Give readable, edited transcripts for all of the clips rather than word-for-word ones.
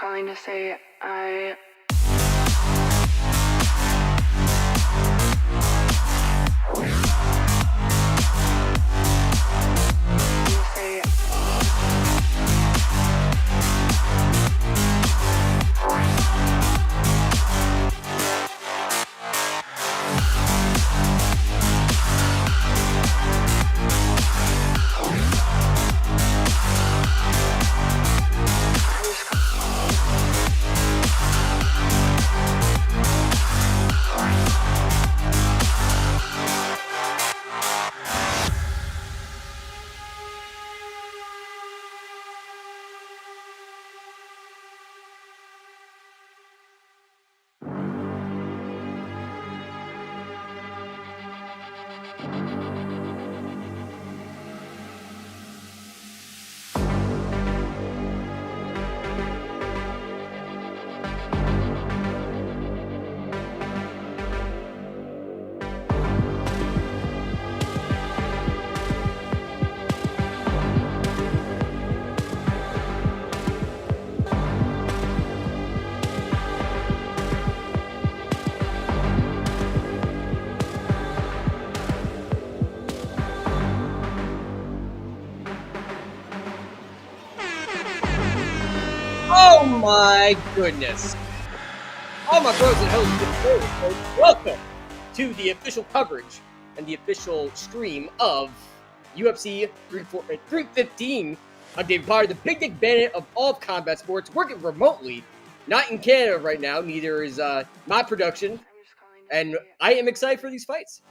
calling to say I... Oh my goodness. All my bros and hosts, welcome to the official coverage and the official stream of UFC 315. I'm David Potter, the Big Dick Bandit of all of combat sports, working remotely, not in Canada right now, neither is my production, and I am excited for these fights.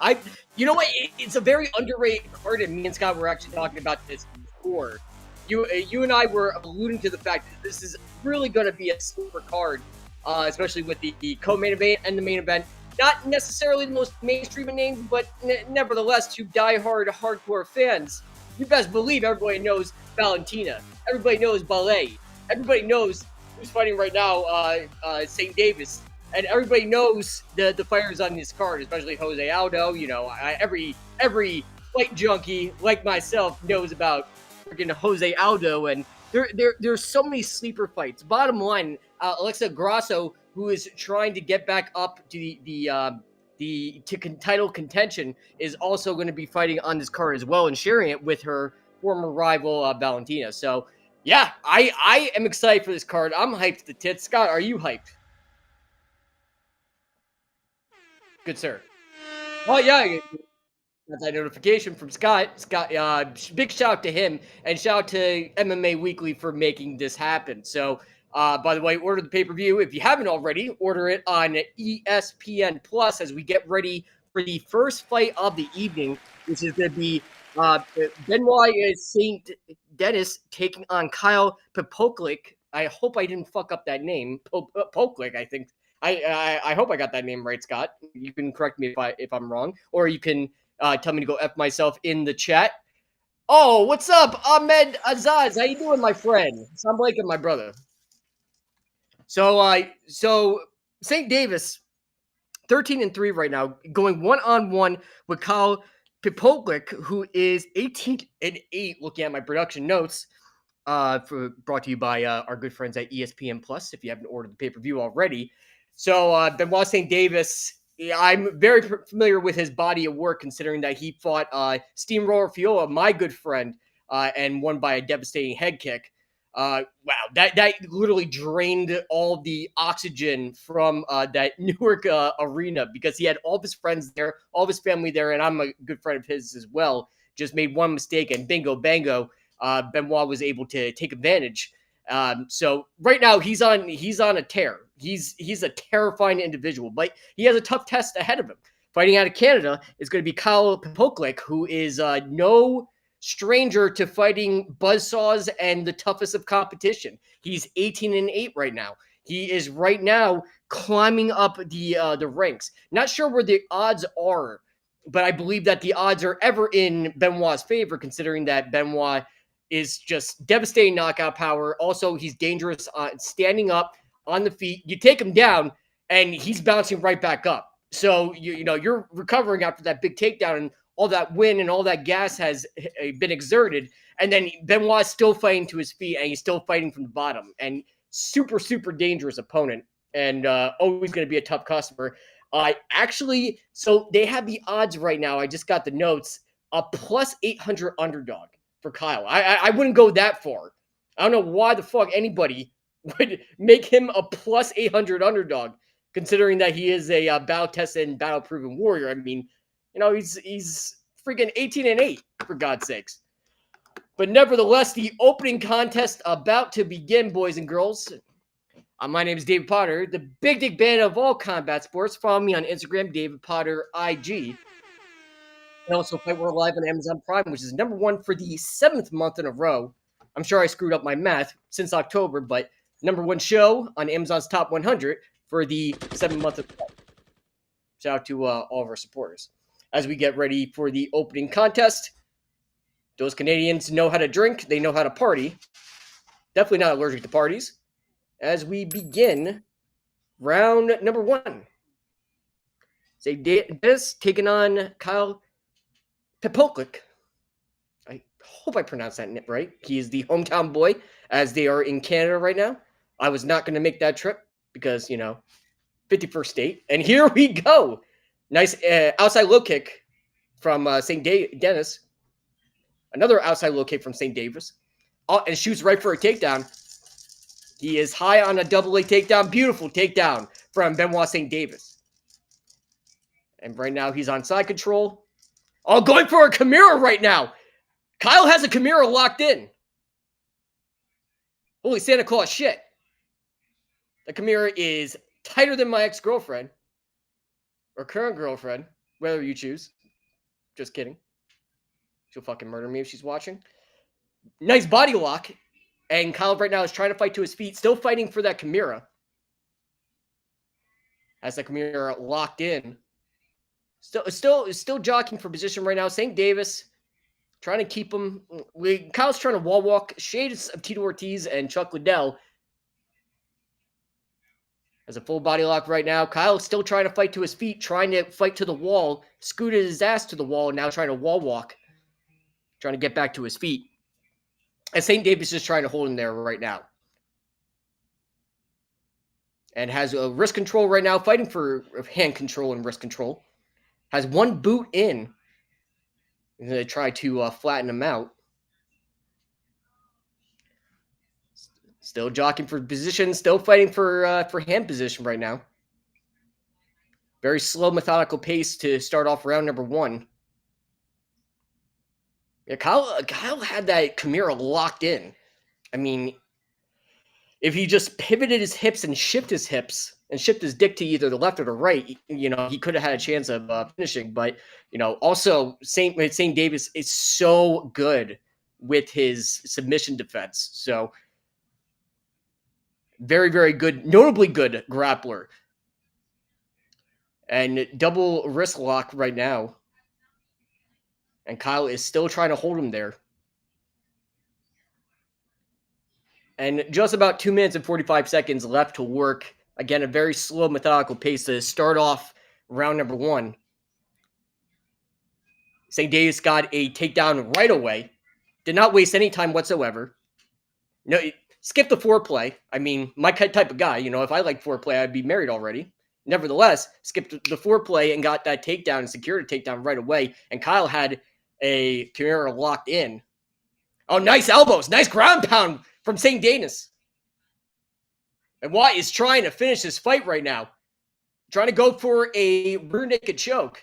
You know what, it's a very underrated card, and me and Scott were actually talking about this before. You and I were alluding to the fact that this is really going to be a super card, especially with the co-main event and the main event. Not necessarily the most mainstream of names, but nevertheless, to diehard, hardcore fans, you best believe everybody knows Valentina. Everybody knows Belal. Everybody knows who's fighting right now, St. Davis. And everybody knows the fighters on this card, especially Jose Aldo. You know, every fight junkie like myself knows about freaking Jose Aldo, and there's so many sleeper fights. Bottom line, Alexa Grasso, who is trying to get back up to the title contention, is also going to be fighting on this card as well and sharing it with her former rival Valentina. So yeah, I am excited for this card. I'm hyped to the tits. Scott, are you hyped? Good sir. Oh yeah. That's a notification from Scott. Scott, big shout out to him, and shout out to MMA Weekly for making this happen. So, by the way, order the pay-per-view. If you haven't already, order it on ESPN Plus as we get ready for the first fight of the evening, which is going to be Benoit St. Denis taking on Kyle Prepolec. I hope I didn't fuck up that name. Prepolec, I think. I hope I got that name right, Scott. You can correct me if I'm wrong, or you can tell me to go F myself in the chat. Oh, what's up, Ahmed Azaz? How you doing, my friend? Sound like my brother. So St. Davis, 13-3 right now, going one-on-one with Kyle Prepolec, who is 18-8. Looking at my production notes, brought to you by our good friends at ESPN Plus. If you haven't ordered the pay-per-view already, so Benoit St. Davis. Yeah, I'm very familiar with his body of work, considering that he fought Steamroller Fiola, my good friend, and won by a devastating head kick. Wow, that literally drained all the oxygen from that Newark arena, because he had all of his friends there, all of his family there, and I'm a good friend of his as well. Just made one mistake, and bingo, bango, Benoit was able to take advantage. So right now he's on a tear. He's a terrifying individual, but he has a tough test ahead of him. Fighting out of Canada is going to be Kyle Prepolec, who is no stranger to fighting buzzsaws and the toughest of competition. He's 18-8 right now. He is right now climbing up the ranks. Not sure where the odds are, but I believe that the odds are ever in Benoit's favor, considering that Benoit is just devastating knockout power. Also, he's dangerous standing up on the feet. You take him down, and he's bouncing right back up. So, you know, you're recovering after that big takedown, and all that wind and all that gas has been exerted. And then Benoit's still fighting to his feet, and he's still fighting from the bottom. And super, super dangerous opponent and always going to be a tough customer. So they have the odds right now. I just got the notes. A plus 800 underdog for Kyle. I wouldn't go that far. I don't know why the fuck anybody would make him a plus 800 underdog, considering that he is a battle-tested and battle-proven warrior. I mean, he's freaking 18-8, for God's sakes. But nevertheless, the opening contest about to begin, boys and girls. My name is David Potter, the big dick band of all combat sports. Follow me on Instagram, David Potter IG. And also Fight World Live on Amazon Prime, which is #1 for the 7th month in a row. I'm sure I screwed up my math since October, but #1 show on Amazon's Top 100 for the 7th month of the row. Shout out to all of our supporters. As we get ready for the opening contest, those Canadians know how to drink. They know how to party. Definitely not allergic to parties. As we begin round #1. Say Denis taking on Kyle Prepolec. I hope I pronounced that right. He is the hometown boy, as they are in Canada right now. I was not going to make that trip because, 51st state. And here we go. Nice outside low kick from Denis. Another outside low kick from St. Davis. Oh, and shoots right for a takedown. He is high on a double leg takedown. Beautiful takedown from Benoit St. Davis. And right now he's on side control. Oh, going for a Kimura right now. Kyle has a Kimura locked in. Holy Santa Claus shit. The Kimura is tighter than my ex-girlfriend. Or current girlfriend. Whether you choose. Just kidding. She'll fucking murder me if she's watching. Nice body lock. And Kyle right now is trying to fight to his feet. Still fighting for that Kimura. Has the Kimura locked in. Still jockeying for position right now. St. Davis trying to keep him. Kyle's trying to wall walk. Shades of Tito Ortiz and Chuck Liddell. Has a full body lock right now. Kyle's still trying to fight to his feet, trying to fight to the wall. Scooted his ass to the wall and now trying to wall walk. Trying to get back to his feet. And St. Davis is trying to hold him there right now. And has a wrist control right now, fighting for hand control and wrist control. Has one boot in. And they try to flatten him out. Still jockeying for position, still fighting for hand position right now. Very slow, methodical pace to start off round #1. Yeah, Kyle had that Kimura locked in. I mean, if he just pivoted his hips and shift his hips and shift his dick to either the left or the right, he could have had a chance of finishing. But, also St. Davis is so good with his submission defense. So very, very good, notably good grappler. And double wrist lock right now. And Kyle is still trying to hold him there. And just about 2 minutes and 45 seconds left to work. Again, a very slow, methodical pace to start off round #1. St. Davis got a takedown right away. Did not waste any time whatsoever. No, skip the foreplay. I mean, my type of guy. If I like foreplay, I'd be married already. Nevertheless, skipped the foreplay and got that takedown and secured a takedown right away. And Kyle had a Kimura locked in. Oh, nice elbows. Nice ground pound from St. Denis. And Watt is trying to finish this fight right now. Trying to go for a rear naked choke.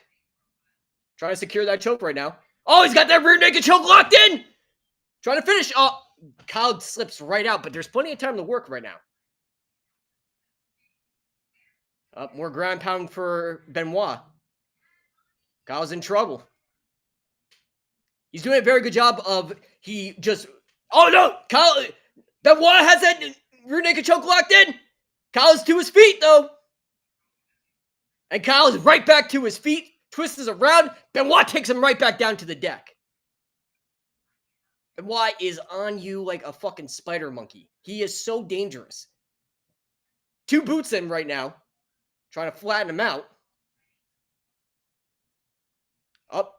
Trying to secure that choke right now. Oh, he's got that rear naked choke locked in. Trying to finish. Oh, Kyle slips right out, but there's plenty of time to work right now. More ground pound for Benoit. Kyle's in trouble. He's doing a very good job of, oh no, Kyle, Benoit has that rear naked choke locked in. Kyle's to his feet though. And Kyle is right back to his feet, twists around. Benoit takes him right back down to the deck. Benoit is on you like a fucking spider monkey. He is so dangerous. 2 boots in right now, trying to flatten him out. Up.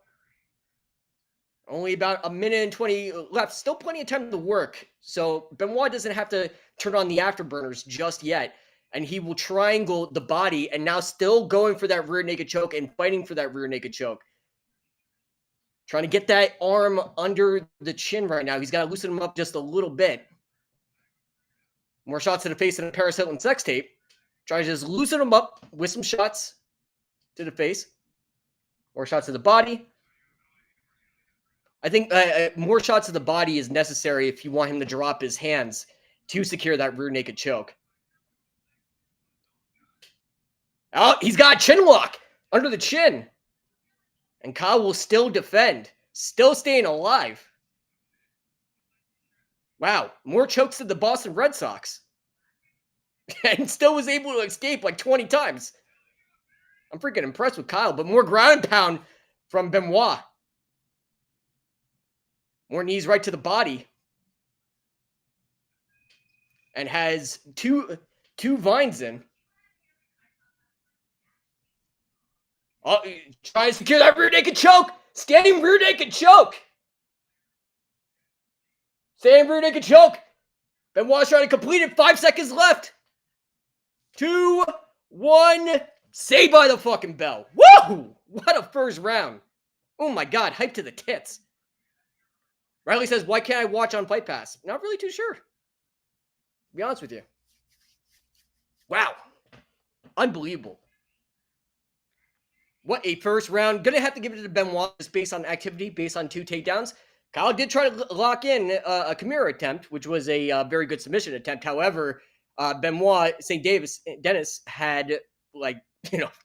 Only about a minute and 20 left. Still plenty of time to work. So Benoit doesn't have to turn on the afterburners just yet. And he will triangle the body and now still going for that rear naked choke and fighting for that rear naked choke. Trying to get that arm under the chin right now. He's got to loosen him up just a little bit. More shots to the face and a Paris Hilton sex tape. Tries to just loosen him up with some shots to the face. More shots to the body. I think more shots to the body is necessary if you want him to drop his hands to secure that rear naked choke. Oh, he's got a chin lock under the chin. And Kyle will still defend. Still staying alive. Wow, more chokes to the Boston Red Sox. And still was able to escape like 20 times. I'm freaking impressed with Kyle, but more ground and pound from Benoit. More knees right to the body. And has two vines in. Oh, trying to secure that rear naked choke. Standing rear naked choke. Standing rear naked choke. Benoit's trying to complete it. 5 seconds left. 2, 1. Saved by the fucking bell. Woo! What a first round. Oh my God. Hype to the tits. Riley says, why can't I watch on Fight Pass? Not really too sure. To be honest with you. Wow. Unbelievable. What a first round. Gonna have to give it to Benoit just based on activity, based on 2 takedowns. Kyle did try to lock in a Kimura attempt, which was a very good submission attempt. However, Benoit, Denis had like,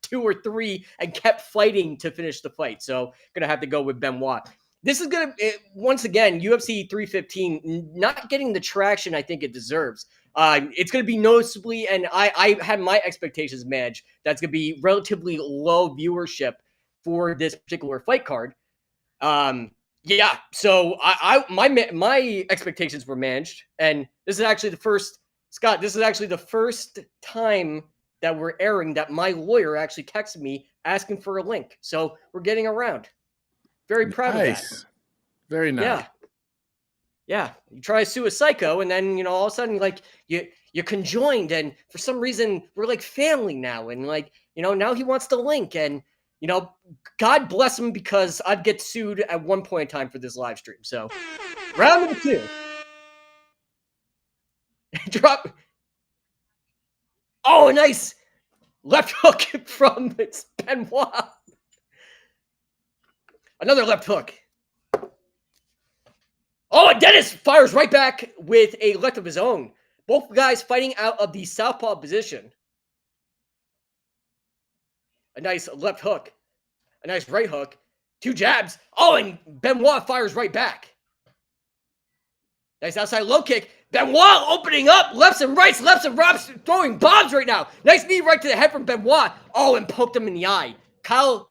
2 or 3 and kept fighting to finish the fight. So gonna have to go with Benoit. This is gonna, once again, UFC 315 not getting the traction I think it deserves. It's going to be noticeably, and I had my expectations managed, that's going to be relatively low viewership for this particular fight card. Yeah, so my expectations were managed, and this is actually the first, Scott, this is actually the first time that we're airing that my lawyer actually texted me asking for a link. So we're getting around. Very proud of that. Very nice. Yeah. Yeah, you try to sue a psycho, and then all of a sudden, like you're conjoined, and for some reason we're like family now, and like now he wants to link, and God bless him because I'd get sued at one point in time for this live stream. So, round number 2, drop. Oh, a nice left hook from Benoit. Another left hook. Oh, and Denis fires right back with a left of his own. Both guys fighting out of the southpaw position. A nice left hook. A nice right hook. 2 jabs. Oh, and Benoit fires right back. Nice outside low kick. Benoit opening up. Lefts and rights. Lefts and rights. Throwing bombs right now. Nice knee right to the head from Benoit. Oh, and poked him in the eye. Kyle.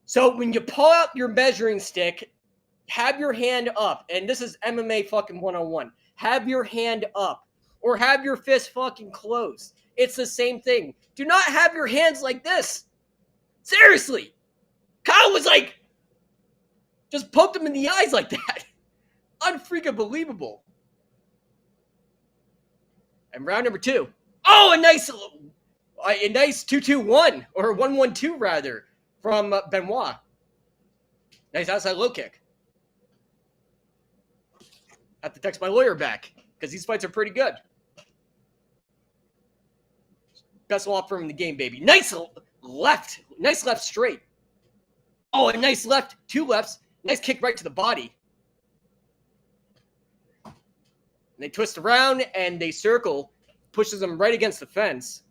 So when you pull out your measuring stick, have your hand up, and this is MMA fucking 101. Have your hand up, or have your fist fucking closed. It's the same thing. Do not have your hands like this. Seriously. Kyle was like, just poked him in the eyes like that. Unfreaking believable. And round number 2. Oh, a nice 2-2-1, or 1-1-2 rather, from Benoit. Nice outside low kick. Have to text my lawyer back because these fights are pretty good. Best law firm in the game, baby. Nice left. Nice left straight. Oh, a nice left. 2 lefts. Nice kick right to the body. And they twist around and they circle. Pushes them right against the fence.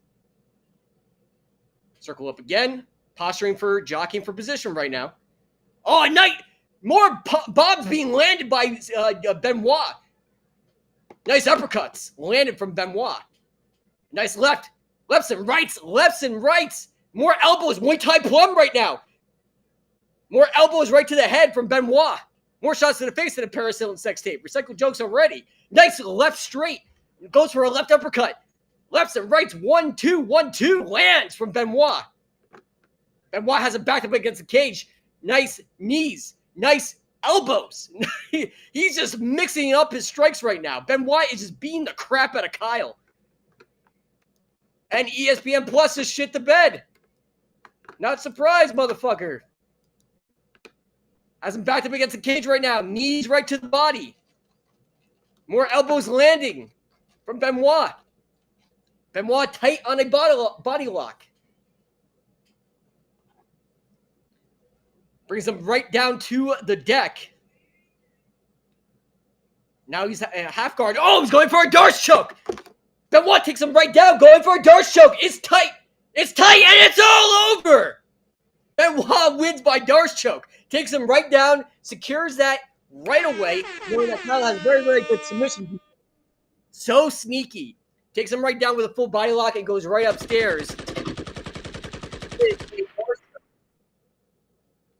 Circle up again. Posturing for, jockeying for position right now. Oh, a night. More bombs being landed by Benoit. Nice uppercuts landed from Benoit. Nice left. Lefts and rights. Lefts and rights. More elbows. Muay Thai plum right now. More elbows right to the head from Benoit. More shots to the face than a Paris Hilton sex tape. Recycled jokes already. Nice left straight. Goes for a left uppercut. Lefts and rights. 1-2. 1-2. Lands from Benoit. Benoit has it backed up against the cage. Nice knees. Nice elbows. He's just mixing up his strikes right now. Benoit is just beating the crap out of Kyle. And ESPN Plus is shit the bed. Not surprised, motherfucker. Has him backed up against the cage right now. Knees right to the body. More elbows landing from Benoit. Benoit tight on a body lock. Brings him right down to the deck. Now he's half guard. Oh, he's going for a Darce choke. Benoit takes him right down, going for a Darce choke. It's tight. It's tight, and it's all over. Benoit wins by Darce choke. Takes him right down, secures that right away. Knowing that Kyle has very, very good submission. So sneaky. Takes him right down with a full body lock and goes right upstairs.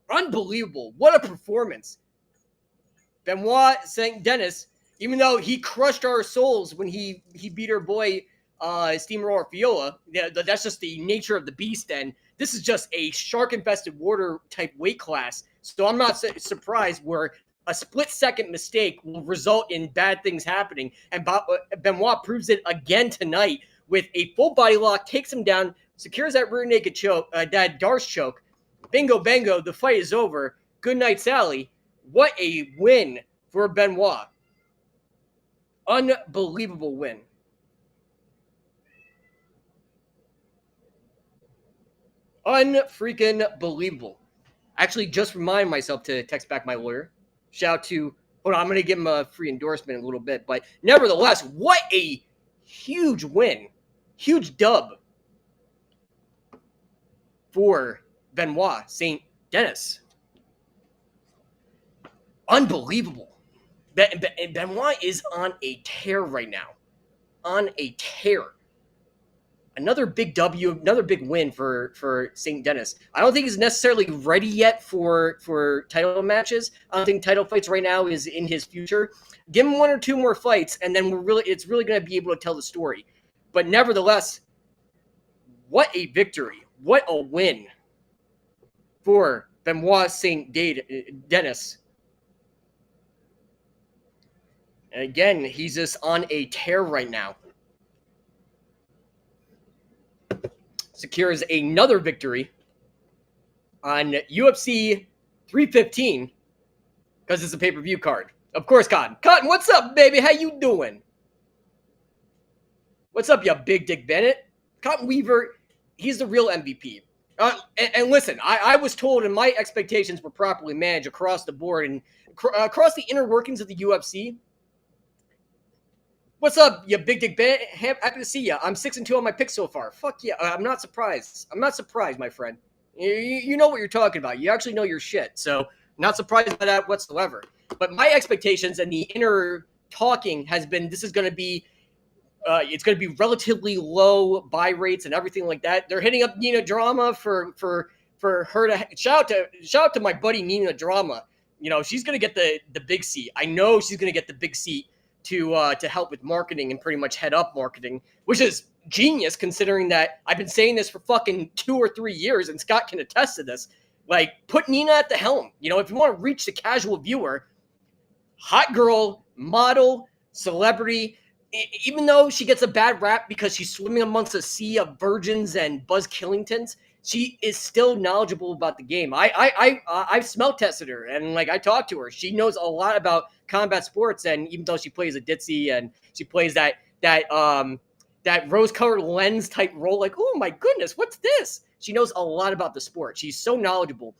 Unbelievable. What a performance. Benoit saying Denis, even though he crushed our souls when he beat our boy Steamroller Fiorot, that's just the nature of the beast, and this is just a shark-infested water type weight class. So I'm not surprised where a split-second mistake will result in bad things happening. And Benoit proves it again tonight with a full body lock, takes him down, secures that rear naked choke, that Darce choke. Bingo, bango, the fight is over. Good night, Sally. What a win for Benoit. Unbelievable win. Unfreaking believable. Actually, just remind myself to text back my lawyer. Shout out to, hold on, I'm going to give him a free endorsement in a little bit. But nevertheless, what a huge win. Huge dub for Benoit St. Denis. Unbelievable. Benoit is on a tear right now. On a tear. Another big W, another big win for St. Denis. I don't think he's necessarily ready yet for title matches. I don't think title fights right now is in his future. Give him one or two more fights, and then it's really going to be able to tell the story. But nevertheless, what a victory. What a win for Benoit St. Denis. And again, he's just on a tear right now. Secures another victory on UFC 315 because it's a pay-per-view card. Of course, Cotton. Cotton, what's up, baby? How you doing? What's up, you big dick Bennett? Cotton Weaver, he's the real MVP. And listen, I was told, and my expectations were properly managed across the board and across the inner workings of the UFC. What's up, you big dick Bennett? Happy to see you. I'm 6-2 on my picks so far. Fuck yeah. I'm not surprised. I'm not surprised, my friend. You know what you're talking about. You actually know your shit. So not surprised by that whatsoever. But my expectations and the inner talking has been this is going to be it's going to be relatively low buy rates and everything like that. They're hitting up Nina Drama for her to shout out to my buddy Nina Drama. You know, she's going to get the big seat. I know she's going to get the big seat to help with marketing and pretty much head up marketing, which is genius considering that I've been saying this for fucking 2 or 3 years, and Scott can attest to this. Like, put Nina at the helm. You know, if you want to reach the casual viewer, hot girl, model, celebrity, even though she gets a bad rap because she's swimming amongst a sea of virgins and Buzz Killingtons, she is still knowledgeable about the game. I've smell tested her and like I talked to her. She knows a lot about combat sports, and even though she plays a ditzy and she plays that rose-colored lens type role, like, oh my goodness, what's this? She knows a lot about the sport. She's so knowledgeable.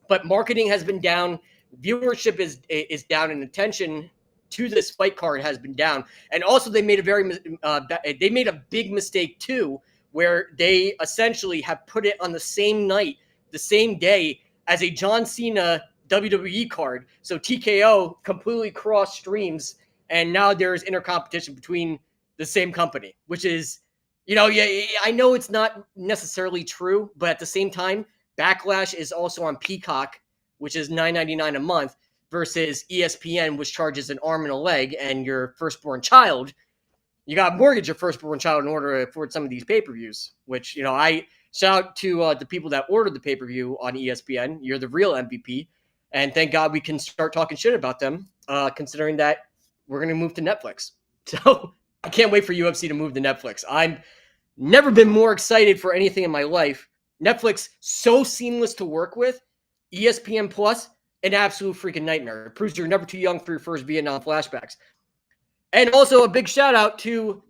But marketing has been down, viewership is down, and attention to this fight card has been down. And also they made a big mistake too, where they essentially have put it on the same night, the same day as a John Cena WWE card. So TKO completely cross streams, and now there's intercompetition between the same company, which is, you know, yeah, I know it's not necessarily true, but at the same time, Backlash is also on Peacock, which is $9.99 a month, versus ESPN, which charges an arm and a leg, and your firstborn child. You got to mortgage your firstborn child in order to afford some of these pay-per-views, which, you know, I shout out to the people that ordered the pay-per-view on ESPN. You're the real MVP. And thank God we can start talking shit about them, considering that we're going to move to Netflix. So I can't wait for UFC to move to Netflix. I'm never been more excited for anything in my life. Netflix, so seamless to work with. ESPN Plus, an absolute freaking nightmare. It proves you're never too young for your first Vietnam flashbacks. And also a big shout out to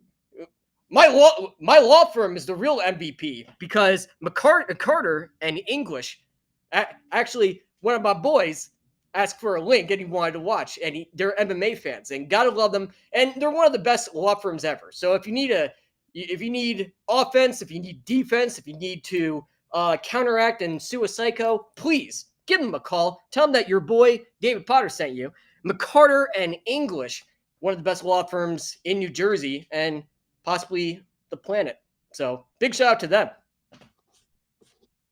my law firm is the real MVP because Carter and English, actually one of my boys asked for a link and he wanted to watch, and they're MMA fans and gotta love them, and they're one of the best law firms ever. So if you need offense, if you need defense, if you need to counteract and sue a psycho, please give them a call. Tell them that your boy David Potter sent you. McCarter and English, one of the best law firms in New Jersey and possibly the planet. So big shout out to them.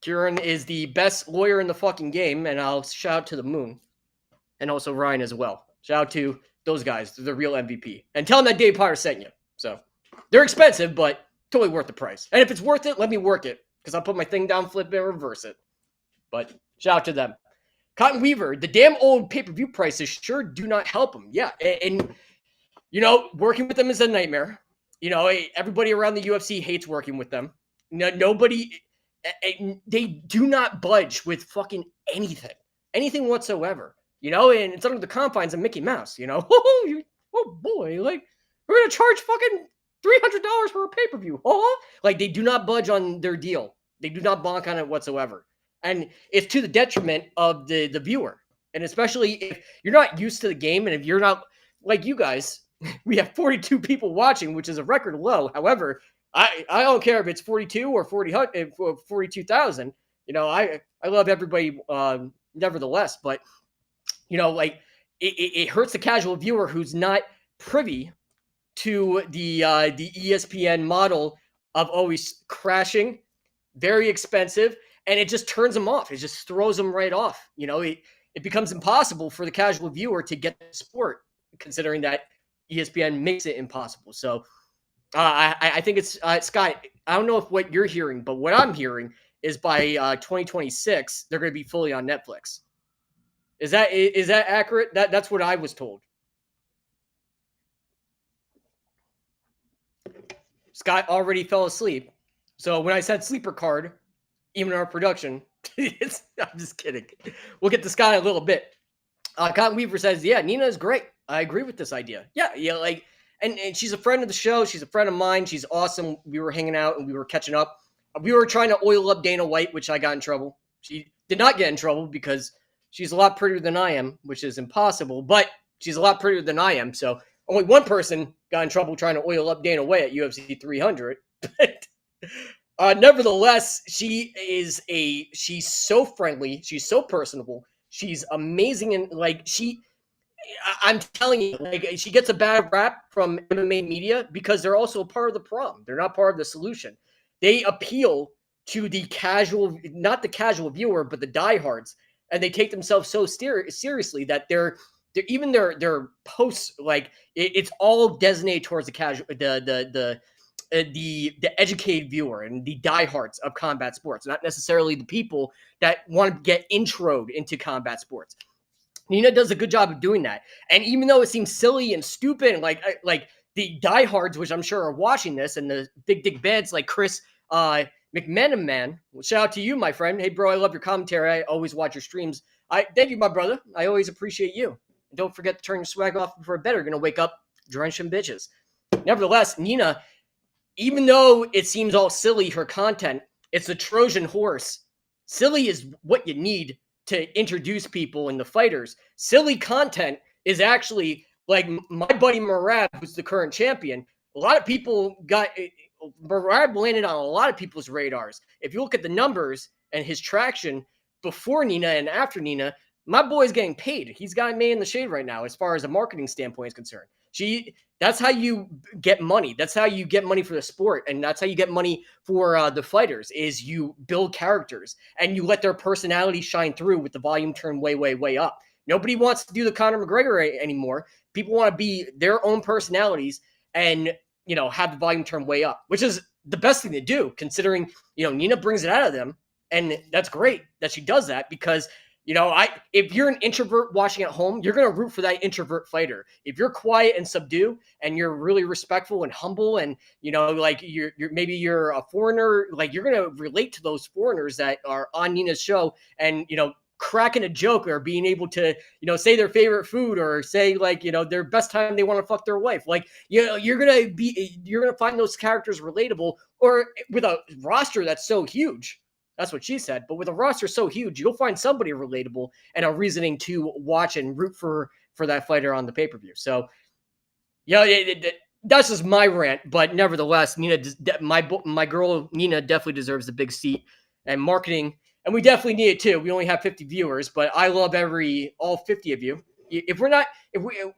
Kieran is the best lawyer in the fucking game, and I'll shout out to the moon. And also Ryan as well. Shout out to those guys. They're the real MVP. And tell them that Dave Potter sent you. So they're expensive, but totally worth the price. And if it's worth it, let me work it. Because I'll put my thing down, flip it, and reverse it. But shout out to them. Cotton Weaver, the damn old pay-per-view prices sure do not help them. Yeah, and you know, working with them is a nightmare. You know, everybody around the UFC hates working with them. Nobody, they do not budge with fucking anything whatsoever. You know, and it's under the confines of Mickey Mouse. You know, oh boy, like we're gonna charge fucking $300 for a pay-per-view. Like they do not budge on their deal. They do not bonk on it whatsoever, and it's to the detriment of the viewer. And especially if you're not used to the game, and if you're not like you guys. We have 42 people watching, which is a record low. However, I don't care if it's 42 or 42,000. You know, I love everybody nevertheless. But, you know, like it hurts the casual viewer who's not privy to the ESPN model of always crashing, very expensive, and it just turns them off. It just throws them right off. You know, it becomes impossible for the casual viewer to get the sport, considering that ESPN makes it impossible. So I think it's Scott. I don't know if what you're hearing, but what I'm hearing is by 2026 they're going to be fully on Netflix. Is that accurate? That's what I was told. Scott already fell asleep. So when I said sleeper card, even in our production, I'm just kidding. We'll get to Scott in a little bit. Cotton Weaver says, yeah, Nina is great. I agree with this idea. Yeah, like, and she's a friend of the show. She's a friend of mine. She's awesome. We were hanging out and we were catching up. We were trying to oil up Dana White, which I got in trouble. She did not get in trouble because she's a lot prettier than I am, which is impossible, but she's a lot prettier than I am. So only one person got in trouble trying to oil up Dana White at UFC 300. But nevertheless, she's so friendly. She's so personable. She's amazing. And like, I'm telling you, like, she gets a bad rap from MMA media because they're also a part of the problem. They're not part of the solution. They appeal to the casual, not the casual viewer, but the diehards, and they take themselves so seriously that they're even their posts, like it's all designated towards the casual, the educated viewer and the diehards of combat sports, not necessarily the people that want to get introed into combat sports. Nina does a good job of doing that. And even though it seems silly and stupid, and like the diehards, which I'm sure are watching this, and the big dick beds like Chris McMenaman, shout out to you, my friend. Hey, bro, I love your commentary. I always watch your streams. Thank you, my brother. I always appreciate you. And don't forget to turn your swag off before bed. You're going to wake up drenched in bitches. Nevertheless, Nina, even though it seems all silly, her content, it's a Trojan horse. Silly is what you need to introduce people in the fighters. Silly content is actually, like, my buddy Murad, who's the current champion. A lot of people Murad landed on a lot of people's radars. If you look at the numbers and his traction before Nina and after Nina, my boy's getting paid. He's got me in the shade right now as far as a marketing standpoint is concerned. That's how you get money. That's how you get money for the sport. And that's how you get money for the fighters, is you build characters and you let their personality shine through with the volume turned way, way, way up. Nobody wants to do the Conor McGregor anymore. People want to be their own personalities and, you know, have the volume turned way up, which is the best thing to do, considering, you know, Nina brings it out of them. And that's great that she does that, because If you're an introvert watching at home, you're gonna root for that introvert fighter. If you're quiet and subdued and you're really respectful and humble, and like you're maybe you're a foreigner, like you're gonna relate to those foreigners that are on Nina's show, and cracking a joke or being able to say their favorite food or say like their best time they want to fuck their wife. Like you're gonna find those characters relatable, or with a roster that's so huge. That's what she said. But with a roster so huge, you'll find somebody relatable and a reasoning to watch and root for that fighter on the pay-per-view. So, that's just my rant. But nevertheless, my girl Nina definitely deserves a big seat and marketing, and we definitely need it too. We only have 50 viewers, but I love all 50 of you. If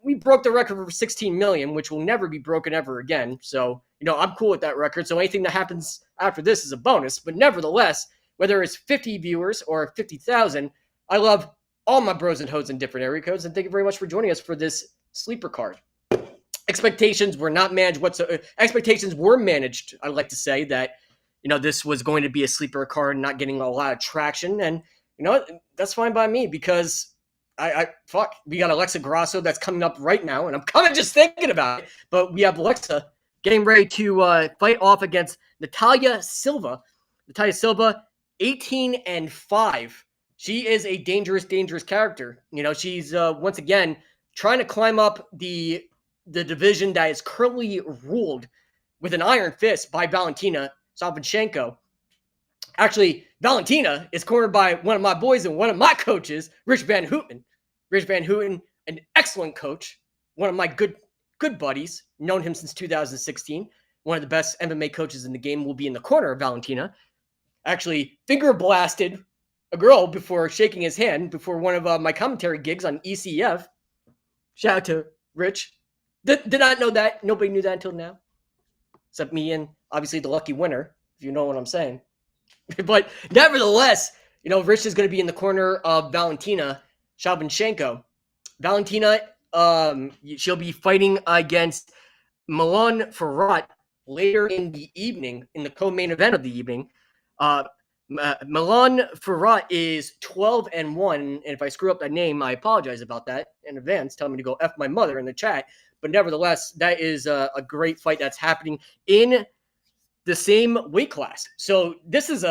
we broke the record for 16 million, which will never be broken ever again. So, I'm cool with that record. So anything that happens after this is a bonus. But nevertheless, whether it's 50 viewers or 50,000, I love all my bros and hoes in different area codes. And thank you very much for joining us for this sleeper card. Expectations were not managed whatsoever. Expectations were managed. I'd like to say that, this was going to be a sleeper card, not getting a lot of traction. And, that's fine by me because we got Alexa Grasso that's coming up right now. And I'm kind of just thinking about it. But we have Alexa getting ready to fight off against Natalia Silva. Natalia Silva, 18-5. She is a dangerous character. She's once again trying to climb up the division that is currently ruled with an iron fist by Valentina Shevchenko. Actually, Valentina is cornered by one of my boys and one of my coaches, Rich Van Houten. Rich Van Houten, an excellent coach, one of my good buddies, known him since 2016. One of the best MMA coaches in the game, will be in the corner of Valentina. Actually finger blasted a girl before shaking his hand before one of my commentary gigs on ECF. Shout out to Rich. Did not know that. Nobody knew that until now. Except me and obviously the lucky winner, if you know what I'm saying. But nevertheless, Rich is going to be in the corner of Valentina Shevchenko. Valentina, she'll be fighting against Milan Fiorot later in the evening, in the co-main event of the evening. Milan Fiorot is 12-1, and if I screw up that name, I apologize about that in advance. Tell me to go F my mother in the chat. But nevertheless, that is a great fight that's happening in the same weight class. So this is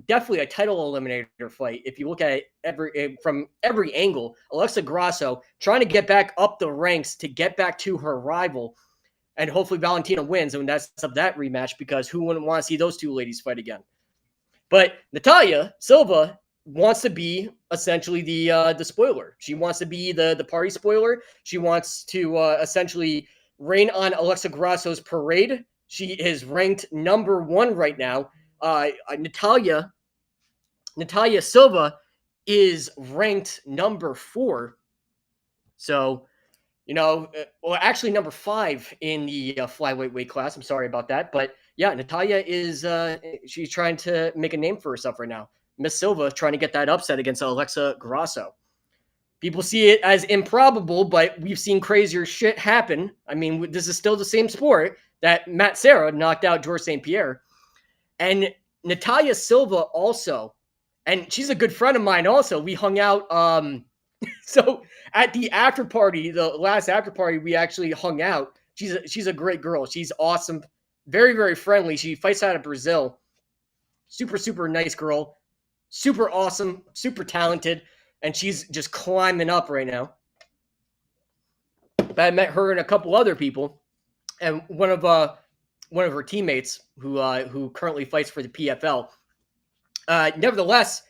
definitely a title eliminator fight. If you look at it from every angle, Alexa Grasso trying to get back up the ranks to get back to her rival. And hopefully Valentina wins, and that's of that rematch, because who wouldn't want to see those two ladies fight again? But Natalia Silva wants to be essentially the spoiler. She wants to be the party spoiler. She wants to essentially rain on Alexa Grasso's parade. She is ranked number 1 right now. Natalia Silva is ranked number 4. So, actually number 5 in the flyweight weight class. I'm sorry about that. But yeah, Natalia is she's trying to make a name for herself right now. Miss Silva trying to get that upset against Alexa Grasso. People see it as improbable, but we've seen crazier shit happen. I mean, this is still the same sport that Matt Serra knocked out George St. Pierre. And Natalia Silva also, and she's a good friend of mine also. We hung out. So at the after party, the last after party, we actually hung out. She's a great girl. She's awesome. Very, very friendly. She fights out of Brazil. Super, super nice girl. Super awesome. Super talented. And she's just climbing up right now. But I met her and a couple other people. And one of her teammates who currently fights for the PFL. Nevertheless,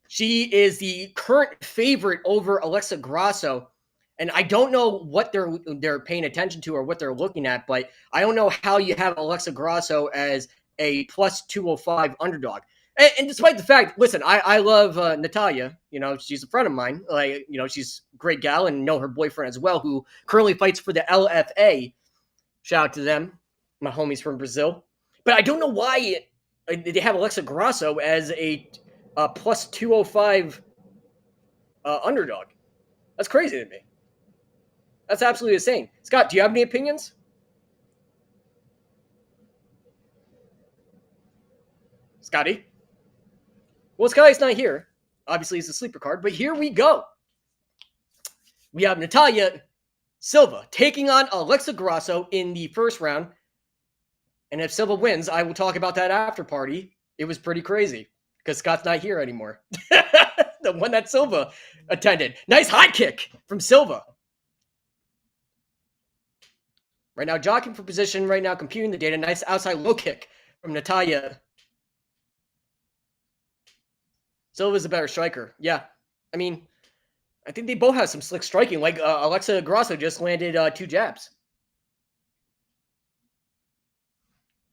she is the current favorite over Alexa Grasso. And I don't know what they're paying attention to or what they're looking at, but I don't know how you have Alexa Grasso as a plus 205 underdog. And despite the fact, listen, I love Natalia. She's a friend of mine. She's a great gal, and know her boyfriend as well, who currently fights for the LFA. Shout out to them, my homies from Brazil. But I don't know why they have Alexa Grasso as a plus 205 underdog. That's crazy to me. That's absolutely insane. Scott, do you have any opinions? Scotty? Well, Scotty's not here. obviously is a sleeper card, but here we go. We have Natalia Silva taking on Alexa Grasso in the first round. And if Silva wins, I will talk about that after party. It was pretty crazy because Scott's not here anymore. The one that Silva attended. Nice high kick from Silva. Right now, jockeying for position. Right now, computing the data. Nice outside low kick from Natalia. Silva's a better striker. Yeah. I mean, I think they both have some slick striking. Like Alexa Grasso just landed 2 jabs.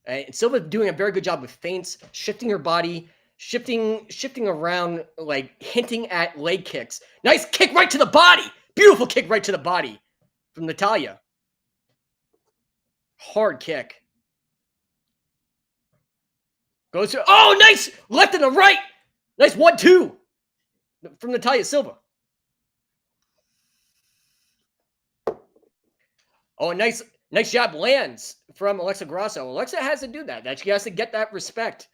And Silva doing a very good job with feints, shifting her body, shifting around, like hinting at leg kicks. Nice kick right to the body. Beautiful kick right to the body from Natalia. Hard kick. Goes to, oh, nice left and a right. Nice 1-2 from Natalia Silva. Oh, nice jab lands from Alexa Grasso. Alexa has to do that. She has to get that respect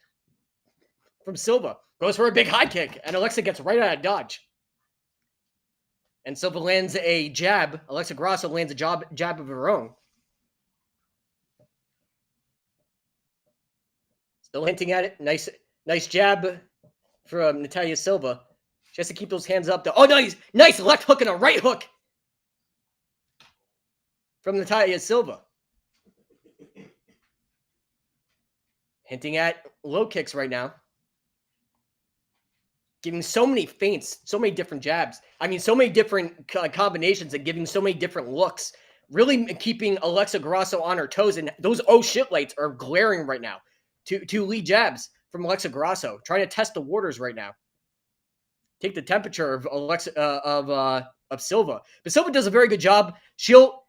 from Silva. Goes for a big high kick, and Alexa gets right out of dodge. And Silva lands a jab. Alexa Grasso lands a jab of her own. Still hinting at it. Nice jab from Natalia Silva. She has to keep those hands up. Oh, nice left hook and a right hook from Natalia Silva. Hinting at low kicks right now. Giving so many feints, so many different jabs. I mean, so many different combinations and giving so many different looks. Really keeping Alexa Grasso on her toes. And those oh shit lights are glaring right now. Two lead jabs from Alexa Grasso. Trying to test the waters right now. Take the temperature of of Silva. But Silva does a very good job. She'll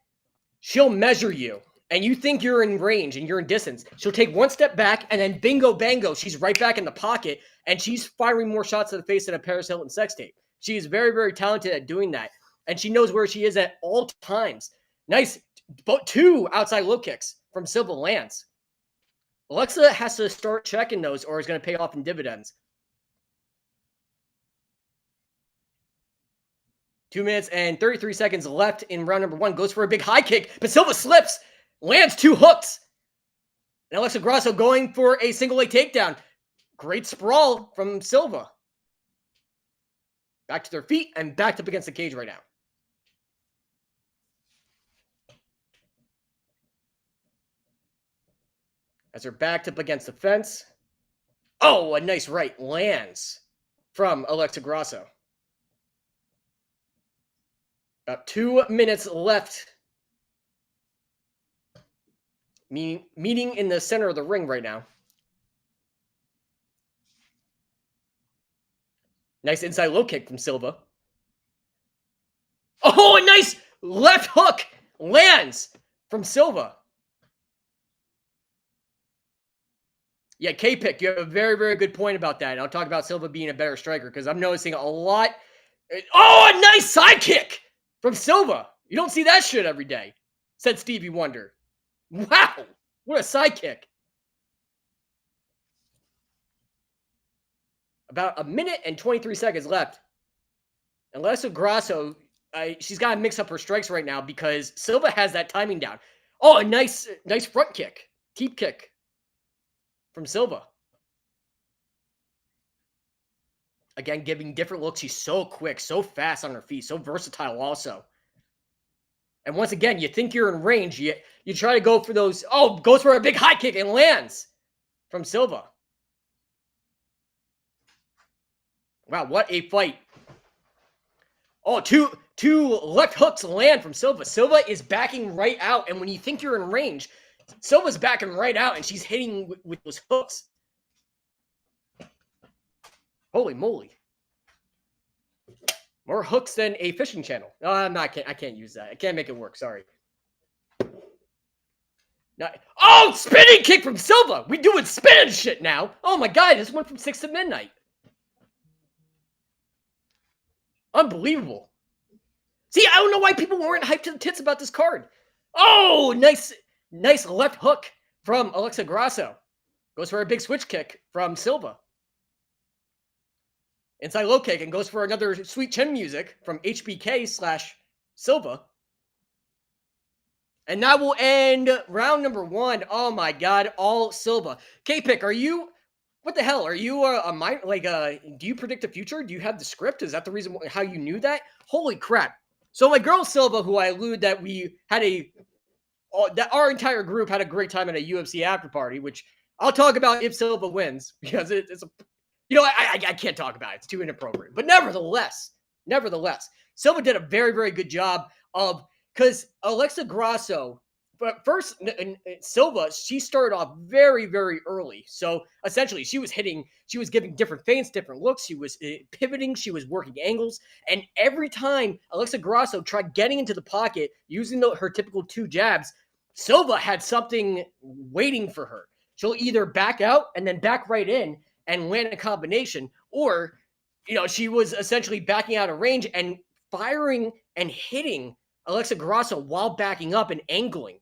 measure you. And you think you're in range and you're in distance. She'll take one step back and then bingo bango. She's right back in the pocket and she's firing more shots to the face than a Paris Hilton sex tape. She is very, very talented at doing that. And she knows where she is at all times. Nice, 2 outside low kicks from Silva lands. Alexa has to start checking those or it's going to pay off in dividends. 2 minutes and 33 seconds left in round number 1. Goes for a big high kick, but Silva slips. Lands 2 hooks. And Alexa Grasso going for a single leg takedown. Great sprawl from Silva. Back to their feet and backed up against the cage right now. As they're backed up against the fence. Oh, a nice right lands from Alexa Grasso. About 2 minutes left. Meeting in the center of the ring right now. Nice inside low kick from Silva. Oh, a nice left hook lands from Silva. Yeah, K-Pick, you have a very, very good point about that. And I'll talk about Silva being a better striker because I'm noticing a lot. Oh, a nice side kick from Silva. You don't see that shit every day, said Stevie Wonder. Wow, what a sidekick. About 1 minute and 23 seconds left. And Alexa Grasso, she's got to mix up her strikes right now because Silva has that timing down. Oh, a nice front kick, teep kick from Silva. Again, giving different looks. She's so quick, so fast on her feet, so versatile also. And once again, you think you're in range. You try to go for those. Oh, goes for a big high kick and lands from Silva. Wow, what a fight. Oh, two left hooks land from Silva. Silva is backing right out. And when you think you're in range, Silva's backing right out and she's hitting with those hooks. Holy moly. More hooks than a fishing channel. No, I can't use that. I can't make it work. Sorry. Oh, spinning kick from Silva. We doing spinning shit now. Oh my God, this went from 6 to midnight. Unbelievable. See, I don't know why people weren't hyped to the tits about this card. Oh, nice left hook from Alexa Grasso. Goes for a big switch kick from Silva. Inside low kick and goes for another sweet chin music from HBK/Silva. And that will end round number 1. Oh my God, all Silva. K-Pick, are you, what the hell? Are you a mind, do you predict the future? Do you have the script? Is that the reason how you knew that? Holy crap. So my girl Silva, who I allude that we had that our entire group had a great time at a UFC after party, which I'll talk about if Silva wins, because it's a, I can't talk about it. It's too inappropriate. But nevertheless, Silva did a very, very good job of, because Alexa Grasso, but first, Silva, she started off very, very early. So essentially, she was giving different feints, different looks. She was pivoting. She was working angles. And every time Alexa Grasso tried getting into the pocket using her typical 2 jabs, Silva had something waiting for her. She'll either back out and then back right in and land a combination, or, she was essentially backing out of range and firing and hitting Alexa Grasso while backing up and angling.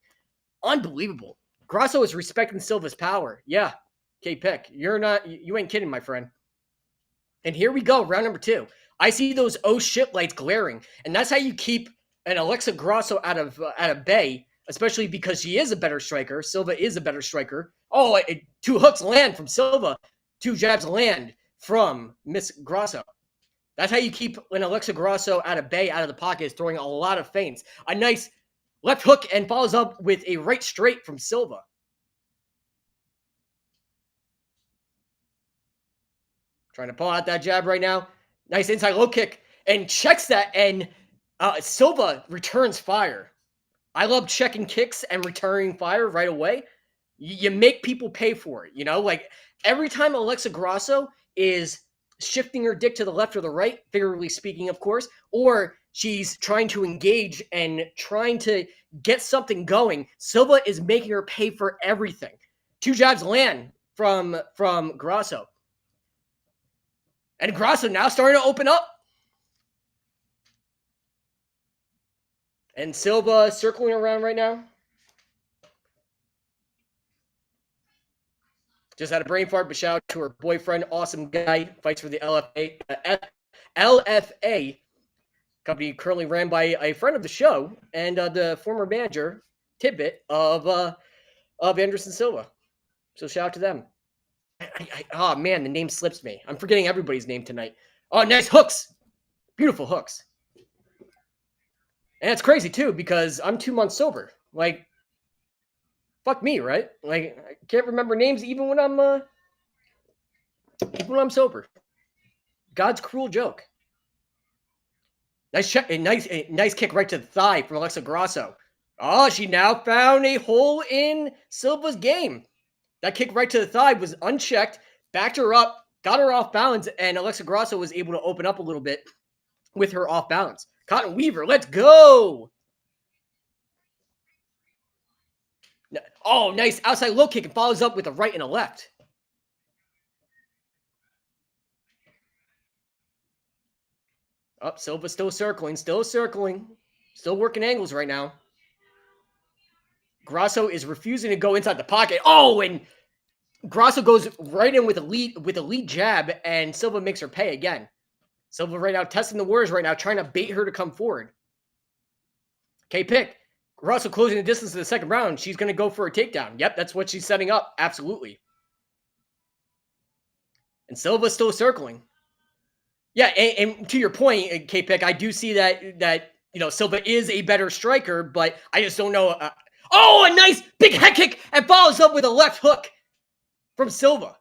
Unbelievable. Grasso is respecting Silva's power. Yeah, K-Pick, you ain't kidding, my friend. And here we go, round number 2. I see those oh shit lights glaring, and that's how you keep an Alexa Grasso out of bay, especially because she is a better striker. Silva is a better striker. Oh, 2 hooks land from Silva. 2 jabs land from Miss Grasso. That's how you keep an Alexa Grasso out of bay, out of the pocket, is throwing a lot of feints. A nice left hook and follows up with a right straight from Silva. Trying to pull out that jab right now. Nice inside low kick and checks that, and Silva returns fire. I love checking kicks and returning fire right away. You make people pay for it, like every time Alexa Grasso is shifting her dick to the left or the right, figuratively speaking, of course, or she's trying to engage and trying to get something going, Silva is making her pay for everything. 2 jabs land from Grasso. And Grasso now starting to open up. And Silva circling around right now. Just had a brain fart, but shout out to her boyfriend, awesome guy, fights for the LFA company currently ran by a friend of the show and the former manager, Tidbit, of Anderson Silva. So shout out to them. Oh, man, the name slips me. I'm forgetting everybody's name tonight. Oh, nice hooks. Beautiful hooks. And it's crazy, too, because I'm 2 months sober. Like, fuck me, right? Like, I can't remember names even when I'm sober. God's cruel joke. Nice check, nice kick right to the thigh from Alexa Grasso. Oh, she now found a hole in Silva's game. That kick right to the thigh was unchecked, backed her up, got her off balance, and Alexa Grasso was able to open up a little bit with her off balance. Cotton Weaver, let's go! Oh, nice outside low kick and follows up with a right and a left. Oh, Silva still circling, still working angles right now. Grasso is refusing to go inside the pocket. Oh, and Grasso goes right in with a lead jab, and Silva makes her pay again. Silva right now testing the waters right now, trying to bait her to come forward. K-Pick. Grasso closing the distance in the second round. She's going to go for a takedown. Yep, that's what she's setting up. Absolutely. And Silva's still circling. Yeah, and to your point, K-Pick, I do see that Silva is a better striker, but I just don't know. Oh, a nice big head kick and follows up with a left hook from Silva.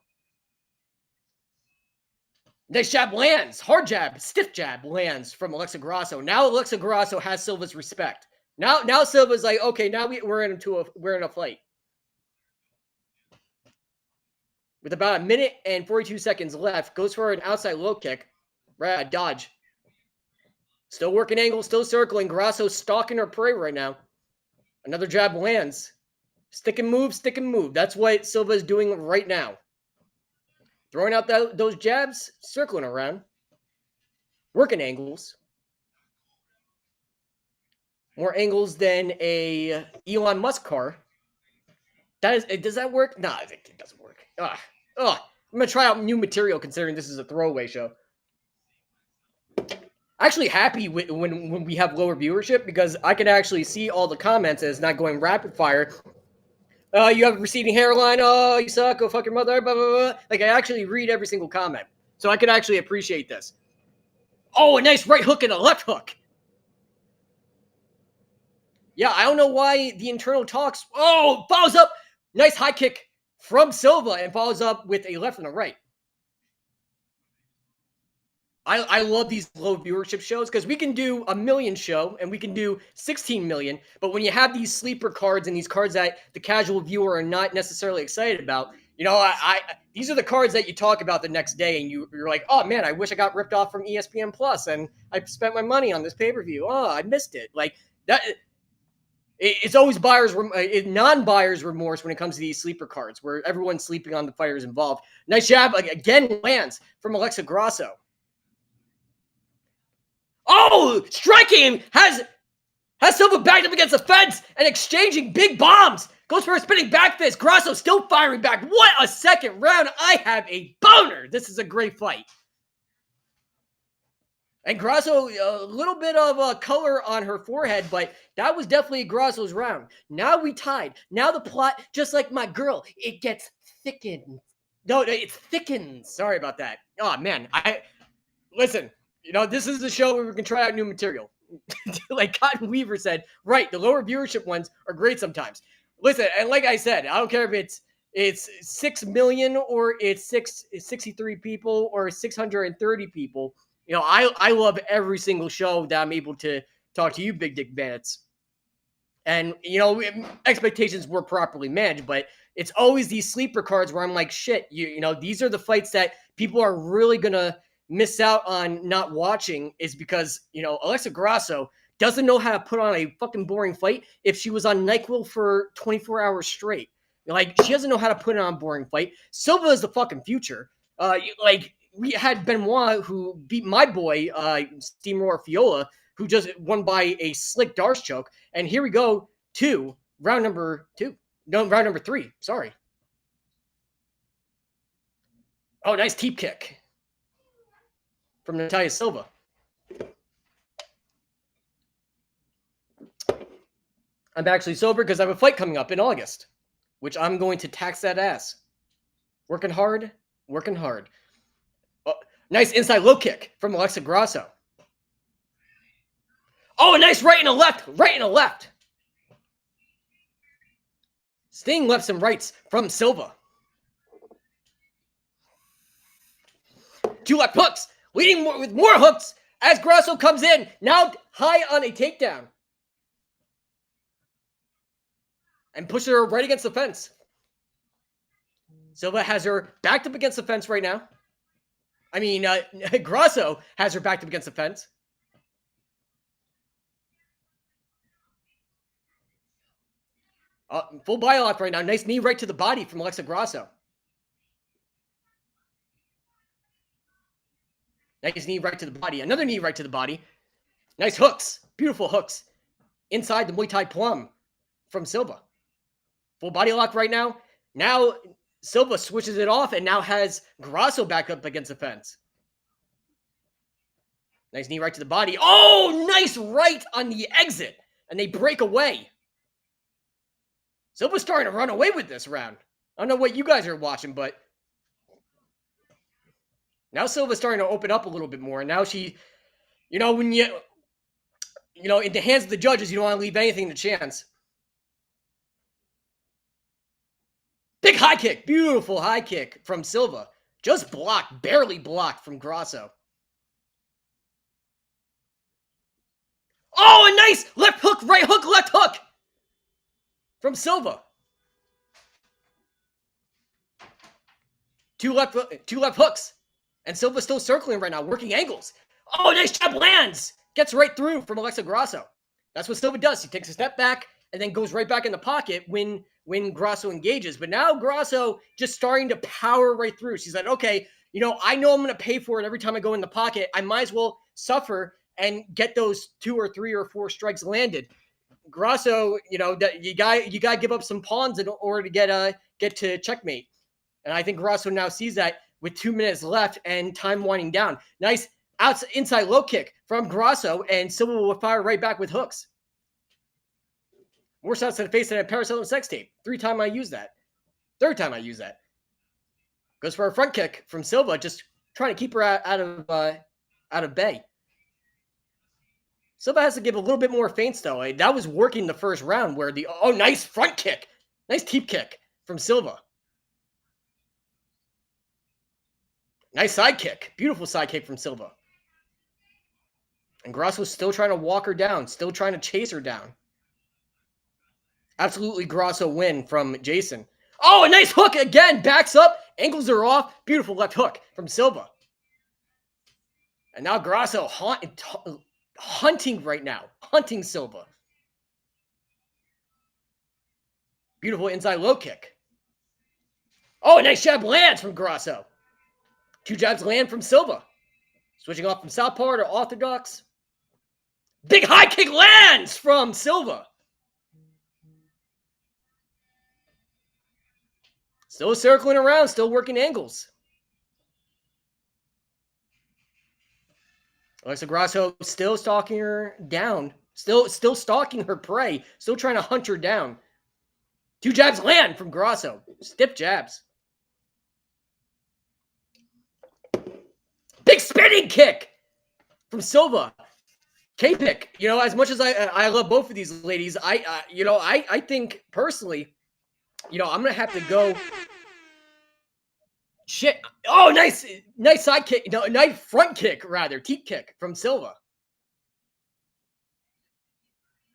Nice jab lands. Hard jab, stiff jab lands from Alexa Grasso. Now Alexa Grasso has Silva's respect. Now Silva's like, okay, now we're in a fight. With about 1 minute and 42 seconds left, goes for an outside low kick. Right, dodge. Still working angle, still circling. Grasso stalking her prey right now. Another jab lands. Stick and move. That's what Silva is doing right now. Throwing out those jabs, circling around. Working angles. More angles than a Elon Musk car. Does that work? Nah, it doesn't work. I'm going to try out new material considering this is a throwaway show. Actually happy when we have lower viewership because I can actually see all the comments and it's not going rapid fire. You have a receding hairline. Oh, you suck. Go fuck your mother. Blah, blah, blah. Like, I actually read every single comment. So I can actually appreciate this. Oh, a nice right hook and a left hook. Yeah, I don't know why the internal talks. Oh, follows up. Nice high kick from Silva and follows up with a left and a right. I love these low viewership shows because we can do a million show and we can do 16 million. But when you have these sleeper cards and these cards that the casual viewer are not necessarily excited about, I these are the cards that you talk about the next day and you're like, oh man, I wish I got ripped off from ESPN Plus and I spent my money on this pay-per-view. Oh, I missed it. Like that. It's always non-buyers remorse when it comes to these sleeper cards where everyone's sleeping on the fighters involved. Nice jab again lands from Alexa Grasso. Oh, striking has Silva backed up against the fence and exchanging big bombs. Goes for a spinning back fist. Grasso still firing back. What a second round. I have a boner. This is a great fight. And Grasso, a little bit of color on her forehead, but that was definitely Grasso's round. Now we tied. Now the plot, just like my girl, it gets thickened. No, it thickens. Sorry about that. Oh, man. Listen, this is the show where we can try out new material. Like Cotton Weaver said, right, the lower viewership ones are great sometimes. Listen, and like I said, I don't care if it's 6 million or it's 63 people or 630 people. I love every single show that I'm able to talk to you big dick bandits. And, expectations were properly managed, but it's always these sleeper cards where I'm like, shit, these are the fights that people are really going to miss out on not watching is because, Alexa Grasso doesn't know how to put on a fucking boring fight if she was on NyQuil for 24 hours straight. Like, she doesn't know how to put on a boring fight. Silva is the fucking future. We had Benoit who beat my boy, Steamroller Fiola, who just won by a slick Darce choke. And here we go to round number 3. Sorry. Oh, nice teep kick from Natalia Silva. I'm actually sober because I have a fight coming up in August, which I'm going to tax that ass. Working hard. Oh, nice inside low kick from Alexa Grasso. Oh, a nice right and a left. Sting lefts and rights from Silva. 2 left hooks, leading with more hooks as Grasso comes in, now high on a takedown. And pushes her right against the fence. Silva has her backed up against the fence right now. I mean, Grasso has her backed up against the fence. Full body lock right now. Nice knee right to the body from Alexa Grasso. Nice knee right to the body. Another knee right to the body. Nice hooks. Beautiful hooks. Inside the Muay Thai plum from Silva. Full body lock right now. Now Silva switches it off and now has Grasso back up against the fence. Nice knee right to the body. Oh, nice right on the exit. And they break away. Silva's starting to run away with this round. I don't know what you guys are watching, but now Silva's starting to open up a little bit more. And now she, when in the hands of the judges, you don't want to leave anything to chance. Big high kick. Beautiful high kick from Silva. Just blocked, barely blocked from Grasso. Oh, a nice left hook, right hook, left hook from Silva. Two left hooks. And Silva's still circling right now, working angles. Oh, nice jab lands. Gets right through from Alexa Grasso. That's what Silva does. He takes a step back and then goes right back in the pocket when Grasso engages. But now Grasso just starting to power right through. She's like, okay, I know I'm going to pay for it every time I go in the pocket. I might as well suffer and get those 2 or 3 or 4 strikes landed. Grasso, that you got to give up some pawns in order to get to checkmate. And I think Grasso now sees that with 2 minutes left and time winding down. Nice inside low kick from Grasso, and Silva will fire right back with hooks. More shots to the face than a Paracellum sex tape. Third time I use that. Goes for a front kick from Silva, just trying to keep her out of bay. Silva has to give a little bit more feints, though. That was working the first round where nice front kick. Nice teep kick from Silva. Nice side kick. Beautiful side kick from Silva. And Grasso's still trying to walk her down, still trying to chase her down. Absolutely Grasso win from Jason. Oh, a nice hook again. Backs up. Ankles are off. Beautiful left hook from Silva. And now Grasso hunting right now. Hunting Silva. Beautiful inside low kick. Oh, a nice jab lands from Grasso. 2 jabs land from Silva. Switching off from southpaw to orthodox. Big high kick lands from Silva. Still circling around, still working angles. Alexa Grasso still stalking her down. Still stalking her prey. Still trying to hunt her down. 2 jabs land from Grasso. Stiff jabs. Big spinning kick from Silva. K-pick. As much as I love both of these ladies, I think personally, I'm gonna have to go. Shit. Oh, nice side kick. No, nice front kick, rather. Teep kick from Silva.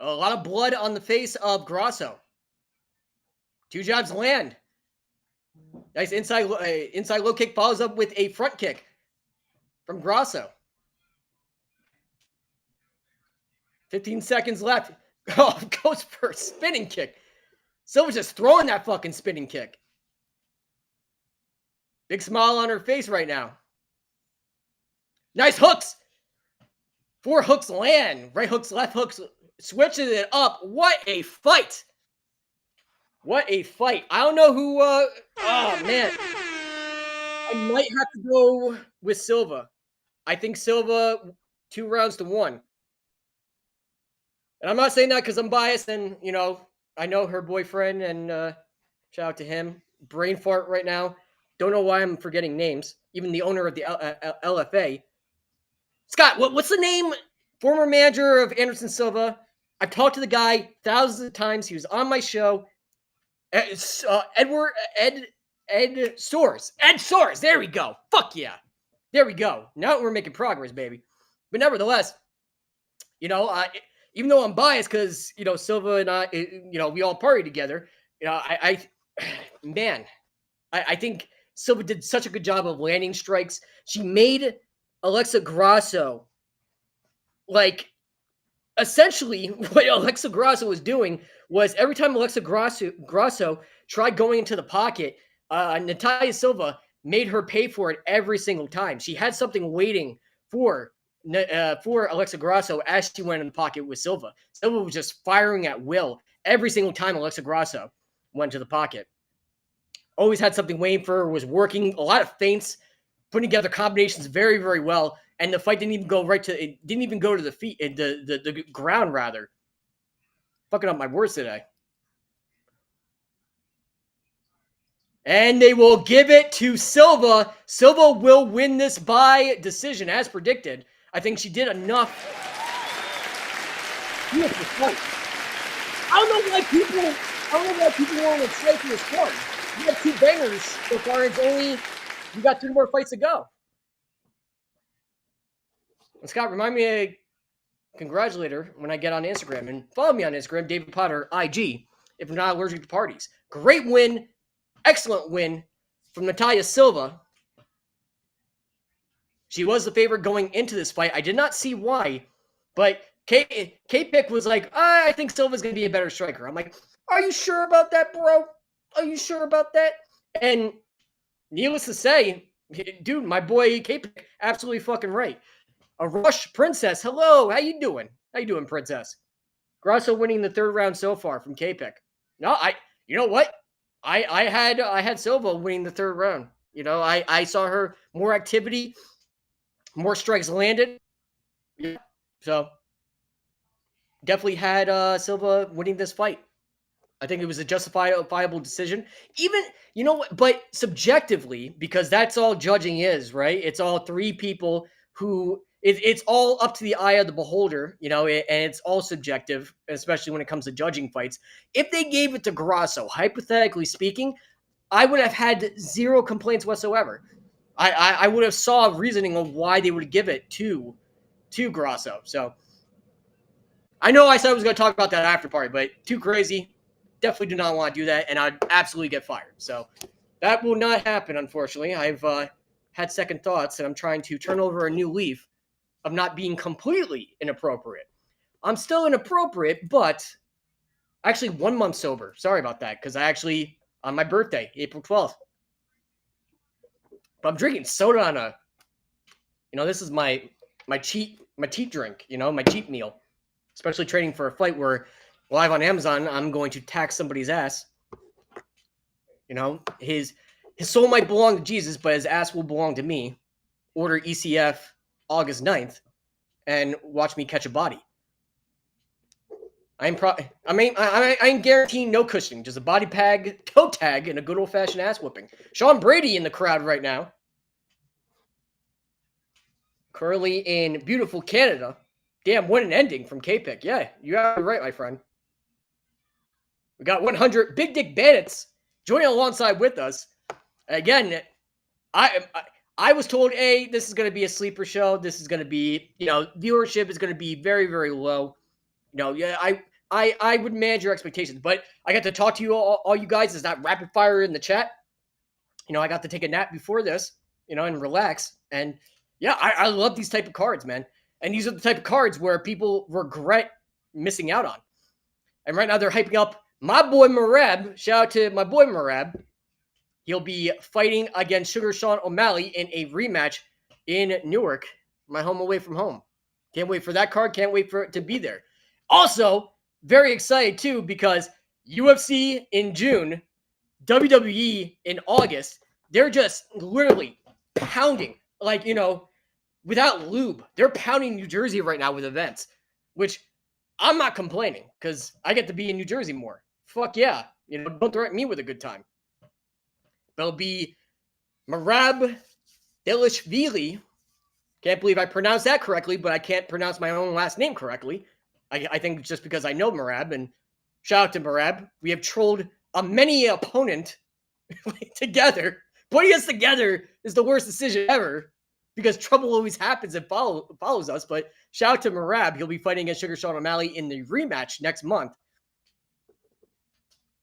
A lot of blood on the face of Grasso. 2 jabs land. Nice inside low kick follows up with a front kick from Grasso. 15 seconds left. Oh, goes for a spinning kick. Silva's just throwing that fucking spinning kick. Big smile on her face right now. Nice hooks. 4 hooks land. Right hooks, left hooks. Switching it up. What a fight. What a fight. I don't know who... oh, man. I might have to go with Silva. I think Silva 2 rounds to 1. And I'm not saying that because I'm biased and, I know her boyfriend and shout out to him. Brain fart right now. Don't know why I'm forgetting names. Even the owner of the LFA. Scott, what's the name? Former manager of Anderson Silva. I've talked to the guy thousands of times. He was on my show. Ed Soares. Ed Soares. There we go. Fuck yeah. There we go. Now we're making progress, baby. But nevertheless, even though I'm biased because, Silva and I, we all party together, I think Silva did such a good job of landing strikes. She made Alexa Grasso, essentially what Alexa Grasso was doing was every time Alexa Grasso tried going into the pocket, Natalia Silva made her pay for it every single time. She had something waiting for Alexa Grasso as she went in the pocket with Silva. Silva was just firing at will every single time Alexa Grasso went to the pocket. Always had something waiting for her, was working a lot of feints, putting together combinations very, very well. And the fight didn't even go to the feet, the ground rather. Fucking up my words today. And they will give it to Silva. Silva will win this by decision, as predicted. I think she did enough. Beautiful fight. I don't know why people want to say for this card. You got 2 bangers so far. You got 2 more fights to go. And Scott, remind me to congratulate her when I get on Instagram. And follow me on Instagram, David Potter, IG, if you're not allergic to parties. Great win. Excellent win from Natalia Silva. She was the favorite going into this fight. I did not see why, but K-Pick was like, I think Silva's going to be a better striker. I'm like, are you sure about that, bro? Are you sure about that? And needless to say, dude, my boy K-Pick, absolutely fucking right. A Rush Princess, hello, how you doing? How you doing, Princess? Grasso winning the 3rd round so far from K-Pick. No, you know what? I had Silva winning the 3rd round. I saw her more activity. more strikes landed. Yeah. So definitely had Silva winning this fight. I think it was a justifiable decision. Even, you know what, but subjectively, because that's all judging is, right? It's all three people who it's all up to the eye of the beholder, and it's all subjective, especially when it comes to judging fights. If they gave it to Grasso, hypothetically speaking, I would have had zero complaints whatsoever. I would have saw reasoning of why they would give it to Grasso. So I know I said I was going to talk about that after party, but too crazy. Definitely do not want to do that, and I'd absolutely get fired. So that will not happen, unfortunately. I've had second thoughts, and I'm trying to turn over a new leaf of not being completely inappropriate. I'm still inappropriate, but actually 1 month sober. Sorry about that, because I actually, on my birthday, April 12th, but I'm drinking soda on this is my cheat drink, my cheat meal. Especially training for a fight where live on Amazon, I'm going to tax somebody's ass. His soul might belong to Jesus, but his ass will belong to me. Order ECF August 9th and watch me catch a body. I'm guaranteeing no cushioning, just a body bag, toe tag, and a good old-fashioned ass whooping. Sean Brady in the crowd right now. Currently in beautiful Canada. Damn, what an ending from K-Pick. Yeah, you are right, my friend. We got 100 Big Dick Bandits joining alongside with us. Again, I was told, this is going to be a sleeper show. This is going to be, viewership is going to be very, very low. I would manage your expectations, but I got to talk to you all you guys. Is that rapid fire in the chat? I got to take a nap before this, and relax. And yeah, I love these type of cards, man. And these are the type of cards where people regret missing out on. And right now they're hyping up my boy Merab. Shout out to my boy Merab. He'll be fighting against Sugar Sean O'Malley in a rematch in Newark, my home away from home. Can't wait for that card. Can't wait for it to be there. Also, very excited too, because UFC in June, WWE in August, they're just literally pounding, without lube. They're pounding New Jersey right now with events, which I'm not complaining because I get to be in New Jersey more. Fuck yeah. Don't threaten me with a good time. But it'll be Merab Delishvili. Can't believe I pronounced that correctly, but I can't pronounce my own last name correctly. I think just because I know Merab, and shout out to Merab. We have trolled a many opponent together. Putting us together is the worst decision ever because trouble always happens and follows us. But shout out to Merab. He'll be fighting against Sugar Sean O'Malley in the rematch next month.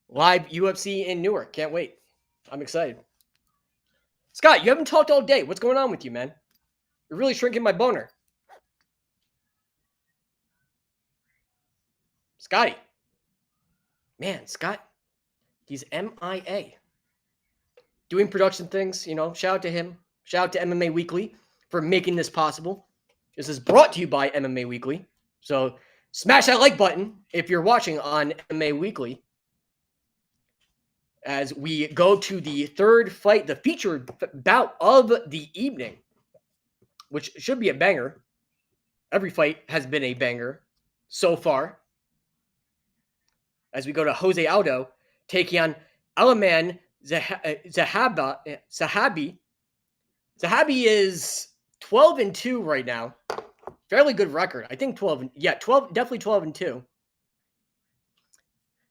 Live UFC in Newark. Can't wait. I'm excited. Scott, you haven't talked all day. What's going on with you, man? You're really shrinking my boner. Scotty. Man, Scott, he's MIA. Doing production things, shout out to him. Shout out to MMA Weekly for making this possible. This is brought to you by MMA Weekly. So smash that like button if you're watching on MMA Weekly. As we go to the third fight, the featured bout of the evening, which should be a banger. Every fight has been a banger so far. As we go to Jose Aldo taking on Alaman Zahabi. Zahabi is 12-2 right now. Fairly good record. I think 12, definitely 12-2.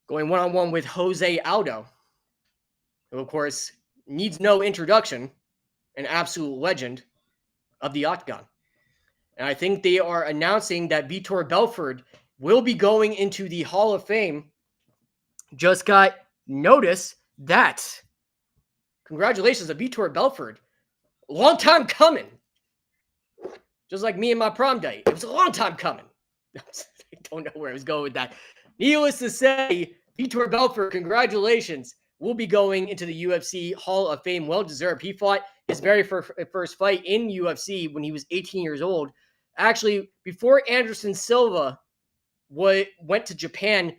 Going one-on-one with Jose Aldo, who of course needs no introduction, an absolute legend of the Octagon. And I think they are announcing that Vitor Belfort will be going into the Hall of Fame. Just got notice that. Congratulations to Vitor Belfort. Long time coming. Just like me and my prom date. It was a long time coming. I don't know where I was going with that. Needless to say, Vitor Belfort, congratulations, will be going into the UFC Hall of Fame. Well-deserved. He fought his very first fight in UFC when he was 18 years old. Actually, before Anderson Silva went to Japan,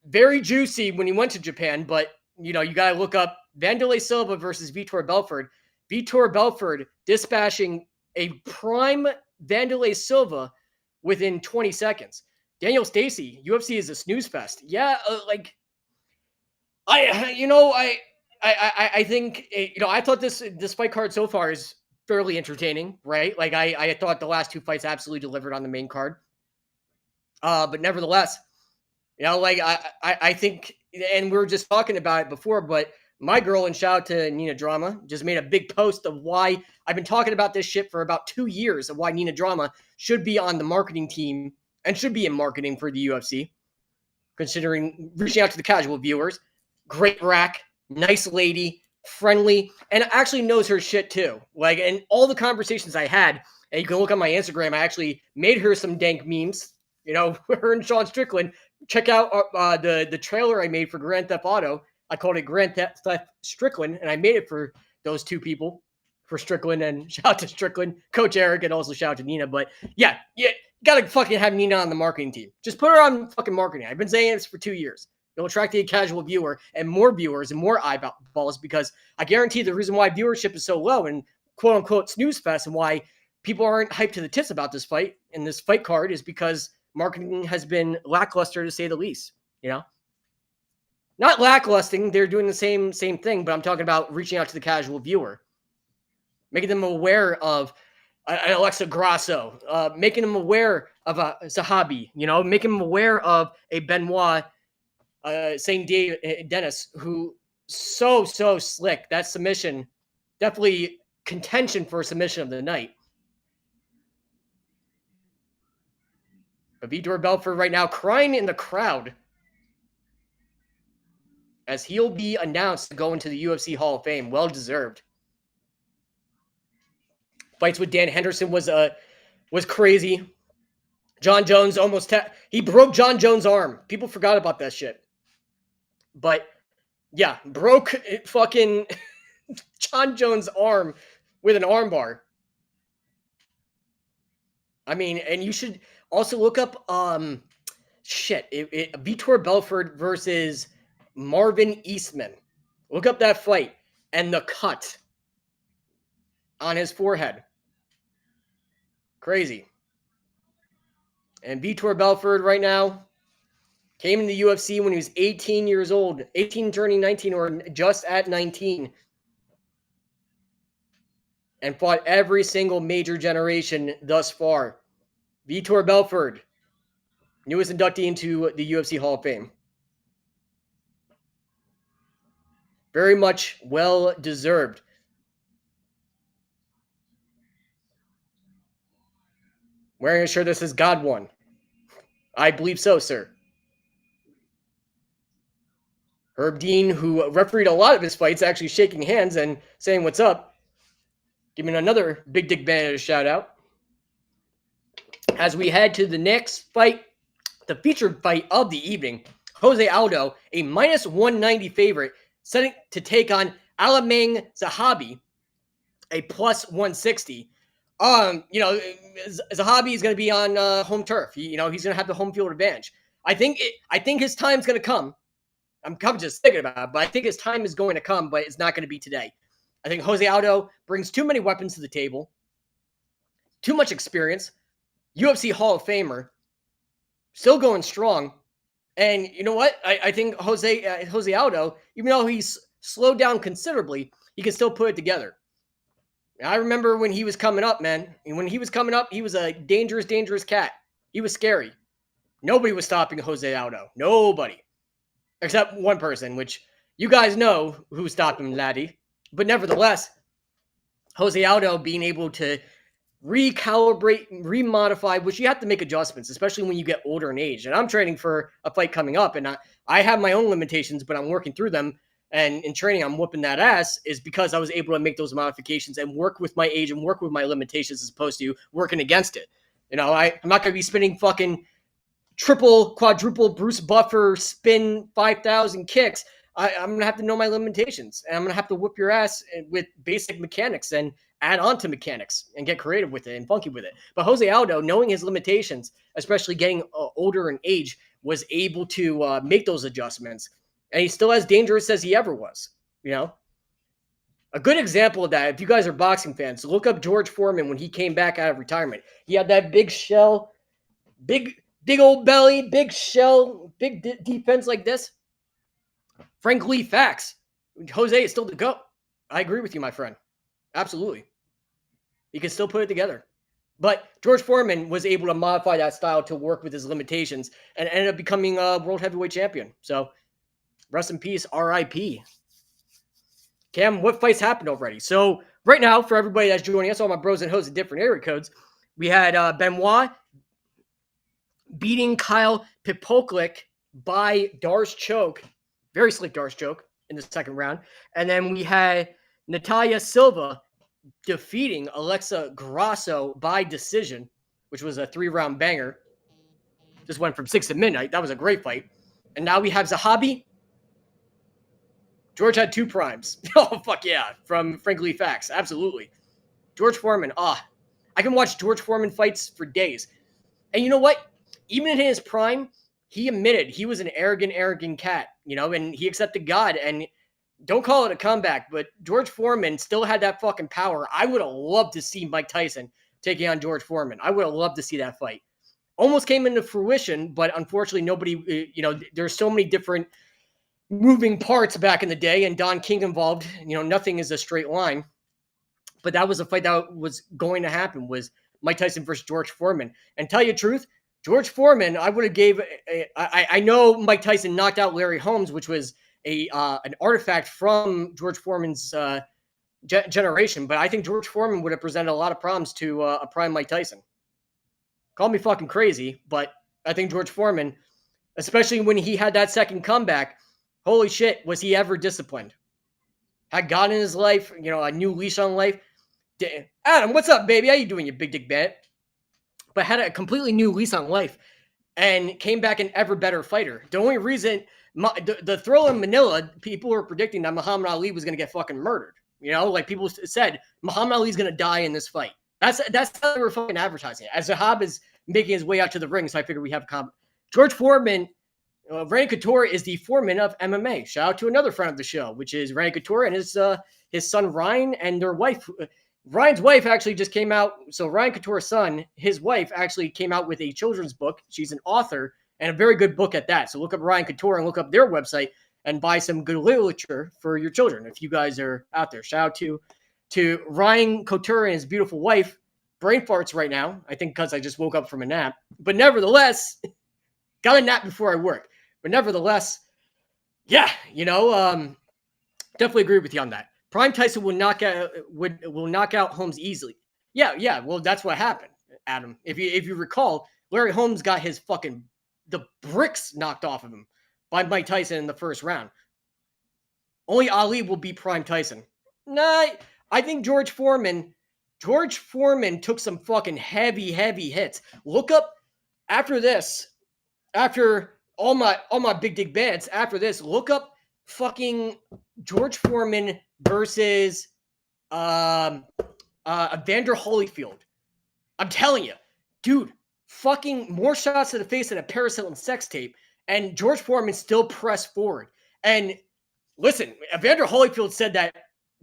very juicy when he went to Japan, but you got to look up Vanderlei Silva versus Vitor Belfort. Vitor Belfort dispatching a prime Vanderlei Silva within 20 seconds. Daniel Stacey, UFC is a snooze fest. Yeah, I think I thought this fight card so far is fairly entertaining, right? Like I thought the last two fights absolutely delivered on the main card. But nevertheless, like I think, and we were just talking about it before, but my girl, and shout out to Nina Drama, just made a big post of why I've been talking about this shit for about 2 years of why Nina Drama should be on the marketing team and should be in marketing for the UFC, considering reaching out to the casual viewers. Great rack, nice lady, friendly, and actually knows her shit too. Like, and all the conversations I had, and you can look on my Instagram, I actually made her some dank memes. Her and Sean Strickland. Check out the trailer I made for Grand Theft Auto. I called it Grand Theft Strickland, and I made it for those two people, for Strickland, and shout out to Strickland, Coach Eric, and also shout out to Nina. But yeah, gotta fucking have Nina on the marketing team. Just put her on fucking marketing. I've been saying this for 2 years. It'll attract the casual viewer and more viewers and more eyeballs, because I guarantee the reason why viewership is so low and quote unquote snooze fest, and why people aren't hyped to the tits about this fight and this fight card, is because marketing has been lackluster, to say the least. Not lacklusting, they're doing the same thing, but I'm talking about reaching out to the casual viewer, making them aware of an Alexa Grasso, making them aware of a Zahabi, making them aware of a Benoit, St. Denis, who so slick. That submission, definitely contention for a submission of the night. But Vitor Belfort right now crying in the crowd, as he'll be announced to go into the UFC Hall of Fame. Well deserved. Fights with Dan Henderson was crazy. John Jones he broke John Jones' arm. People forgot about that shit. But yeah, broke fucking John Jones' arm with an armbar. I mean, and you should also look up Vitor Belfort versus Marvin Eastman. Look up that fight and the cut on his forehead. Crazy. And Vitor Belfort right now came in the UFC when he was 18 years old, 18 turning 19, or just at 19, and fought every single major generation thus far. Vitor Belfort, newest inductee into the UFC Hall of Fame. Very much well deserved. Wearing a shirt that says God won. I believe so, sir. Herb Dean, who refereed a lot of his fights, actually shaking hands and saying what's up. Giving another Big Dick Bandit a shout out. As we head to the next fight, the featured fight of the evening, Jose Aldo, a minus 190 favorite, setting to take on Alamang Zahabi, a plus 160. Zahabi is going to be on home turf. He's going to have the home field advantage. I think his time's going to come. I'm just thinking about it, but I think his time is going to come, but it's not going to be today. I think Jose Aldo brings too many weapons to the table, too much experience, UFC Hall of Famer, still going strong. And you know what? I think Jose Aldo, even though he's slowed down considerably, he can still put it together. I remember when he was coming up, man. And when he was coming up, he was a dangerous cat. He was scary. Nobody was stopping Jose Aldo. Nobody. Except one person, which you guys know who stopped him, laddie. But nevertheless, Jose Aldo being able to recalibrate, remodify, which you have to make adjustments, especially when you get older in age. And I'm training for a fight coming up, and I have my own limitations, but I'm working through them. And in training, I'm whooping that ass, is because I was able to make those modifications and work with my age and work with my limitations as opposed to working against it. I'm not going to be spinning fucking triple, quadruple Bruce Buffer spin 5,000 kicks. I'm going to have to know my limitations, and I'm going to have to whoop your ass with basic mechanics and add on to mechanics and get creative with it and funky with it. But Jose Aldo, knowing his limitations, especially getting older in age, was able to make those adjustments. And he's still as dangerous as he ever was, A good example of that, if you guys are boxing fans, look up George Foreman when he came back out of retirement. He had that big shell, big old belly, big shell, big defense like this. Frank Lee facts. Jose is still the GOAT. I agree with you, my friend. Absolutely. He can still put it together. But George Foreman was able to modify that style to work with his limitations and ended up becoming a world heavyweight champion. So rest in peace, RIP. Cam, what fights happened already? So right now, for everybody that's joining us, all my bros and hoes in different area codes, we had Benoit beating Kyle Prepolec by Darce choke, very slick Darce choke in the second round. And then we had Natalia Silva defeating Alexa Grasso by decision, which was a 3-round banger. Just went from 6 to midnight. That was a great fight. And now we have Zahabi. George had 2 primes. Oh, fuck yeah. From Frank Lee Facts. Absolutely. George Foreman. I can watch George Foreman fights for days. And you know what? Even in his prime, he admitted he was an arrogant cat, and he accepted God. And don't call it a comeback, but George Foreman still had that fucking power. I would have loved to see Mike Tyson taking on George Foreman. I would have loved to see that fight. Almost came into fruition, but unfortunately nobody, there's so many different moving parts back in the day, and Don King involved. Nothing is a straight line. But that was a fight that was going to happen, was Mike Tyson versus George Foreman. And tell you the truth, George Foreman, I would have gave. I know Mike Tyson knocked out Larry Holmes, which was an artifact from George Foreman's generation, but I think George Foreman would have presented a lot of problems to a prime Mike Tyson. Call me fucking crazy, but I think George Foreman, especially when he had that second comeback, holy shit, was he ever disciplined? Had God in his life, a new leash on life. Adam, what's up, baby? How you doing, you big dick bandit? But had a completely new lease on life and came back an ever better fighter. The only reason, the thrill in Manila, people were predicting that Muhammad Ali was going to get fucking murdered. Like people said, Muhammad Ali's going to die in this fight. That's how they were fucking advertising it. As Zahabi is making his way out to the ring, so I figured we have a George Foreman, Randy Couture is the Foreman of MMA. Shout out to another friend of the show, which is Randy Couture and his son Ryan and their wife. Ryan's wife actually just came out. So Ryan Couture's son, his wife actually came out with a children's book. She's an author and a very good book at that. So look up Ryan Couture and look up their website and buy some good literature for your children if you guys are out there. Shout out to Ryan Couture and his beautiful wife. Brain farts right now, I think because I just woke up from a nap. But nevertheless, got a nap before I work. But nevertheless, yeah, definitely agree with you on that. Prime Tyson will knock out Holmes easily. Yeah. Well, that's what happened, Adam. If you recall, Larry Holmes got the bricks knocked off of him by Mike Tyson in the first round. Only Ali will beat Prime Tyson. Nah, I think George Foreman took some fucking heavy hits. Look up after this, after all my big dick bands. After this, look up fucking George Foreman versus Evander Holyfield. I'm telling you, dude, fucking more shots to the face than a Paris Hilton sex tape, and George Foreman still pressed forward. And listen, Evander Holyfield said that,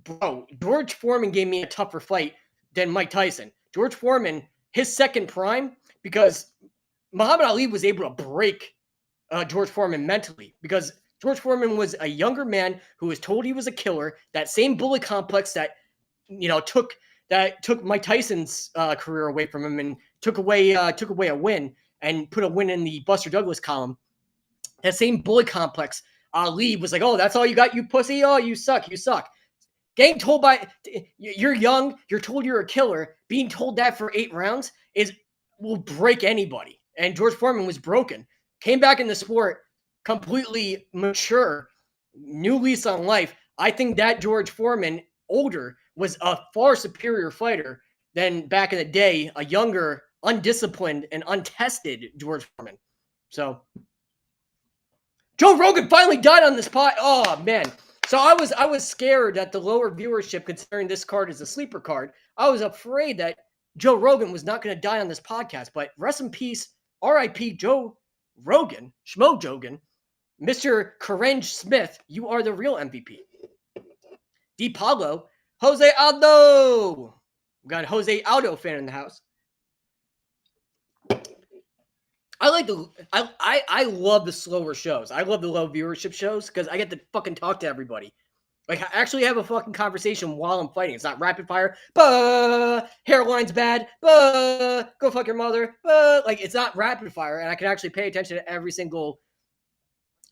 bro, George Foreman gave me a tougher fight than Mike Tyson. George Foreman, his second prime, because Muhammad Ali was able to break George Foreman mentally, because George Foreman was a younger man who was told he was a killer. That same bully complex that took Mike Tyson's career away from him and took away a win and put a win in the Buster Douglas column. That same bully complex, Ali was like, "Oh, that's all you got, you pussy. Oh, you suck. Getting told you're young, you're told you're a killer. Being told that for 8 rounds will break anybody. And George Foreman was broken. Came back in the sport completely mature, new lease on life. I think that George Foreman, older, was a far superior fighter than back in the day, a younger, undisciplined, and untested George Foreman. So, Joe Rogan finally died on this pod. Oh, man. So I was scared that the lower viewership, considering this card is a sleeper card, I was afraid that Joe Rogan was not going to die on this podcast. But rest in peace, R.I.P. Joe Rogan, Schmo Jogan, Mr. Karenge Smith, you are the real MVP. D. Pablo, Jose Aldo. We got a Jose Aldo fan in the house. I love the slower shows. I love the low viewership shows because I get to fucking talk to everybody. Like, I actually have a fucking conversation while I'm fighting. It's not rapid fire. Hairline's bad. Go fuck your mother. Like, it's not rapid fire, and I can actually pay attention to every single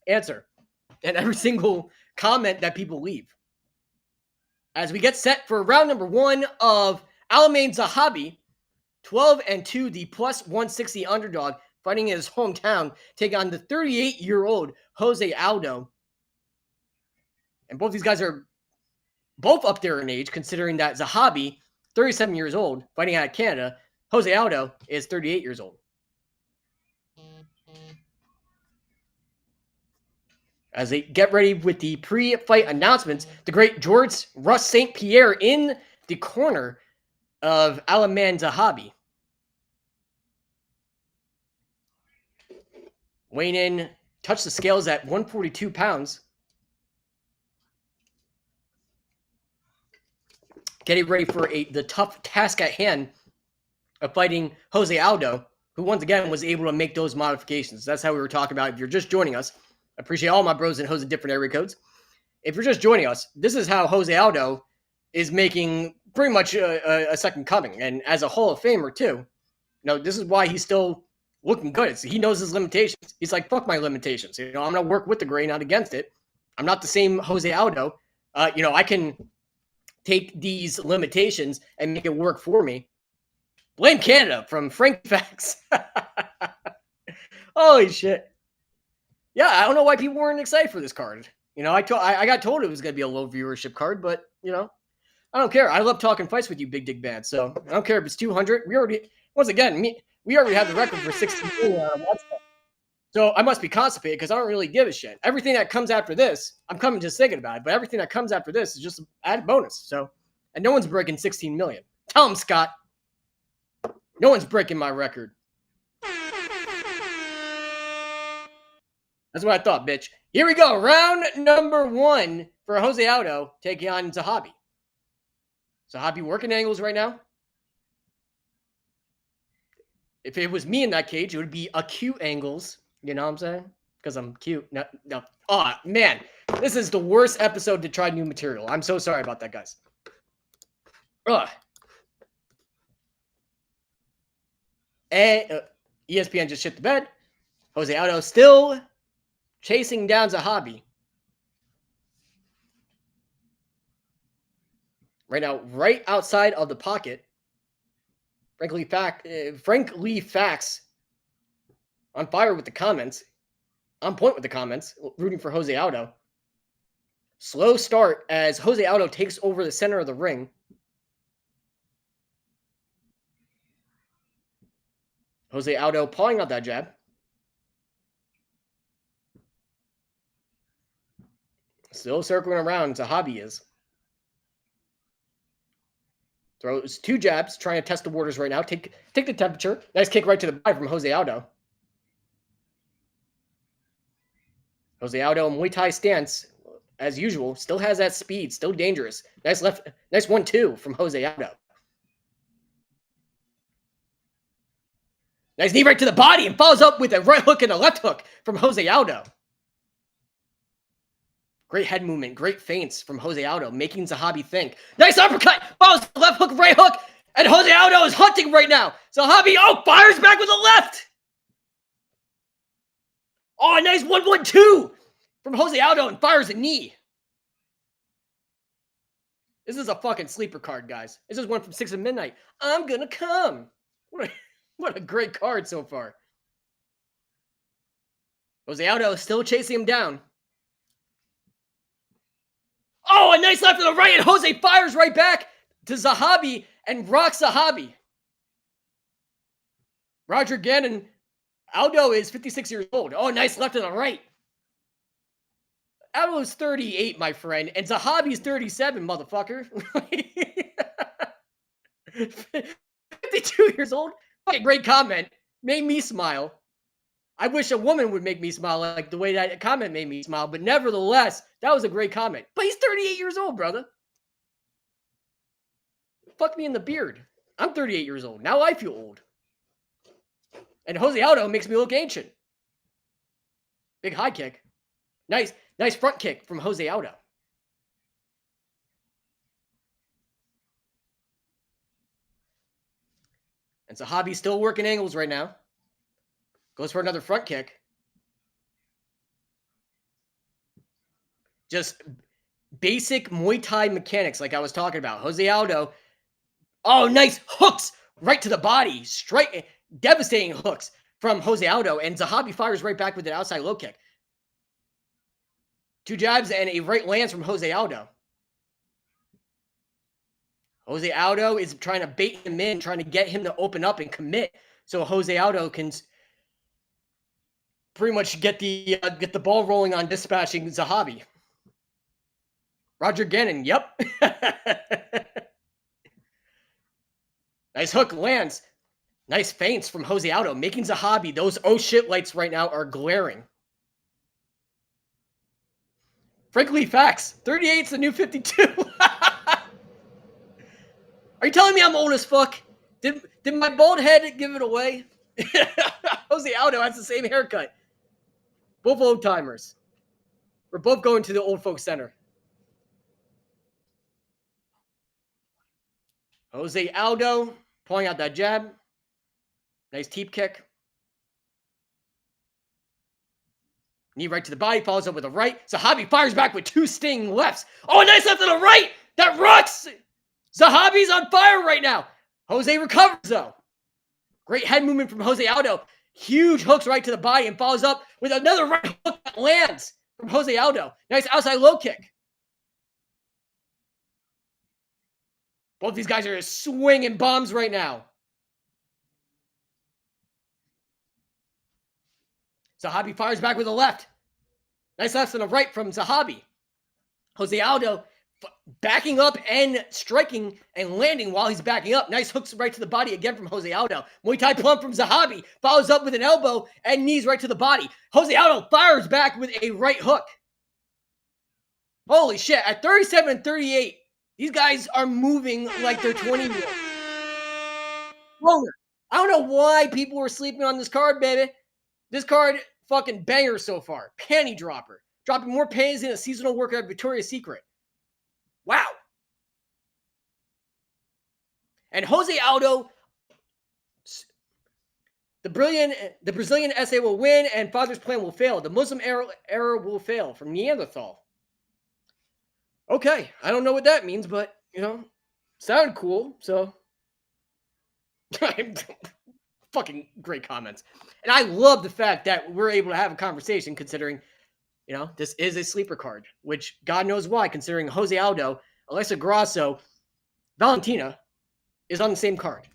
answer and every single comment that people leave. As we get set for round number 1 of Aljamain Zahabi, 12-2, the plus 160 underdog, fighting in his hometown, taking on the 38-year-old Jose Aldo. And both these guys are both up there in age, considering that Zahabi, 37 years old, fighting out of Canada. Jose Aldo is 38 years old. As they get ready with the pre-fight announcements, the great George Russ St. Pierre in the corner of Aljamain Zahabi. Weighing in, touched the scales at 142 pounds. Getting ready for the tough task at hand of fighting Jose Aldo, who once again was able to make those modifications. That's how we were talking about. If you're just joining us, I appreciate all my bros and hoes in different area codes. If you're just joining us, this is how Jose Aldo is making pretty much a second coming. And as a Hall of Famer, too, this is why he's still looking good. He knows his limitations. He's like, fuck my limitations. I'm going to work with the grain, not against it. I'm not the same Jose Aldo. I can take these limitations and make it work for me. Blame Canada from Frank Fax. Holy shit. Yeah, I don't know why people weren't excited for this card. I got told it was going to be a low viewership card, but, I don't care. I love talking fights with you, Big Dick Band. So I don't care if it's 200. We already have the record for 16 million on watch time. So I must be constipated because I don't really give a shit. Everything that comes after this, I'm coming just thinking about it, but everything that comes after this is just an added bonus. So, and no one's breaking 16 million. Tell him, Scott. No one's breaking my record. That's what I thought, bitch. Here we go. Round number 1 for Jose Aldo taking on Zahabi. Zahabi working angles right now. If it was me in that cage, it would be acute angles. You know what I'm saying? Because I'm cute. No. Oh, man. This is the worst episode to try new material. I'm so sorry about that, guys. Ugh. And ESPN just shit the bed. Jose Aldo still chasing down Zahabi. Right now, right outside of the pocket. Frank Lee Fax on fire with the comments. On point with the comments. Rooting for Jose Aldo. Slow start as Jose Aldo takes over the center of the ring. Jose Aldo pawing out that jab. Still circling around. Zahabi is. Throws 2 jabs, trying to test the waters right now. Take the temperature. Nice kick right to the body from Jose Aldo. Jose Aldo, Muay Thai stance, as usual, still has that speed, still dangerous. Nice 1-2 from Jose Aldo. Nice knee right to the body and follows up with a right hook and a left hook from Jose Aldo. Great head movement, great feints from Jose Aldo, making Zahabi think. Nice uppercut, follows left hook, right hook, and Jose Aldo is hunting right now. Zahabi, fires back with a left. Oh, a nice 1-1-2 from Jose Aldo and fires a knee. This is a fucking sleeper card, guys. This is one from 6 at midnight. I'm gonna come. What a great card so far. Jose Aldo is still chasing him down. Oh, a nice left to the right, and Jose fires right back to Zahabi and rocks Zahabi. Roger Gannon. Aldo is 56 years old. Oh, nice left to the right. Aldo is 38, my friend, and Zahabi's 37, motherfucker. 52 years old? Okay, great comment. Made me smile. I wish a woman would make me smile like the way that comment made me smile, but nevertheless, that was a great comment. But he's 38 years old, brother. fuck me in the beard. I'm 38 years old. Now I feel old. And Jose Aldo makes me look ancient. Big high kick. Nice front kick from Jose Aldo. And Zahabi's still working angles right now. Goes for another front kick. Just basic Muay Thai mechanics like I was talking about. Jose Aldo. Oh, nice hooks right to the body. Strike, devastating hooks from Jose Aldo. And Zahabi fires right back with an outside low kick. 2 jabs and a right lands from Jose Aldo. Jose Aldo is trying to bait him in, trying to get him to open up and commit, so Jose Aldo can pretty much get the ball rolling on dispatching Zahabi. Roger Gannon, yep. Nice hook lands. Nice feints from Jose Aldo, making Zahabi. Those oh shit lights right now are glaring. Frankly, facts. 38's the new 52. Are you telling me I'm old as fuck? Did my bald head give it away? Jose Aldo has the same haircut. Both old timers. We're both going to the old folks center. Jose Aldo pulling out that jab. Nice teep kick. Knee right to the body, follows up with a right. Zahabi fires back with 2 stinging lefts. Oh, a nice left to the right. That rocks. Zahabi's on fire right now. Jose recovers, though. Great head movement from Jose Aldo. Huge hooks right to the body and follows up with another right hook that lands from Jose Aldo. Nice outside low kick. Both these guys are just swinging bombs right now. Zahabi fires back with a left. Nice left and a right from Zahabi. Jose Aldo backing up and striking and landing while he's backing up. Nice hooks right to the body again from Jose Aldo. Muay Thai plump from Zahabi. Follows up with an elbow and knees right to the body. Jose Aldo fires back with a right hook. Holy shit. At 37 and 38, these guys are moving like they're 20 years old. I don't know why people were sleeping on this card, baby. This card, fucking banger so far. Panty dropper. Dropping more panties in a seasonal workout at Victoria's Secret. Wow. And Jose Aldo, the Brazilian essay will win and father's plan will fail. The Muslim era will fail from Neanderthal. Okay, I don't know what that means, but, sounded cool, so. Fucking great comments. And I love the fact that we're able to have a conversation considering, this is a sleeper card, which God knows why, considering Jose Aldo, Alexa Grasso, Valentina is on the same card.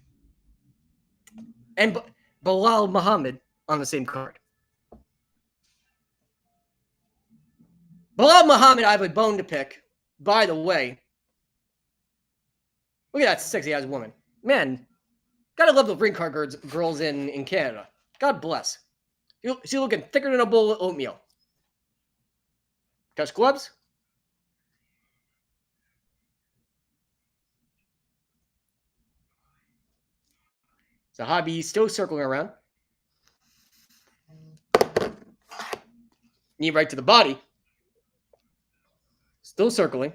And Belal Muhammad on the same card. Belal Muhammad, I have a bone to pick. By the way, look at that sexy-ass woman. Man, gotta love the ring card girls in Canada. God bless. She's looking thicker than a bowl of oatmeal. Touch gloves. Zahabi still circling around. Knee right to the body. Still circling.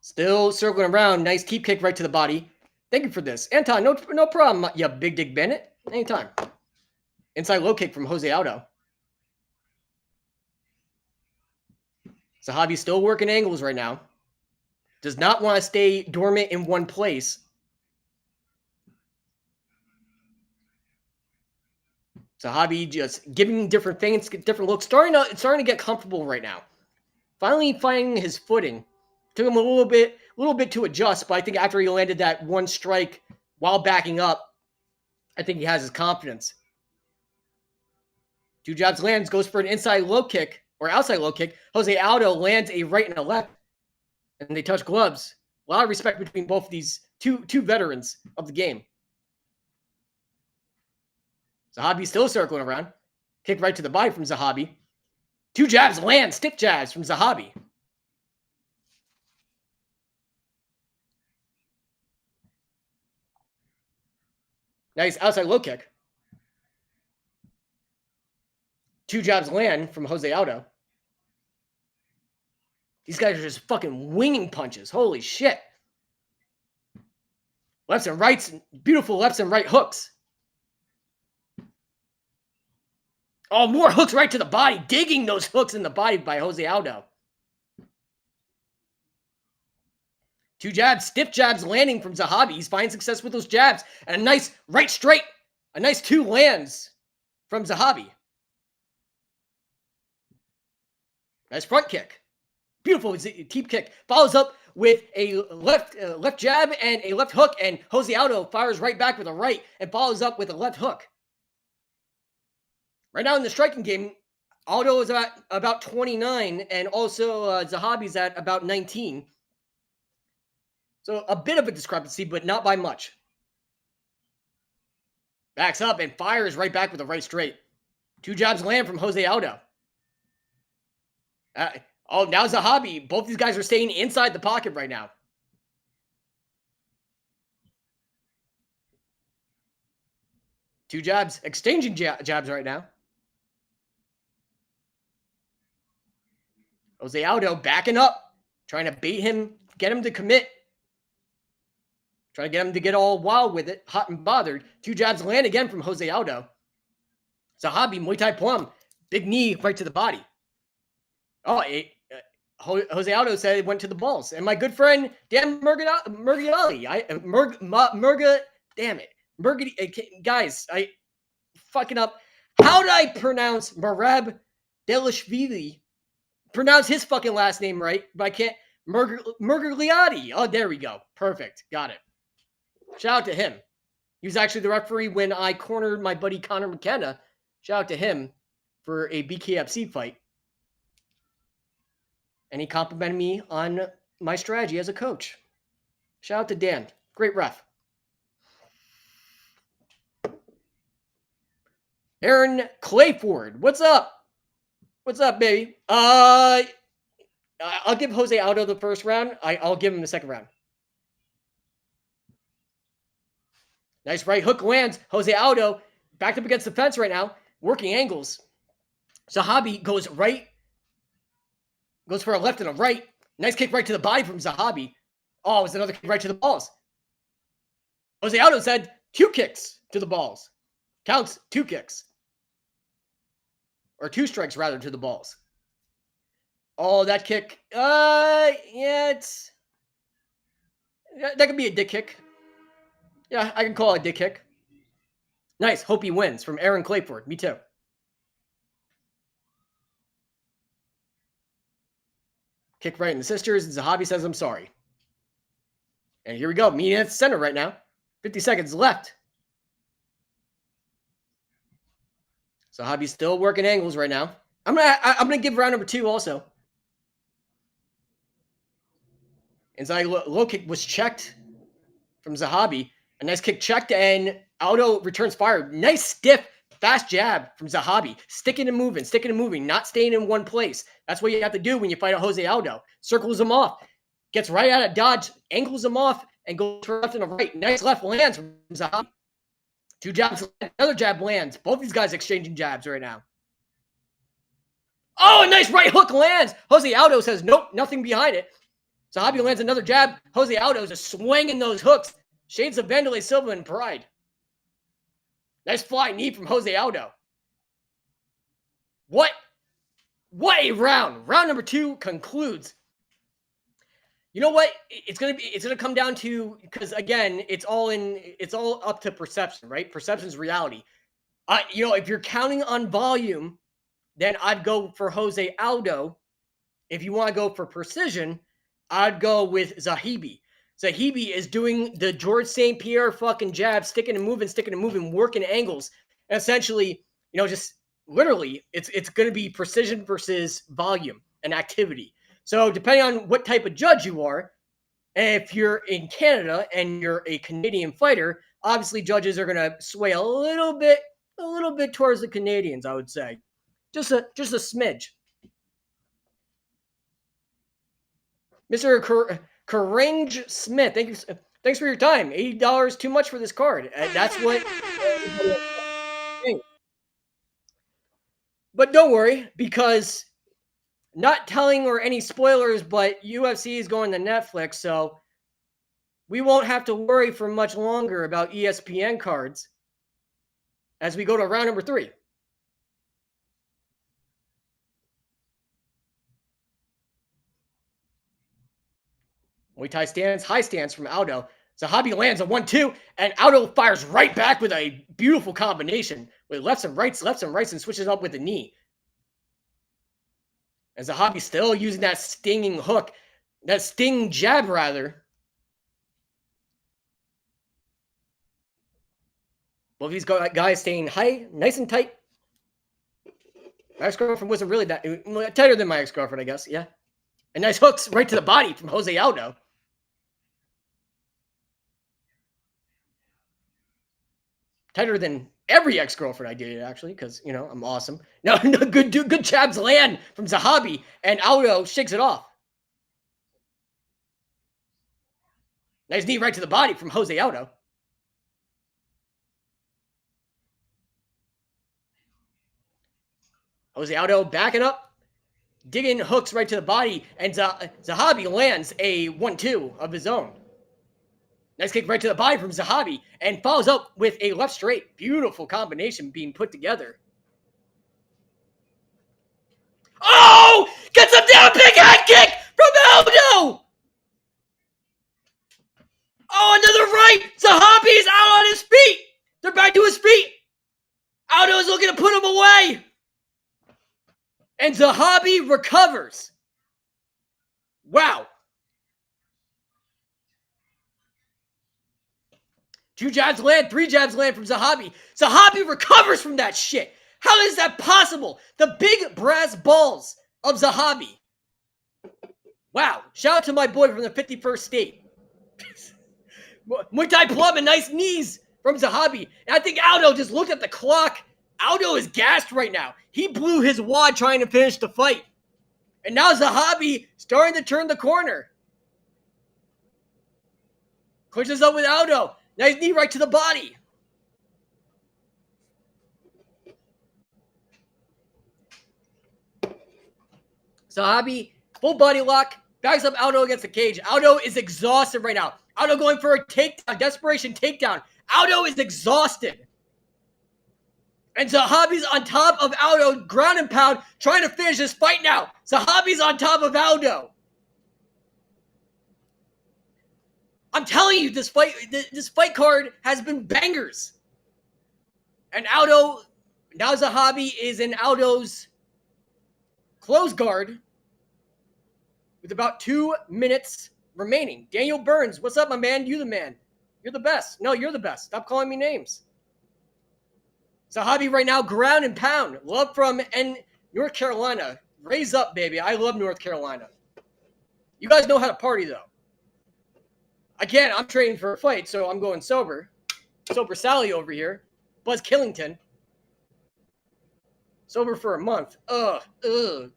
Still circling around. Nice keep kick right to the body. Thank you for this. Anton, no problem, you big dick bandit. Anytime. Inside low kick from Jose Aldo. Zahabi still working angles right now. Does not want to stay dormant in one place. Zahabi just giving different things, different looks, starting to get comfortable right now. Finally finding his footing. Took him a little bit to adjust, but I think after he landed that one strike while backing up, I think he has his confidence. 2 jabs lands, goes for an inside low kick or outside low kick. Jose Aldo lands a right and a left, and they touch gloves. A lot of respect between both of these two veterans of the game. Zahabi still circling around. Kick right to the body from Zahabi. 2 jabs land, stiff jabs from Zahabi. Nice outside low kick. 2 jabs land from Jose Aldo. These guys are just fucking winging punches. Holy shit. Lefts and rights, beautiful lefts and right hooks. Oh, more hooks right to the body. Digging those hooks in the body by Jose Aldo. 2 jabs, stiff jabs landing from Zahabi. He's finding success with those jabs. And a nice right straight. A nice 2 lands from Zahabi. Nice front kick. Beautiful teep kick. Follows up with a left jab and a left hook. And Jose Aldo fires right back with a right and follows up with a left hook. Right now in the striking game, Aldo is at about 29 and also Zahabi's at about 19. So a bit of a discrepancy, but not by much. Backs up and fires right back with a right straight. 2 jabs land from Jose Aldo. Now Zahabi. Both these guys are staying inside the pocket right now. Two jabs, exchanging jabs right now. Jose Aldo backing up, trying to bait him, get him to commit. Trying to get him to get all wild with it, hot and bothered. 2 jabs land again from Jose Aldo. Zahabi, Muay Thai plum. Big knee right to the body. Oh, Jose Aldo said it went to the balls. And my good friend, Dan Murgali, guys, I fucking up. How did I pronounce Marab Delashvili? Pronounce his fucking last name right, but I can't. Murgliati. Oh, there we go. Perfect. Got it. Shout out to him. He was actually the referee when I cornered my buddy Connor McKenna. Shout out to him for a BKFC fight. And he complimented me on my strategy as a coach. Shout out to Dan. Great ref. Aaron Clayford. What's up? What's up, baby? I'll give Jose Aldo the first round. I'll give him the second round. Nice right hook lands. Jose Aldo backed up against the fence right now. Working angles. Zahabi goes right. Goes for a left and a right. Nice kick right to the body from Zahabi. Oh, it was another kick right to the balls. Jose Aldo said 2 kicks to the balls. Counts 2 kicks. Or 2 strikes, rather, to the balls. Oh, that kick. Yeah, it's... That could be a dick kick. Yeah, I can call it a dick kick. Nice. Hope he wins from Aaron Clayford. Me too. Kick right in the sisters. And Zahabi says, I'm sorry. And here we go. Meeting at the center right now. 50 seconds left. Zahabi's still working angles right now. I'm gonna give round number 2 also. Inside low kick was checked from Zahabi. A nice kick checked, and Aldo returns fire. Nice stiff, fast jab from Zahabi. Sticking and moving, not staying in one place. That's what you have to do when you fight a Jose Aldo. Circles him off, gets right out of dodge, angles him off, and goes to left and a right. Nice left lands from Zahabi. 2 jabs, another jab lands. Both these guys exchanging jabs right now. Oh, a nice right hook lands. Jose Aldo says, nope, nothing behind it. Zahabi lands another jab. Jose Aldo is just swinging those hooks. Shades of Vanderlei Silva and pride. Nice flying knee from Jose Aldo. What a round. Round number 2 concludes. You know what? It's gonna come down to, because again, it's all up to perception, right? Perception's reality. If you're counting on volume, then I'd go for Jose Aldo. If you want to go for precision, I'd go with Zahabi. Zahabi is doing the George St. Pierre fucking jab, sticking and moving, working angles. And essentially, just literally, it's going to be precision versus volume and activity. So depending on what type of judge you are, if you're in Canada and you're a Canadian fighter, obviously judges are going to sway a little bit towards the Canadians, I would say. Just a smidge. Mr. Carange Smith, thanks for your time. $80 too much for this card. That's what. But don't worry, because not telling or any spoilers, but UFC is going to Netflix, so we won't have to worry for much longer about ESPN cards as we go to round number 3. Muay Thai stance, high stance from Aldo. Zahabi lands a 1-2, and Aldo fires right back with a beautiful combination with lefts and rights, and switches up with the knee. And Zahabi still using that stinging hook, that sting jab, rather. Both these guys staying high, nice and tight. My ex-girlfriend wasn't really that tighter than my ex-girlfriend, I guess. Yeah. And nice hooks right to the body from Jose Aldo. Tighter than every ex-girlfriend I dated, actually, because, I'm awesome. No, good jabs land from Zahabi, and Aldo shakes it off. Nice knee right to the body from Jose Aldo. Jose Aldo backing up, digging hooks right to the body, and Zahabi lands a 1-2 of his own. Nice kick right to the body from Zahabi, and follows up with a left straight. Beautiful combination being put together. Oh! Gets him down! Big head kick from Aldo! Oh, another right! Zahabi is out on his feet! They're back to his feet! Aldo is looking to put him away! And Zahabi recovers. Wow. 2 jabs land, 3 jabs land from Zahabi. Zahabi recovers from that shit. How is that possible? The big brass balls of Zahabi. Wow. Shout out to my boy from the 51st state. Muay Thai plum and nice knees from Zahabi. And I think Aldo just looked at the clock. Aldo is gassed right now. He blew his wad trying to finish the fight. And now Zahabi starting to turn the corner. Clinches up with Aldo. Nice knee right to the body. Zahabi, full body lock, backs up Aldo against the cage. Aldo is exhausted right now. Aldo going for a takedown, desperation takedown. Aldo is exhausted. And Zahabi's on top of Aldo, ground and pound, trying to finish this fight now. Zahabi's on top of Aldo. I'm telling you, this fight card has been bangers. And Aldo, now Zahabi is in Aldo's close guard with about 2 minutes remaining. Daniel Burns, what's up, my man? You the man. You're the best. No, you're the best. Stop calling me names. Zahabi right now, ground and pound. Love from North Carolina. Raise up, baby. I love North Carolina. You guys know how to party, though. Again, I'm training for a fight, so I'm going sober. Sober Sally over here. Buzz Killington. Sober for a month. Ugh,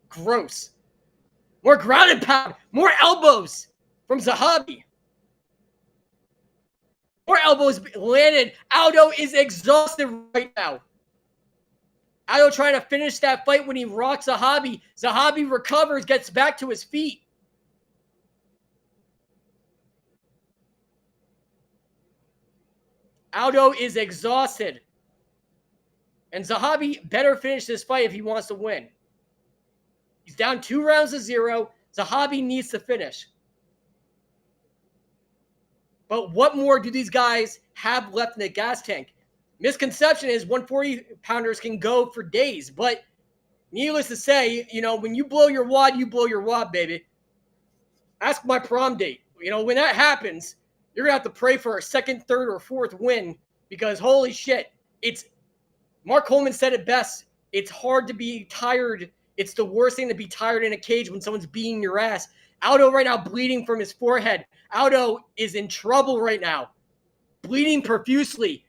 gross. More ground and pound. More elbows from Zahabi. More elbows landed. Aldo is exhausted right now. Aldo trying to finish that fight when he rocks Zahabi. Zahabi recovers, gets back to his feet. Aldo is exhausted. And Zahabi better finish this fight if he wants to win. He's down 2 rounds to 0. Zahabi needs to finish. But what more do these guys have left in the gas tank? Misconception is 140-pounders can go for days. But needless to say, when you blow your wad, baby. Ask my prom date. When that happens, you're going to have to pray for a second, third, or fourth win because holy shit, Mark Coleman said it best. It's hard to be tired. It's the worst thing to be tired in a cage when someone's beating your ass. Aldo right now bleeding from his forehead. Aldo is in trouble right now. Bleeding profusely.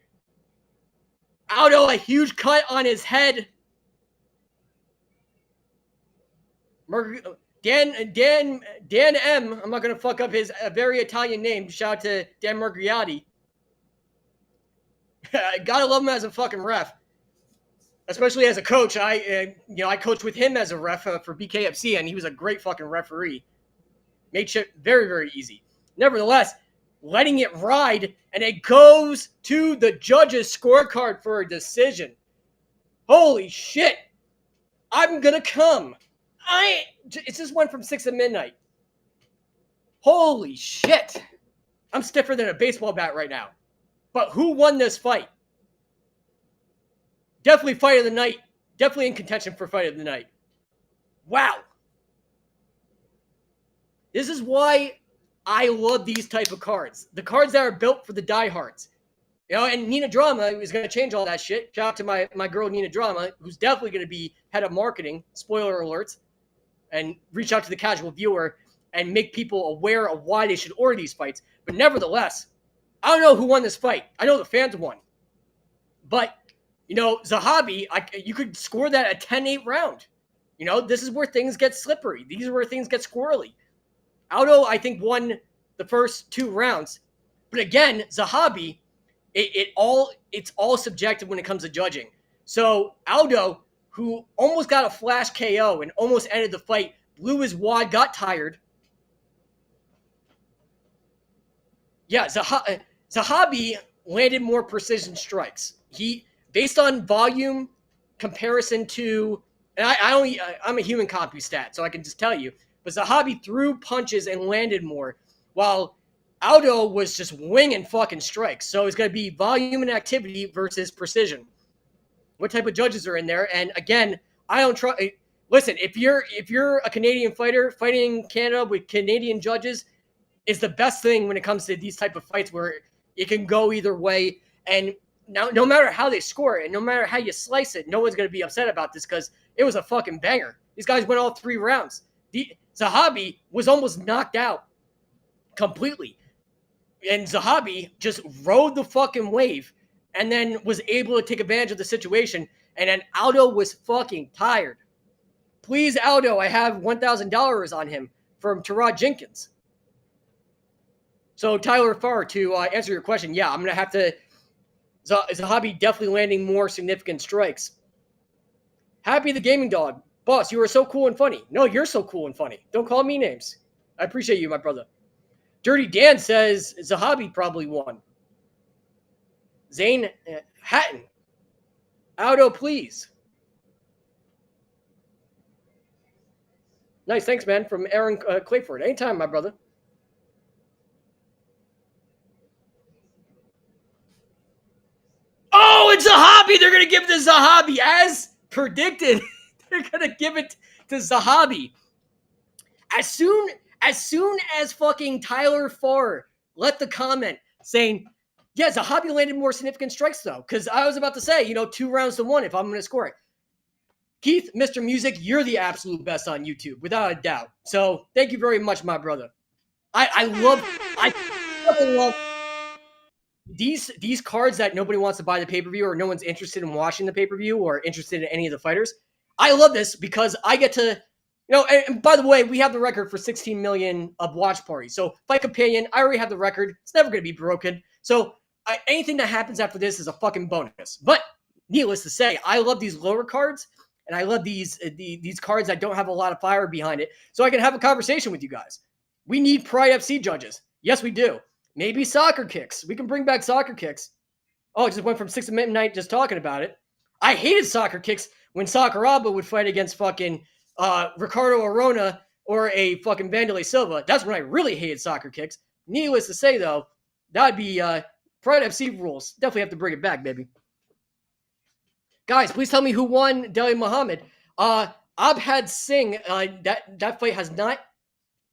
Aldo, a huge cut on his head. Dan M. I'm not gonna fuck up his very Italian name. Shout out to Dan Margiotti. Gotta love him as a fucking ref, especially as a coach. I coached with him as a ref for BKFC, and he was a great fucking referee. Made shit very, very easy. Nevertheless, letting it ride, and it goes to the judges' scorecard for a decision. Holy shit! I'm gonna come. It's just one from 6 at midnight. Holy shit! I'm stiffer than a baseball bat right now. But who won this fight? Definitely fight of the night. Definitely in contention for fight of the night. Wow. This is why I love these type of cards. The cards that are built for the diehards. You know, and Nina Drama is going to change all that shit. Shout out to my girl Nina Drama, who's definitely going to be head of marketing. Spoiler alerts. And reach out to the casual viewer and make people aware of why they should order these fights. But nevertheless, I don't know who won this fight. I know the fans won. But, you know, Zahabi, you could score that a 10-8 round. You know, this is where things get slippery. These are where things get squirrely. Aldo, I think, won the first 2 rounds. But again, Zahabi, it's all subjective when it comes to judging. So Aldo, who almost got a flash KO and almost ended the fight, blew his wad, got tired. Yeah, Zahabi landed more precision strikes. He, based on volume comparison to, and I'm a human copy stat, so I can just tell you, but Zahabi threw punches and landed more, while Aldo was just winging fucking strikes. So it's going to be volume and activity versus precision. What type of judges are in there? And again, I don't trust. Listen, if you're a Canadian fighter, fighting in Canada with Canadian judges is the best thing when it comes to these type of fights where it can go either way. And now, no matter how they score it, and no matter how you slice it, no one's going to be upset about this because it was a fucking banger. These guys went all 3 rounds. Zahabi was almost knocked out completely. And Zahabi just rode the fucking wave and then was able to take advantage of the situation. And then Aldo was fucking tired. Please, Aldo, I have $1,000 on him from Terod Jenkins. So, Tyler Farr, to answer your question, yeah, I'm going to have to... Zahabi definitely landing more significant strikes. Happy the Gaming Dog. Boss, you are so cool and funny. No, you're so cool and funny. Don't call me names. I appreciate you, my brother. Dirty Dan says Zahabi probably won. Zane Hatton. Aldo, please. Nice, thanks, man, from Aaron Clayford. Anytime, my brother. Oh, it's Zahabi. They're going to give it to Zahabi. As predicted, they're going to give it to Zahabi. As soon as fucking Tyler Farr left the comment saying, yeah, Zahabi landed more significant strikes, though, because I was about to say, 2 rounds to 1 if I'm going to score it. Keith, Mr. Music, you're the absolute best on YouTube, without a doubt. So thank you very much, my brother. I fucking love these cards that nobody wants to buy the pay-per-view or no one's interested in watching the pay-per-view or interested in any of the fighters. I love this because I get to, and by the way, we have the record for 16 million of watch parties. So Fight Companion, I already have the record. It's never going to be broken. So anything that happens after this is a fucking bonus. But needless to say, I love these lower cards. And I love these cards that don't have a lot of fire behind it. So I can have a conversation with you guys. We need Pride FC judges. Yes, we do. Maybe soccer kicks. We can bring back soccer kicks. Oh, it just went from 6 to midnight just talking about it. I hated soccer kicks when Sakuraba would fight against fucking Ricardo Arona or a fucking Vanderlei Silva. That's when I really hated soccer kicks. Needless to say, though, that'd be Pride FC rules. Definitely have to bring it back, baby. Guys, please tell me who won Deli Muhammad. Abhad Singh, that fight has not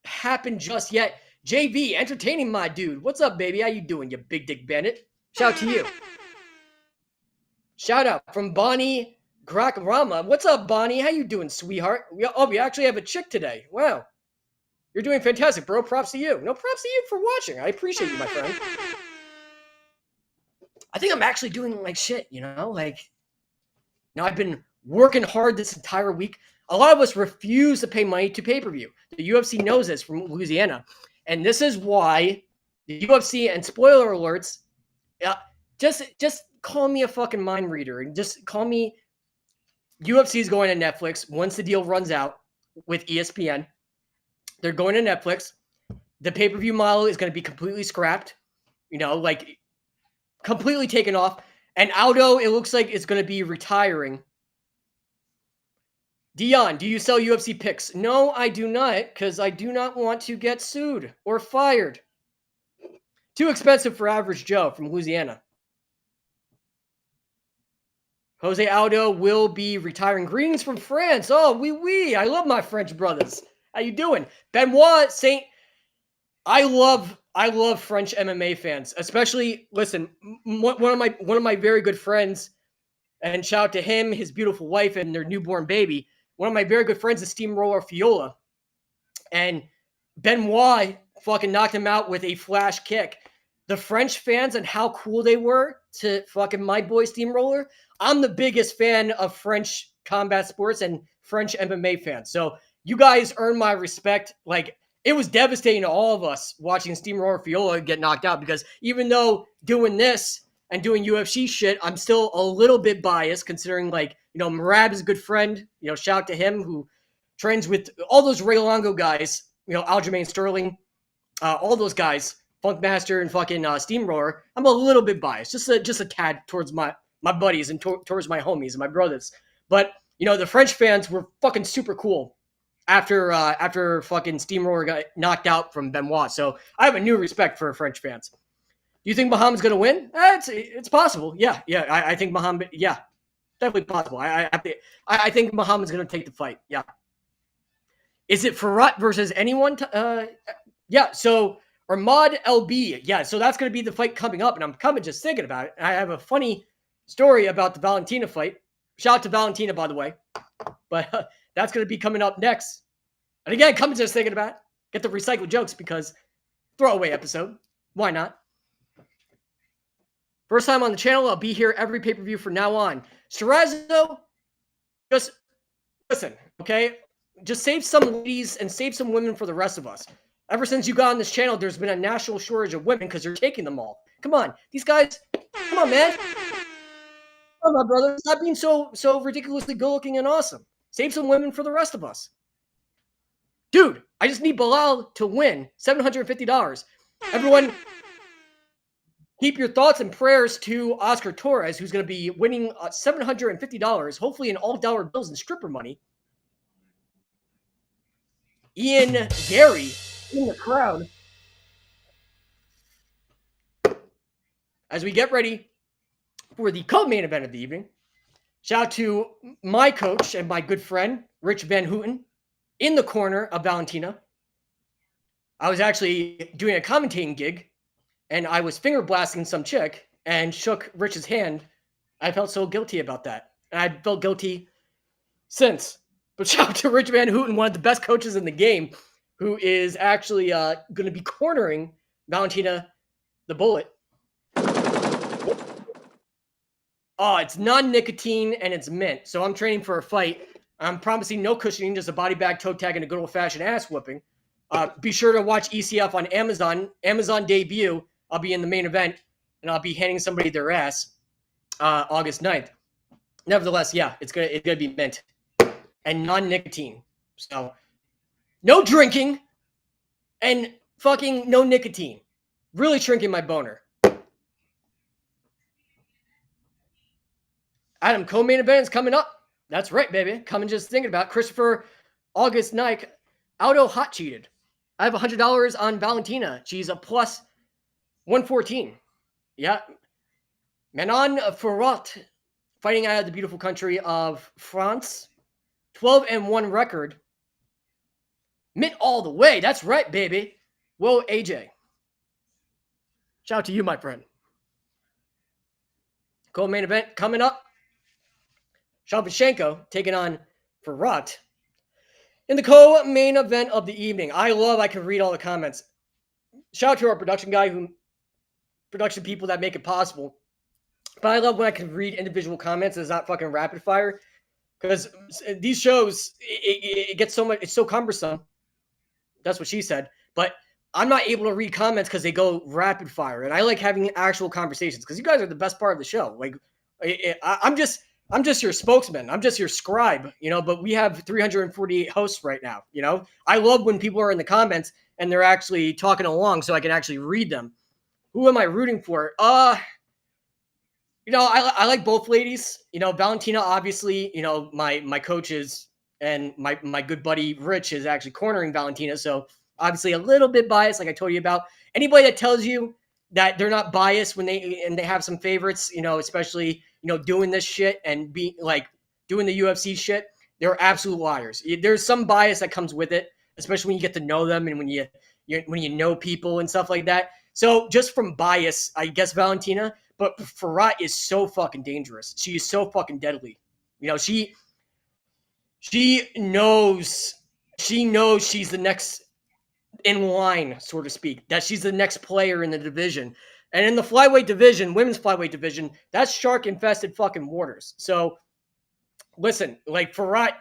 happened just yet. JV, entertaining my dude. What's up, baby? How you doing, you big dick bandit? Shout out to you. Shout out from Bonnie Grakarama. What's up, Bonnie? How you doing, sweetheart? We actually have a chick today. Wow. You're doing fantastic, bro. Props to you. No, props to you for watching. I appreciate you, my friend. I think I'm actually doing like shit, I've been working hard this entire week. A lot of us refuse to pay money to pay-per-view. The UFC knows this from Louisiana. And this is why the UFC, and spoiler alerts, just call me a fucking mind reader and just call me. UFC is going to Netflix once the deal runs out with ESPN. They're going to Netflix. The pay-per-view model is going to be completely scrapped, like completely taken off. And Aldo, it looks like it's going to be retiring. Dion, do you sell UFC picks? No, I do not, because I do not want to get sued or fired. Too expensive for average Joe from Louisiana. Jose Aldo will be retiring. Greetings from France. Oh, oui. I love my French brothers. How you doing? Benoit Saint. I love French MMA fans, especially. Listen, one of my very good friends, and shout out to him, his beautiful wife, and their newborn baby. One of my very good friends is Steamroller Fiola, and Benoit fucking knocked him out with a flash kick. The French fans and how cool they were to fucking my boy Steamroller. I'm the biggest fan of French combat sports and French MMA fans. So you guys earn my respect. Like, it was devastating to all of us watching Steamroller Fiola get knocked out, because even though doing this and doing UFC shit, I'm still a little bit biased, considering, like, Merab is a good friend. Shout out to him, who trains with all those Ray Longo guys, Aljamain Sterling, all those guys, Funkmaster and fucking Steamroller. I'm a little bit biased, just a tad towards my buddies and towards my homies and my brothers. But the French fans were fucking super cool after fucking Steamroller got knocked out from Benoit. So I have a new respect for French fans. Do you think Muhammad's gonna win? It's possible. Yeah. I think Muhammad. Yeah, definitely possible. I think Muhammad's gonna take the fight. Yeah. Is it Fiorot versus anyone? Yeah. So Ahmad LB. Yeah. So that's gonna be the fight coming up, and I'm coming just thinking about it. I have a funny story about the Valentina fight. Shout out to Valentina, by the way. But that's going to be coming up next. And again, coming just thinking about it. Get the recycled jokes, because throwaway episode. Why not? First time on the channel, I'll be here every pay-per-view from now on. Shirazzo, just listen, okay? Just save some ladies and save some women for the rest of us. Ever since you got on this channel, there's been a national shortage of women because you're taking them all. Come on. These guys, come on, man. Come on, my brother. Stop being so ridiculously good-looking and awesome. Save some women for the rest of us. Dude, I just need Belal to win $750. Everyone, keep your thoughts and prayers to Oscar Torres, who's going to be winning $750, hopefully in all dollar bills and stripper money. Ian Gary in the crowd. As we get ready for the co-main event of the evening, shout out to my coach and my good friend, Rich Van Houten, in the corner of Valentina. I was actually doing a commentating gig, and I was finger blasting some chick and shook Rich's hand. I felt so guilty about that. And I felt guilty since. But shout out to Rich Van Houten, one of the best coaches in the game, who is actually going to be cornering Valentina the Bullet. Oh, it's non-nicotine and it's mint. So I'm training for a fight. I'm promising no cushioning, just a body bag, toe tag, and a good old-fashioned ass whooping. Be sure to watch ECF on Amazon. Amazon debut. I'll be in the main event, and I'll be handing somebody their ass August 9th. Nevertheless, yeah, it's gonna be mint and non-nicotine. So no drinking and fucking no nicotine. Really shrinking my boner. Adam, co-main event is coming up. That's right, baby. Coming just thinking about Christopher August Nike. Aldo hot cheated. I have $100 on Valentina. She's a plus 114. Yeah. Manon Fiorot, fighting out of the beautiful country of France. 12-1 record. Mint all the way. That's right, baby. Whoa, AJ. Shout out to you, my friend. Co-main event coming up. Shevchenko taking on Fiorot. In the co-main event of the evening, I can read all the comments. Shout out to our production people that make it possible. But I love when I can read individual comments. It's not fucking rapid fire. because these shows, it gets so much, it's so cumbersome. That's what she said. But I'm not able to read comments because they go rapid fire, and I like having actual conversations because you guys are the best part of the show. Like, I'm just your spokesman. I'm just your scribe, But we have 348 hosts right now. I love when people are in the comments and they're actually talking along, so I can actually read them. Who am I rooting for? I like both ladies. Valentina, obviously, my coaches and my good buddy Rich is actually cornering Valentina. So obviously a little bit biased, like I told you about. Anybody that tells you that they're not biased when they have some favorites, especially, doing this shit and be like doing the UFC shit, they're absolute liars. There's some bias that comes with it, especially when you get to know them and when you know people and stuff like that. So just from bias, I guess Valentina. But Fiorot is so fucking dangerous. She is so fucking deadly. She knows she's the next in line, so to speak. That she's the next player in the division. And in the flyweight division, women's flyweight division, that's shark infested fucking waters. So listen, like Fiorot,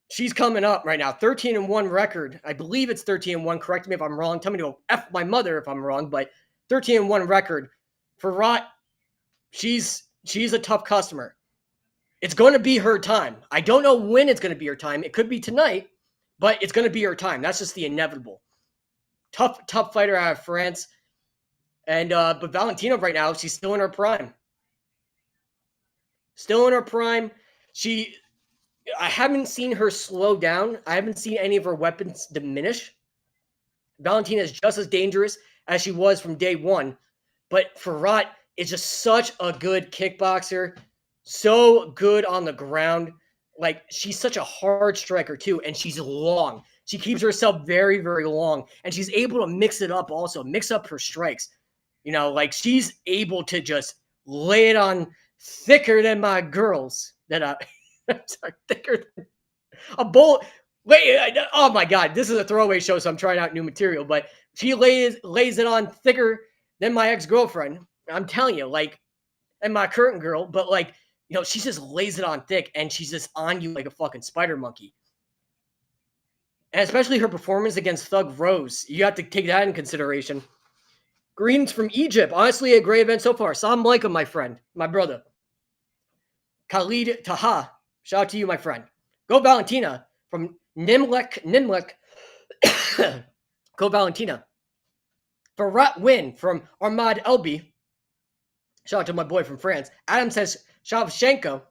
she's coming up right now. 13-1 record. I believe it's 13-1. Correct me if I'm wrong. Tell me to go F my mother if I'm wrong, but 13-1 record. Fiorot, she's a tough customer. It's going to be her time. I don't know when it's going to be her time. It could be tonight, but it's going to be her time. That's just the inevitable. Tough fighter out of France. And but Valentina right now, she's still in her prime. Still in her prime. I haven't seen her slow down. I haven't seen any of her weapons diminish. Valentina is just as dangerous as she was from day one. But Fiorot is just such a good kickboxer, so good on the ground. Like, she's such a hard striker too, and she's long. She keeps herself very, very long, and she's able to mix it up also, mix up her strikes. Like she's able to just lay it on thicker than my girls. I'm sorry, thicker than a bull. Wait, oh my God, this is a throwaway show, so I'm trying out new material, but she lays it on thicker than my ex-girlfriend. I'm telling you, like, and my current girl, but like, she just lays it on thick and she's just on you like a fucking spider monkey. And especially her performance against Thug Rose, you have to take that in consideration. Greens from Egypt, honestly, a great event so far. Salam alaikum, my friend, my brother. Khalid Taha, shout out to you, my friend. Go Valentina from Nimlek. Go Valentina. Fiorot win from Ahmad Elbi. Shout out to my boy from France. Adam says Shevchenko.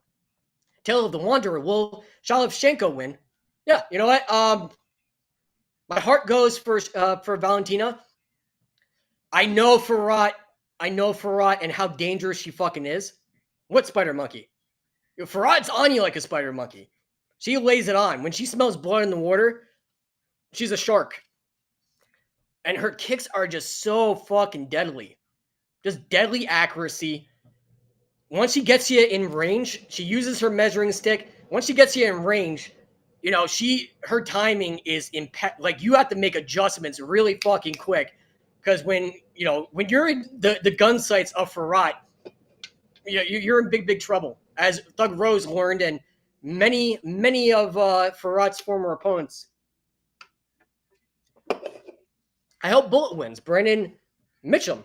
Tale of the Wanderer. Will Shevchenko win? Yeah, you know what? My heart goes for Valentina. I know Fiorot and how dangerous she fucking is. What spider monkey? Fiorot's on you like a spider monkey. She lays it on. When she smells blood in the water, she's a shark. And her kicks are just so fucking deadly. Just deadly accuracy. Once she gets you in range, she uses her measuring stick. Once she gets you in range, her timing is like you have to make adjustments really fucking quick. Because when you're in the gun sights of Fiorot, you're in big trouble. As Thug Rose learned, and many of Fiorot's former opponents. I hope Bullet wins. Brennan Mitchum.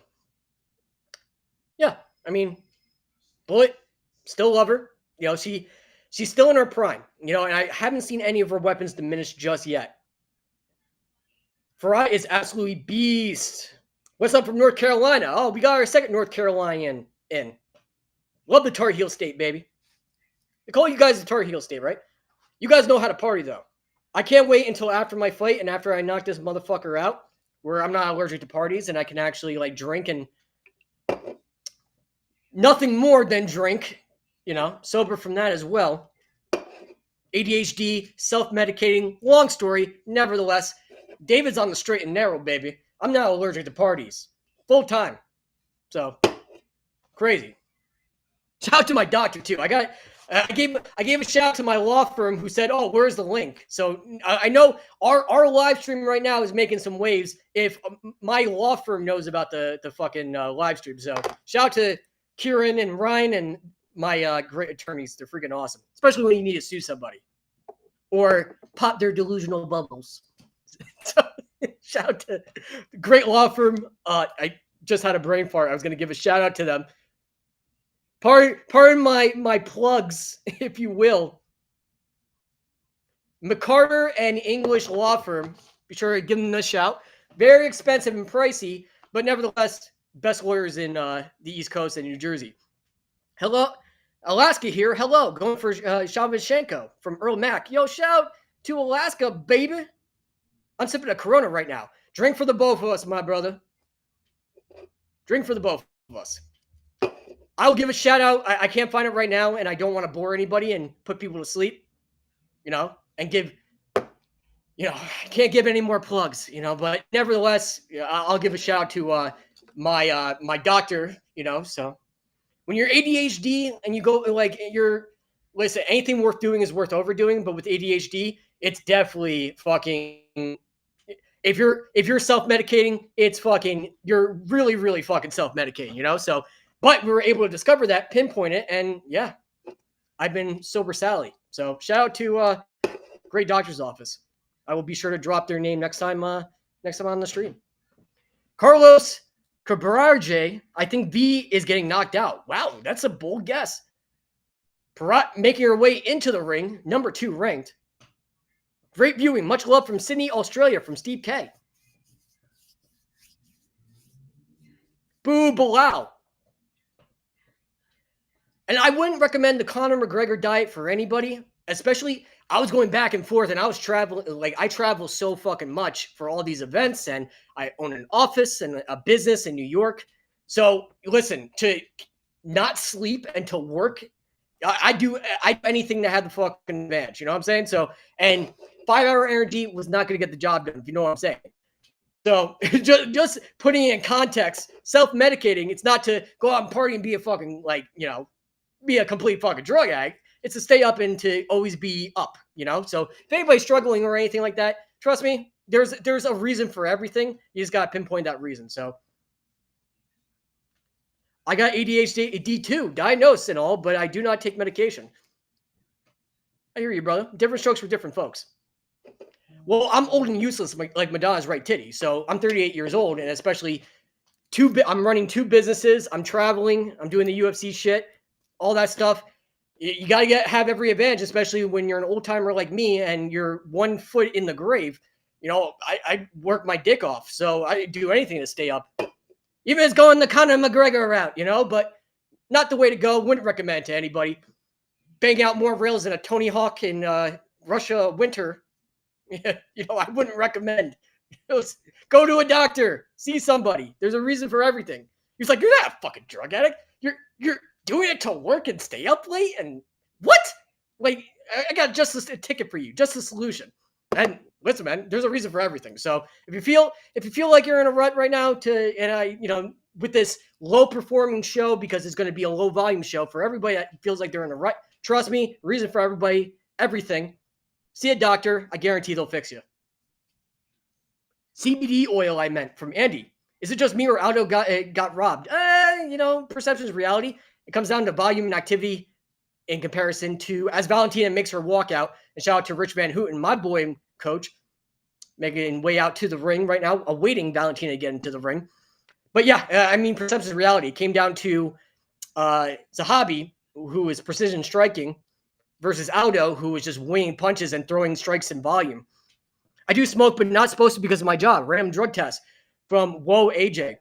Yeah, I mean, Bullet, still love her. She's still in her prime. And I haven't seen any of her weapons diminish just yet. Fiorot is absolutely beast. What's up from North Carolina? Oh, we got our second North Carolinian in. Love the Tar Heel State, baby. They call you guys the Tar Heel State, right? You guys know how to party, though. I can't wait until after my fight and after I knock this motherfucker out, where I'm not allergic to parties and I can actually like drink and nothing more than drink, sober from that as well. ADHD, self-medicating, long story. Nevertheless, David's on the straight and narrow, baby. I'm not allergic to parties. Full time. So, crazy. Shout out to my doctor, too. I gave a shout out to my law firm who said, "Oh, where's the link?" So I know our live stream right now is making some waves. If my law firm knows about the fucking live stream, so shout out to Kieran and Ryan and my great attorneys. They're freaking awesome, especially when you need to sue somebody or pop their delusional bubbles. So, shout out to the great law firm. I just had a brain fart. I was going to give a shout out to them. Pardon my plugs, if you will. McCarter and English law firm. Be sure to give them a shout. Very expensive and pricey, but nevertheless, best lawyers in the East Coast and New Jersey. Hello, Alaska here. Hello, going for Shevchenko from Earl Mac. Yo, shout to Alaska, baby. I'm sipping a Corona right now. Drink for the both of us, my brother. Drink for the both of us. I'll give a shout out. I can't find it right now, and I don't want to bore anybody and put people to sleep, and give, I can't give any more plugs, but nevertheless, I'll give a shout out to my doctor, so when you're ADHD and you go listen, anything worth doing is worth overdoing, but with ADHD, it's definitely fucking, if you're self-medicating, it's fucking, you're really, really fucking self-medicating, so, but we were able to discover that, pinpoint it, and yeah, I've been sober Sally. So shout out to great doctor's office. I will be sure to drop their name next time on the stream. Carlos Cabrarje, I think V is getting knocked out. Wow, that's a bold guess. Fiorot making her way into the ring, number 2 ranked. Great viewing. Much love from Sydney, Australia, from Steve K. Boo Belal. And I wouldn't recommend the Conor McGregor diet for anybody, especially I was going back and forth and I was traveling, I travel so fucking much for all these events and I own an office and a business in New York. So listen, to not sleep and to work, I do anything to have the fucking advantage, you know what I'm saying? So, and 5-hour energy was not going to get the job done, if you know what I'm saying. So just putting it in context, self-medicating, it's not to go out and party and be a fucking, be a complete fucking drug addict. It's to stay up and to always be up, So if anybody's struggling or anything like that, trust me, there's a reason for everything. You just got to pinpoint that reason. So I got ADHD too, diagnosed and all, but I do not take medication. I hear you, brother. Different strokes for different folks. Well, I'm old and useless, like Madonna's right titty. So I'm 38 years old, and especially I'm running 2 businesses. I'm traveling. I'm doing the UFC shit, all that stuff. You got to have every advantage, especially when you're an old timer like me and you're 1 foot in the grave. I work my dick off, so I do anything to stay up. Even as going the Conor McGregor route, but not the way to go. Wouldn't recommend to anybody. Bang out more rails than a Tony Hawk in Russia winter. I wouldn't recommend. Go to a doctor. See somebody. There's a reason for everything. He's like, you're not a fucking drug addict. You're doing it to work and stay up late? And what? I got just a ticket for you. Just a solution. And listen, man, there's a reason for everything. So if you feel like you're in a rut right now with this low performing show, because it's going to be a low volume show for everybody that feels like they're in a rut, trust me, reason for everybody, everything. See a doctor. I guarantee they'll fix you. CBD oil, I meant, from Andy. Is it just me or Aldo got robbed? Perception is reality. It comes down to volume and activity in comparison to, as Valentina makes her walk out, and shout out to Rich Van Houten, my boy and coach, making way out to the ring right now, awaiting Valentina to get into the ring. But yeah, perception is reality. It came down to Zahabi, who is precision striking, versus Aldo, who was just winging punches and throwing strikes in volume. I do smoke, but not supposed to because of my job. Random drug test from Whoa AJ.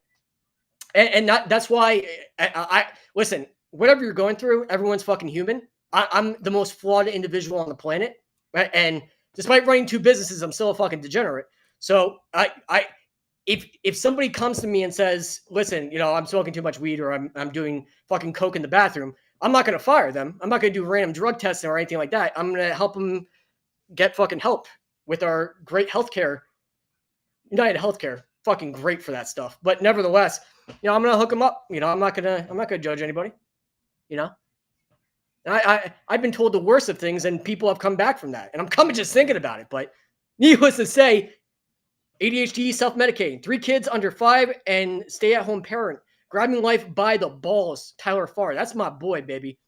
And that's why I listen, whatever you're going through, everyone's fucking human. I'm the most flawed individual on the planet. Right? And despite running 2 businesses, I'm still a fucking degenerate. So if somebody comes to me and says, listen, I'm smoking too much weed or I'm doing fucking coke in the bathroom, I'm not going to fire them. I'm not going to do random drug testing or anything like that. I'm going to help them get fucking help with our great healthcare. United Healthcare, fucking great for that stuff. But nevertheless, I'm going to hook them up. I'm not going to judge anybody, And I've been told the worst of things and people have come back from that. And I'm coming just thinking about it. But needless to say, ADHD, self-medicating, 3 kids under 5 and stay-at-home parent. Grabbing life by the balls, Tyler Farr. That's my boy, baby.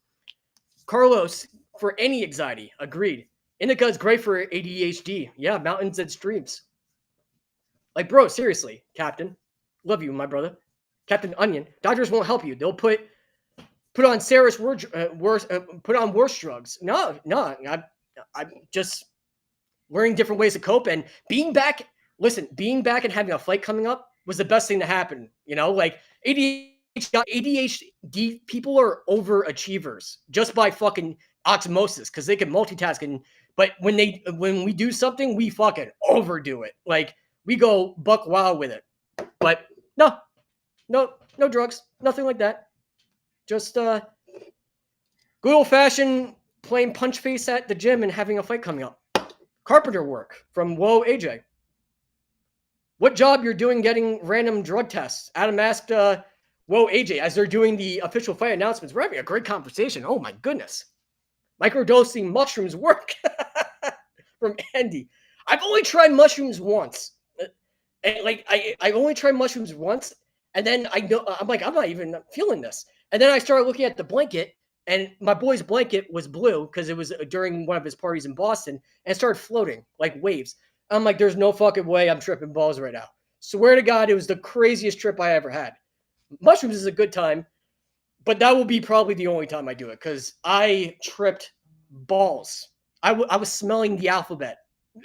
Carlos, for any anxiety, agreed. Indica is great for ADHD. Yeah, mountains and streams. Like, bro, seriously, Captain. Love you, my brother. Captain Onion. Doctors won't help you. They'll put on put on worse drugs. No, I'm just learning different ways to cope and being back. Listen, being back and having a fight coming up was the best thing to happen. You know, like ADHD people are overachievers just by fucking osmosis because they can multitask. But when we do something, we fucking overdo it. Like we go buck wild with it. But no drugs, nothing like that. Just good old fashioned playing punch face at the gym and having a fight coming up. Carpenter work from Whoa AJ. What job you're doing getting random drug tests? Adam asked Whoa AJ as they're doing the official fight announcements. We're having a great conversation. Oh my goodness. Microdosing mushrooms work from Andy. I've only tried mushrooms once. And like I only tried mushrooms once, and then I'm like, I'm not even feeling this. And then I started looking at the blanket, and my boy's blanket was blue because it was during one of his parties in Boston, and it started floating like waves. I'm like, there's no fucking way I'm tripping balls right now. Swear to God, it was the craziest trip I ever had. Mushrooms is a good time, but that will be probably the only time I do it because I tripped balls. I was smelling the alphabet.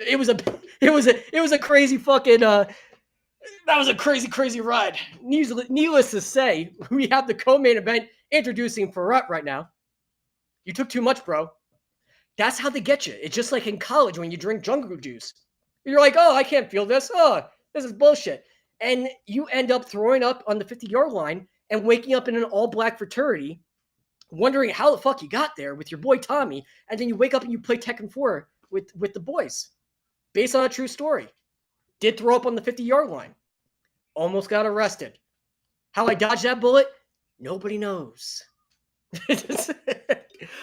It was a crazy fucking that was a crazy ride. Needless to say, we have the co-main event introducing Fiorot right now. You took too much, bro. That's how they get you. It's just like in college when you drink jungle juice. You're like, oh, I can't feel this. Oh, this is bullshit. And you end up throwing up on the 50-yard line and waking up in an all-black fraternity, wondering how the fuck you got there with your boy Tommy, and then you wake up and you play Tekken 4 with the boys. Based on a true story. Did throw up on the 50-yard line. Almost got arrested. How I dodged that bullet? Nobody knows.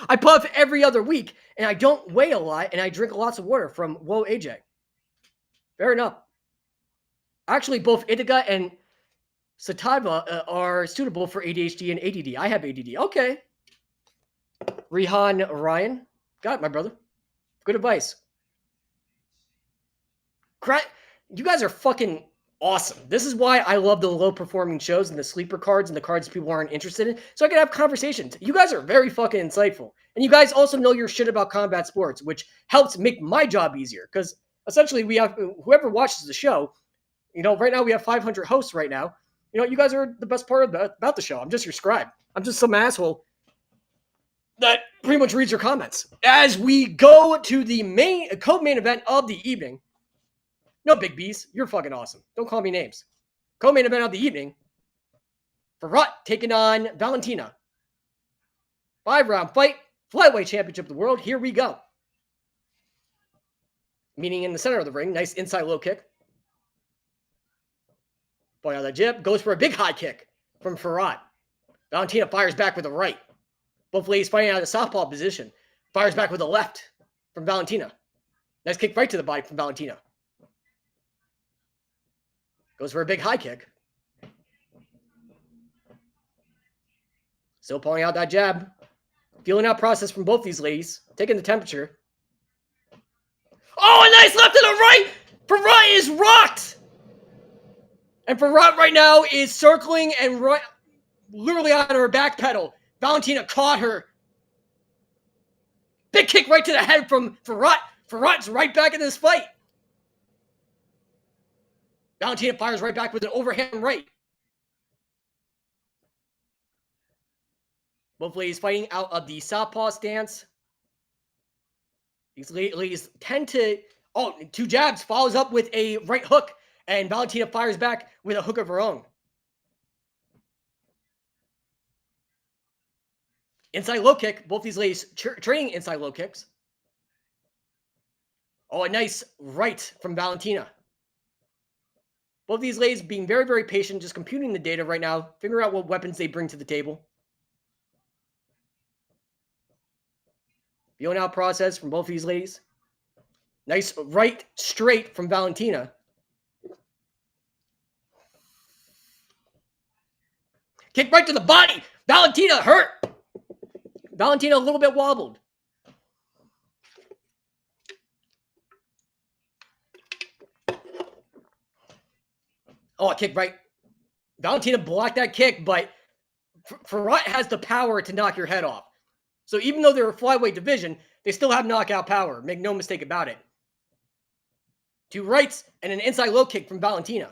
I puff every other week, and I don't weigh a lot, and I drink lots of water from Whoa AJ. Fair enough. Actually, both indica and sativa are suitable for ADHD and ADD. I have ADD. Okay. Rihan Ryan. Got it, my brother. Good advice. You guys are fucking awesome. This is why I love the low-performing shows and the sleeper cards and the cards people aren't interested in, so I can have conversations. You guys are very fucking insightful. And you guys also know your shit about combat sports, which helps make my job easier, because essentially we have, whoever watches the show, you know, right now we have 500 hosts right now. You know, you guys are the best part about the show. I'm just your scribe. I'm just some asshole that pretty much reads your comments. As we go to the co-main event of the evening, no big B's. You're fucking awesome. Don't call me names. Co-main event of the evening. Fiorot taking on Valentina. 5-round fight. Flyweight championship of the world. Here we go. Meaning in the center of the ring. Nice inside low kick. Boy out of the jib. Goes for a big high kick from Fiorot. Valentina fires back with a right. Both ladies fighting out of the southpaw position. Fires back with a left from Valentina. Nice kick right to the body from Valentina. Goes for a big high kick. Still pulling out that jab. Feeling out process from both these ladies. Taking the temperature. Oh, a nice left to the right! Fiorot is rocked! And Fiorot right now is circling and literally on her back pedal. Valentina caught her. Big kick right to the head from Fiorot. Fiorot's right back in this fight. Valentina fires right back with an overhand right. Both ladies fighting out of the southpaw stance. These ladies tend to... Oh, 2 jabs, follows up with a right hook. And Valentina fires back with a hook of her own. Inside low kick. Both these ladies trading inside low kicks. Oh, a nice right from Valentina. Both these ladies being very, very patient, just computing the data right now, figuring out what weapons they bring to the table. Feeling out process from both these ladies. Nice right straight from Valentina. Kick right to the body. Valentina hurt. Valentina a little bit wobbled. Oh, a kick right. Valentina blocked that kick, but Fiorot has the power to knock your head off. So even though they're a flyweight division, they still have knockout power. Make no mistake about it. 2 rights and an inside low kick from Valentina.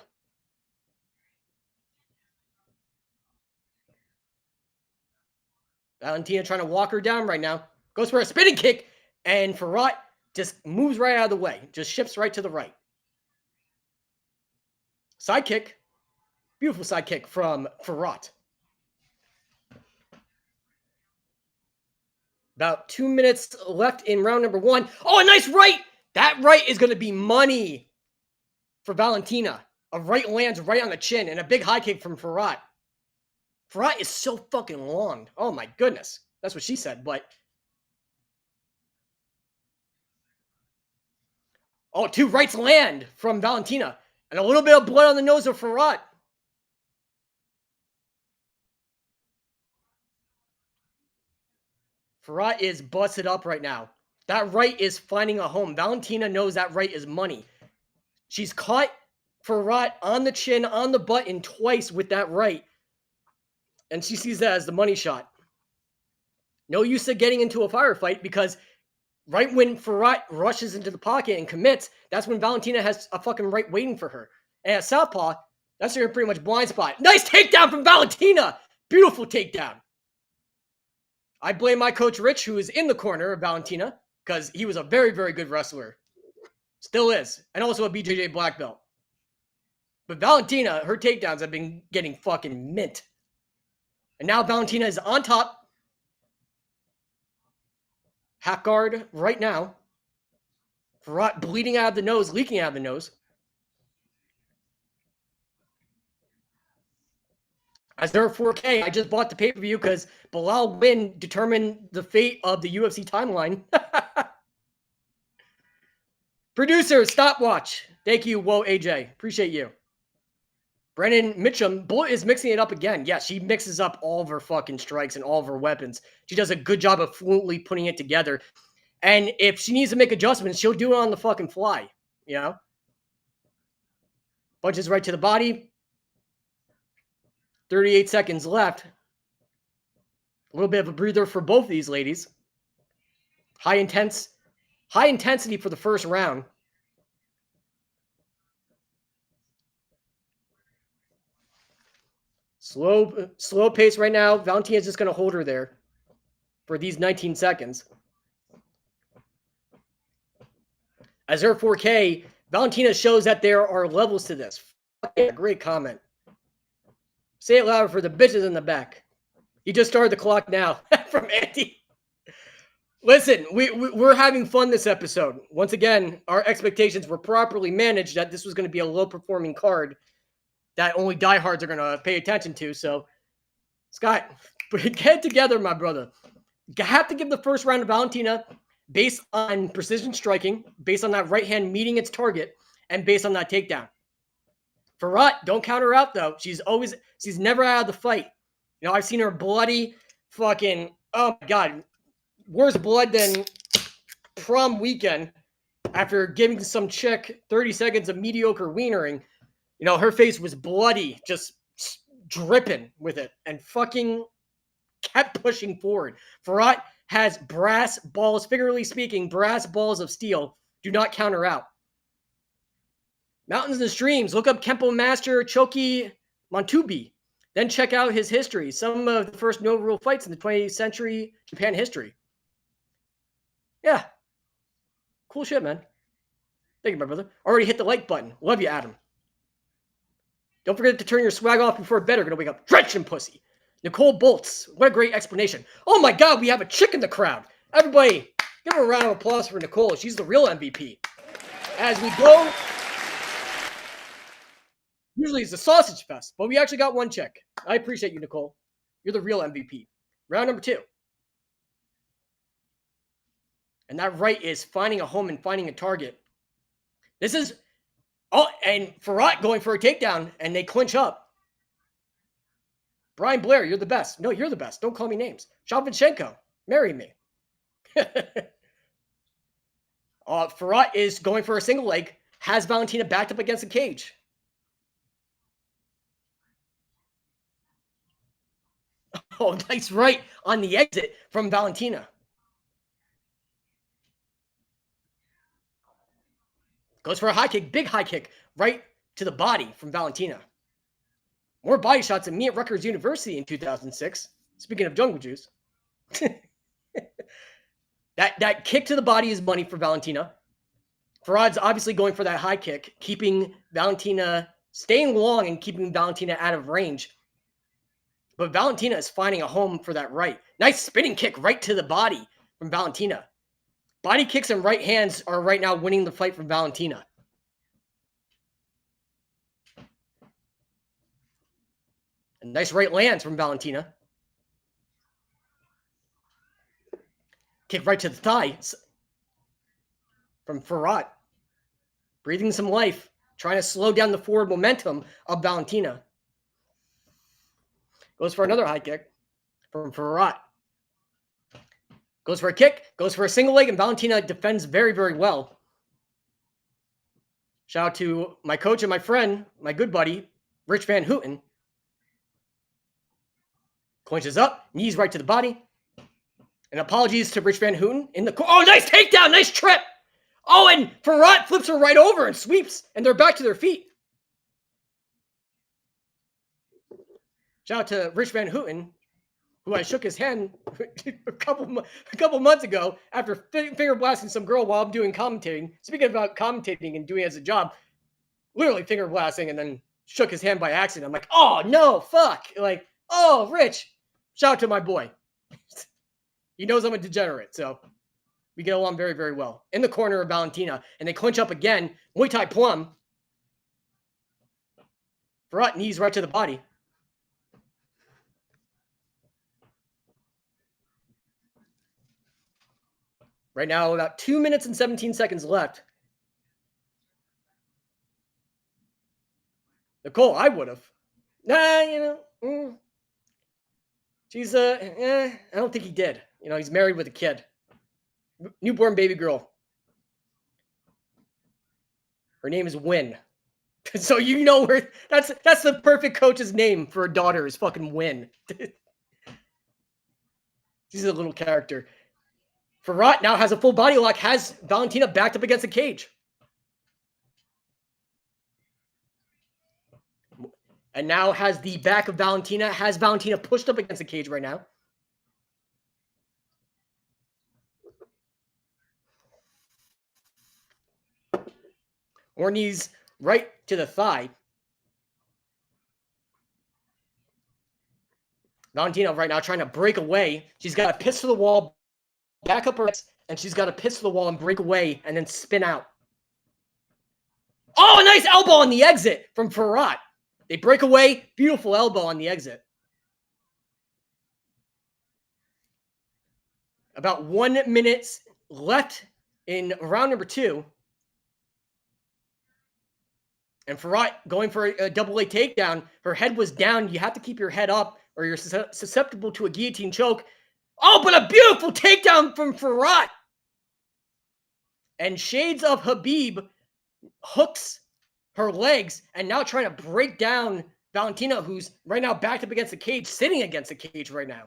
Valentina trying to walk her down right now. Goes for a spinning kick, and Fiorot just moves right out of the way. Just shifts right to the right. Side kick. Beautiful side kick from Fiorot. About 2 minutes left in round number 1. Oh, a nice right! That right is going to be money for Valentina. A right lands right on the chin, and a big high kick from Fiorot. Fiorot is so fucking long. Oh my goodness. That's what she said, but... Oh, 2 rights land from Valentina. And a little bit of blood on the nose of Fiorot. Fiorot is busted up right now. That right is finding a home. Valentina knows that right is money. She's caught Fiorot on the chin, on the button twice with that right. And she sees that as the money shot. No use of getting into a firefight because right when Fiorot rushes into the pocket and commits, that's when Valentina has a fucking right waiting for her. And at southpaw, that's her pretty much blind spot. Nice takedown from Valentina! Beautiful takedown. I blame my coach Rich, who is in the corner of Valentina, because he was a very, very good wrestler. Still is. And also a BJJ black belt. But Valentina, her takedowns have been getting fucking mint. And now Valentina is on top. Half guard right now. Fiorot bleeding out of the nose, leaking out of the nose. As there are 4K, I just bought the pay-per-view because Belal win determined the fate of the UFC timeline. Producer, stopwatch. Thank you, Whoa AJ. Appreciate you. Brennan Mitchum, Bullet is mixing it up again. Yeah, she mixes up all of her fucking strikes and all of her weapons. She does a good job of fluently putting it together. And if she needs to make adjustments, she'll do it on the fucking fly. You know? Punches right to the body. 38 seconds left. A little bit of a breather for both of these ladies. High intensity for the first round. Slow pace right now. Valentina's just going to hold her there for these 19 seconds. As her 4K, Valentina shows that there are levels to this. Yeah, great comment. Say it louder for the bitches in the back. You just started the clock now from Andy. Listen, we're having fun this episode. Once again, our expectations were properly managed that this was going to be a low-performing card that only diehards are going to pay attention to. So, Scott, get together, my brother. You have to give the first round to Valentina based on precision striking, based on that right hand meeting its target, and based on that takedown. Fiorot, don't count her out, though. She's never out of the fight. You know, I've seen her bloody fucking, oh my God, worse blood than prom weekend after giving some chick 30 seconds of mediocre wienering. You know, her face was bloody, just dripping with it, and fucking kept pushing forward. Fiorot has brass balls, figuratively speaking, brass balls of steel. Do not count her out. Mountains and Streams. Look up Kempo Master Choki Montubi. Then check out his history. Some of the first no-rule fights in the 20th century Japan history. Yeah. Cool shit, man. Thank you, my brother. Already hit the like button. Love you, Adam. Don't forget to turn your swag off before bed or gonna wake up drenched in pussy. Nicole Bolts. What a great explanation. Oh my God, we have a chick in the crowd. Everybody, give her a round of applause for Nicole. She's the real MVP. As we go... Usually it's a sausage fest, but we actually got one chick. I appreciate you, Nicole. You're the real MVP. Round number 2. And that right is finding a home and finding a target. This is... Oh, and Fiorot going for a takedown, and they clinch up. Brian Blair, you're the best. No, you're the best. Don't call me names. Shevchenko. Marry me. Fiorot is going for a single leg. Has Valentina backed up against the cage. Oh, nice right on the exit from Valentina. Goes for a high kick, big high kick, right to the body from Valentina. More body shots than me at Rutgers University in 2006. Speaking of jungle juice. that kick to the body is money for Valentina. Fiorot's obviously going for that high kick, keeping Valentina, staying long and keeping Valentina out of range. But Valentina is finding a home for that right. Nice spinning kick right to the body from Valentina. Body kicks and right hands are right now winning the fight from Valentina. A nice right lands from Valentina. Kick right to the thigh from Fiorot. Breathing some life, trying to slow down the forward momentum of Valentina. Goes for another high kick from Fiorot. Goes for a kick, goes for a single leg, and Valentina defends very, very well. Shout out to my coach and my friend, my good buddy, Rich Van Houten. Clinches up, knees right to the body. And apologies to Rich Van Houten in the corner. Oh, nice takedown, nice trip. Oh, and Fiorot flips her right over and sweeps, and they're back to their feet. Shout out to Rich Van Houten, who I shook his hand a couple months ago after finger blasting some girl while I'm doing commentating. Speaking about commentating and doing it as a job, literally finger blasting and then shook his hand by accident. I'm like, oh no, fuck. Like, oh, Rich. Shout out to my boy. He knows I'm a degenerate, so we get along very, very well. In the corner of Valentina, and they clinch up again. Muay Thai plum. Fiorot knees right to the body. Right now, about 2 minutes and 17 seconds left. Nicole, I would have. She's, I don't think he did. He's married with a kid. Newborn baby girl. Her name is Win. So where that's the perfect coach's name for a daughter is fucking Win. She's a little character. Fiorot now has a full body lock, has Valentina backed up against the cage. And now has the back of Valentina, has Valentina pushed up against the cage right now. Or knees right to the thigh. Valentina right now trying to break away. She's got a piss to the wall, back up her legs, and she's got a piss to the wall and break away and then spin out. Oh, a nice elbow on the exit from Fiorot. They break away. Beautiful elbow on the exit. About 1 minute left in round number 2. And Fiorot going for a double leg takedown. Her head was down. You have to keep your head up or you're susceptible to a guillotine choke. Oh, but a beautiful takedown from Fiorot. And shades of Habib hooks her legs and now trying to break down Valentina, who's right now backed up against the cage, sitting against the cage right now.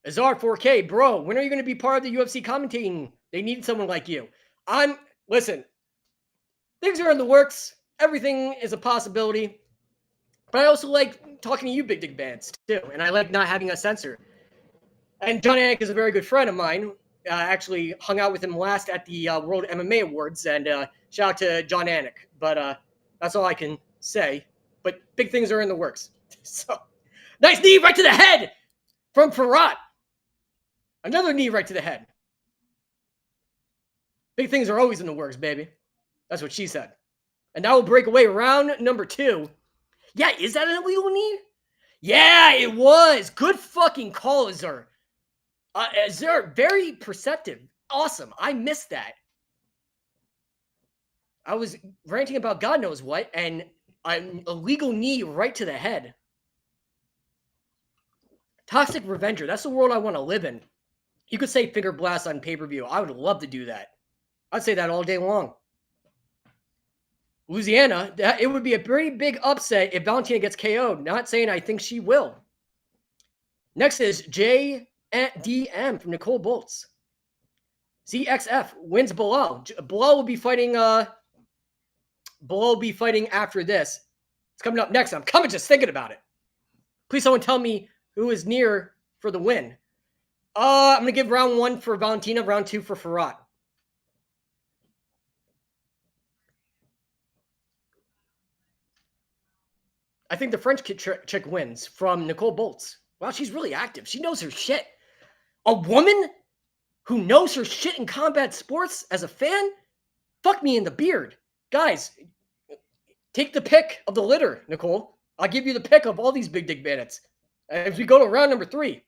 Azar 4K, bro, when are you going to be part of the UFC commentating? They need someone like you. Listen, things are in the works. Everything is a possibility. But I also like talking to you big dick bands, too. And I like not having a censor. And John Anik is a very good friend of mine. Actually hung out with him last at the World MMA Awards. And shout out to John Anik. But that's all I can say. But big things are in the works. So, nice knee right to the head from Fiorot. Another knee right to the head. Big things are always in the works, baby. That's what she said. And that will break away round number 2. Yeah, is that an illegal knee? Yeah, it was. Good fucking call, Azur. Azur, very perceptive. Awesome. I missed that. I was ranting about God knows what, and an illegal knee right to the head. Toxic Revenger. That's the world I want to live in. You could say finger blast on pay-per-view. I would love to do that. I'd say that all day long. Louisiana, it would be a pretty big upset if Valentina gets KO'd. Not saying I think she will. Next is JDM from Nicole Boltz. CXF wins Belal. Belal will be fighting. Belal will be fighting after this. It's coming up next. I'm coming just thinking about it. Please, someone tell me who is near for the win. I'm gonna give round 1 for Valentina, round 2 for Fiorot. I think the French chick wins from Nicole Boltz. Wow, she's really active. She knows her shit. A woman who knows her shit in combat sports as a fan? Fuck me in the beard. Guys, take the pick of the litter, Nicole. I'll give you the pick of all these big dick bandits. As we go to round number 3.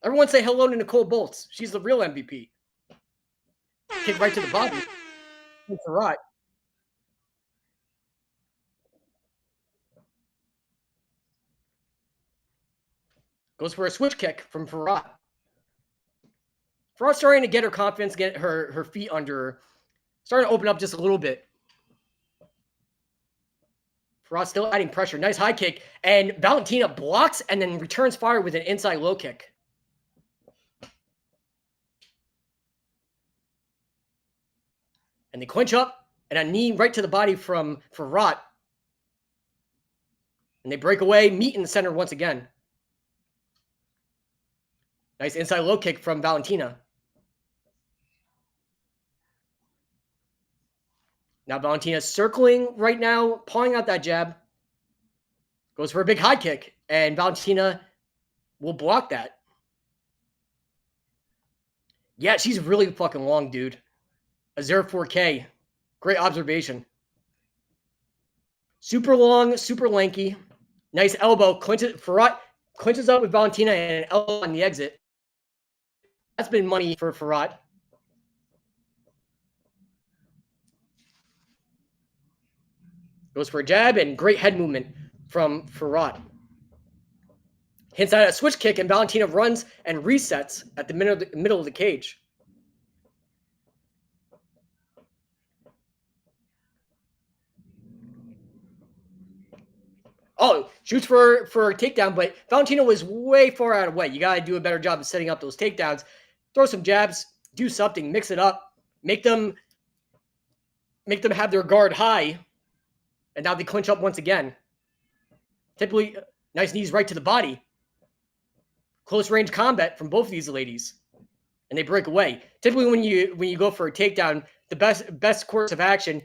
Everyone say hello to Nicole Boltz. She's the real MVP. Kick right to the body. That's right. Goes for a switch kick from Fiorot. Fiorot starting to get her confidence, get her feet under her. Starting to open up just a little bit. Fiorot still adding pressure. Nice high kick. And Valentina blocks and then returns fire with an inside low kick. And they clinch up. And a knee right to the body from Fiorot. And they break away. Meet in the center once again. Nice inside low kick from Valentina. Now Valentina's circling right now, pawing out that jab. Goes for a big high kick, and Valentina will block that. Yeah, she's really fucking long, dude. A 0-4K. Great observation. Super long, super lanky. Nice elbow. Fiorot clinches up with Valentina and an elbow on the exit. That's been money for Fiorot. Goes for a jab and great head movement from Fiorot. Hits out a switch kick and Valentina runs and resets at the middle of the cage. Oh, shoots for a takedown, but Valentina was way far out of way. You got to do a better job of setting up those takedowns. Throw some jabs, do something, mix it up, make them have their guard high, and now they clinch up once again. Typically, nice knees right to the body. Close range combat from both of these ladies, and they break away. Typically, when you go for a takedown, the best course of action,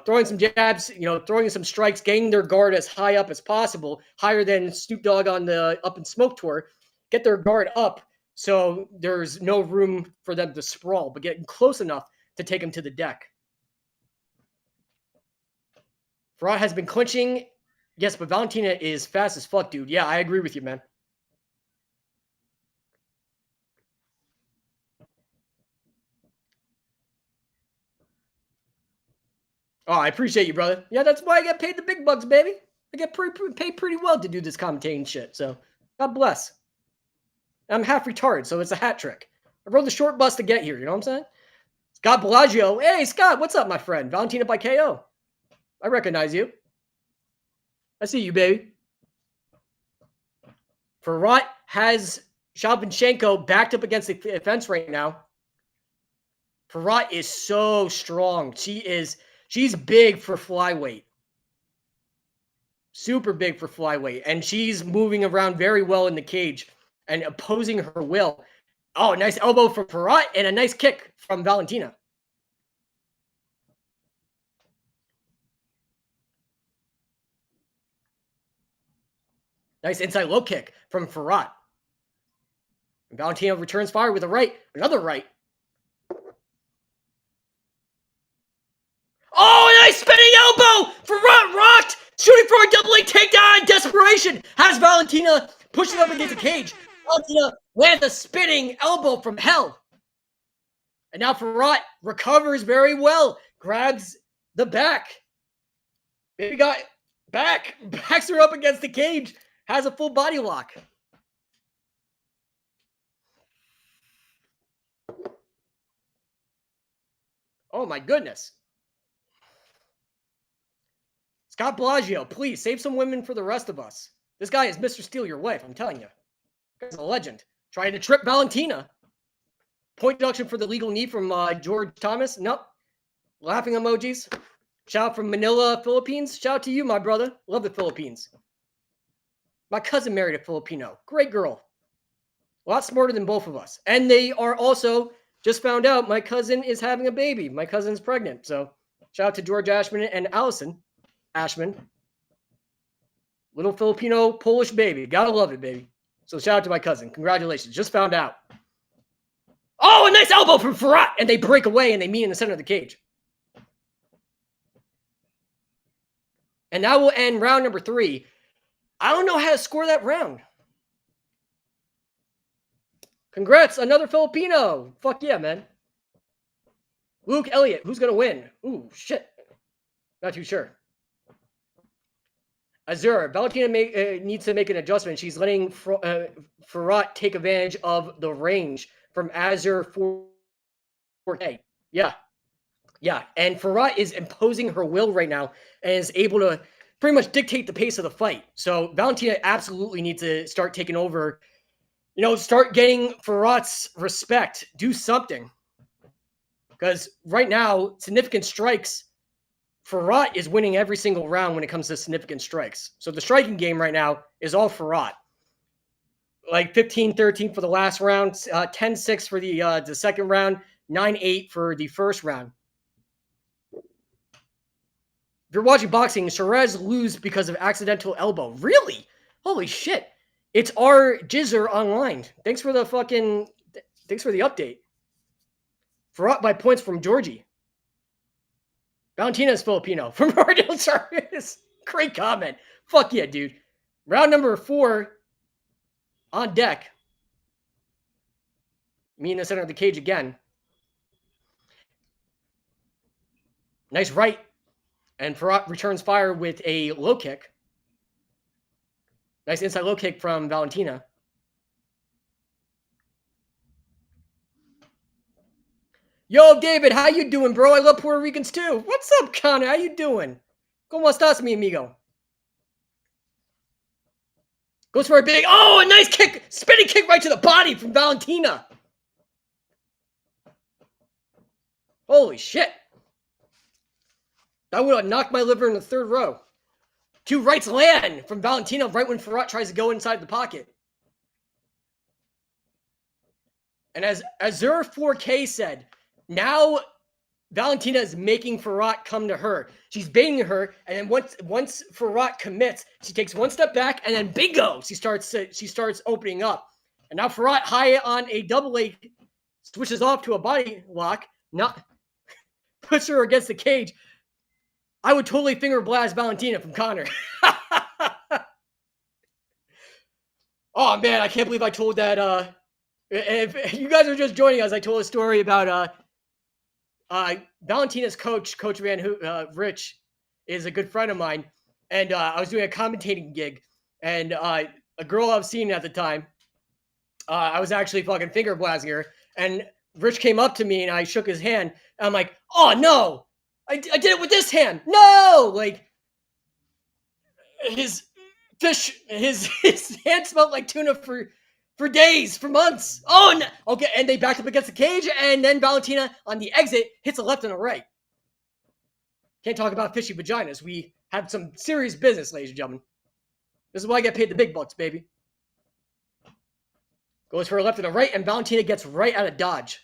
throwing some jabs, throwing some strikes, getting their guard as high up as possible, higher than Snoop Dogg on the Up in Smoke tour. Get their guard up so there's no room for them to sprawl, but getting close enough to take them to the deck. Fiorot has been clinching. Yes, but Valentina is fast as fuck, dude. Yeah, I agree with you, man. Oh, I appreciate you, brother. Yeah, that's why I get paid the big bucks, baby. I get paid pretty well to do this commentating shit, so God bless. I'm half retarded, so it's a hat trick. I rode the short bus to get here, you know what I'm saying? Scott Bellagio. Hey, Scott, what's up, my friend? Valentina by KO. I recognize you. I see you, baby. Fiorot has Shevchenko backed up against the fence right now. Fiorot is so strong. She's big for flyweight. Super big for flyweight. And she's moving around very well in the cage and opposing her will. Oh, nice elbow from Fiorot and a nice kick from Valentina. Nice inside low kick from Fiorot. And Valentina returns fire with a right. Another right. Oh, nice spinning elbow! Fiorot rocked! Shooting for a double leg takedown in desperation! Has Valentina pushing up against the cage. Valentina lands a spinning elbow from hell. And now Fiorot recovers very well. Grabs the back. Baby got back. Backs her up against the cage. Has a full body lock. Oh my goodness. Scott Bellagio, please save some women for the rest of us. This guy is Mr. Steal Your Wife, I'm telling you. This guy's a legend. Trying to trip Valentina. Point deduction for the legal knee from George Thomas. Nope. Laughing emojis. Shout out from Manila, Philippines. Shout out to you, my brother. Love the Philippines. My cousin married a Filipino. Great girl. A lot smarter than both of us. And they are also, just found out, my cousin is having a baby. My cousin's pregnant. So shout out to George Ashman and Allison Ashman. Little Filipino Polish baby. Gotta love it, baby. So shout out to my cousin. Congratulations. Just found out. Oh, a nice elbow from Fiorot. And they break away and they meet in the center of the cage. And that will end round number 3. I don't know how to score that round. Congrats, another Filipino. Fuck yeah, man. Luke Elliott, who's going to win? Ooh, shit. Not too sure. Azur, Valentina needs to make an adjustment. She's letting Fiorot take advantage of the range from Azur 4K. Yeah. Yeah, and Fiorot is imposing her will right now and is able to pretty much dictate the pace of the fight. So Valentina absolutely needs to start taking over, start getting Fiorot's respect. Do something. Because right now, significant strikes, Fiorot is winning every single round when it comes to significant strikes. So the striking game right now is all Fiorot. Like 15-13 for the last round, 10-6 for the second round, 9-8 for the first round. If you're watching boxing, Shiraz lose because of accidental elbow. Really? Holy shit. It's our Jizzer online. Thanks for the update. Fiorot by points from Georgie. Valentina is Filipino. From Ardell Charles. Great comment. Fuck yeah, dude. Round number 4 on deck. Me in the center of the cage again. Nice right. And Fiorot returns fire with a low kick. Nice inside low kick from Valentina. Yo, David, how you doing, bro? I love Puerto Ricans too. What's up, Connor? How you doing? ¿Cómo estás, mi amigo? Goes for a big, a nice kick. Spinning kick right to the body from Valentina. Holy shit. That would have knocked my liver in the third row. 2 rights land from Valentina right when Fiorot tries to go inside the pocket. And as Azur 4K said, now Valentina is making Fiorot come to her. She's baiting her, and then once Fiorot commits, she takes one step back, and then bingo, she starts opening up. And now Fiorot high on a double leg, switches off to a body lock, puts her against the cage. I would totally finger blast Valentina from Connor. Oh man, I can't believe I told that. If you guys are just joining us, I told a story about Valentina's coach, Coach Rich, is a good friend of mine, and I was doing a commentating gig, and a girl I was seeing at the time, I was actually fucking finger blasting her, and Rich came up to me and I shook his hand, and I'm like, oh no, I did it with this hand, no, like his hand smelled like tuna for days, for months. Oh, no. Okay, and they backed up against the cage, and then Valentina, on the exit, hits a left and a right. Can't talk about fishy vaginas. We have some serious business, ladies and gentlemen. This is why I get paid the big bucks, baby. Goes for a left and a right, and Valentina gets right out of dodge.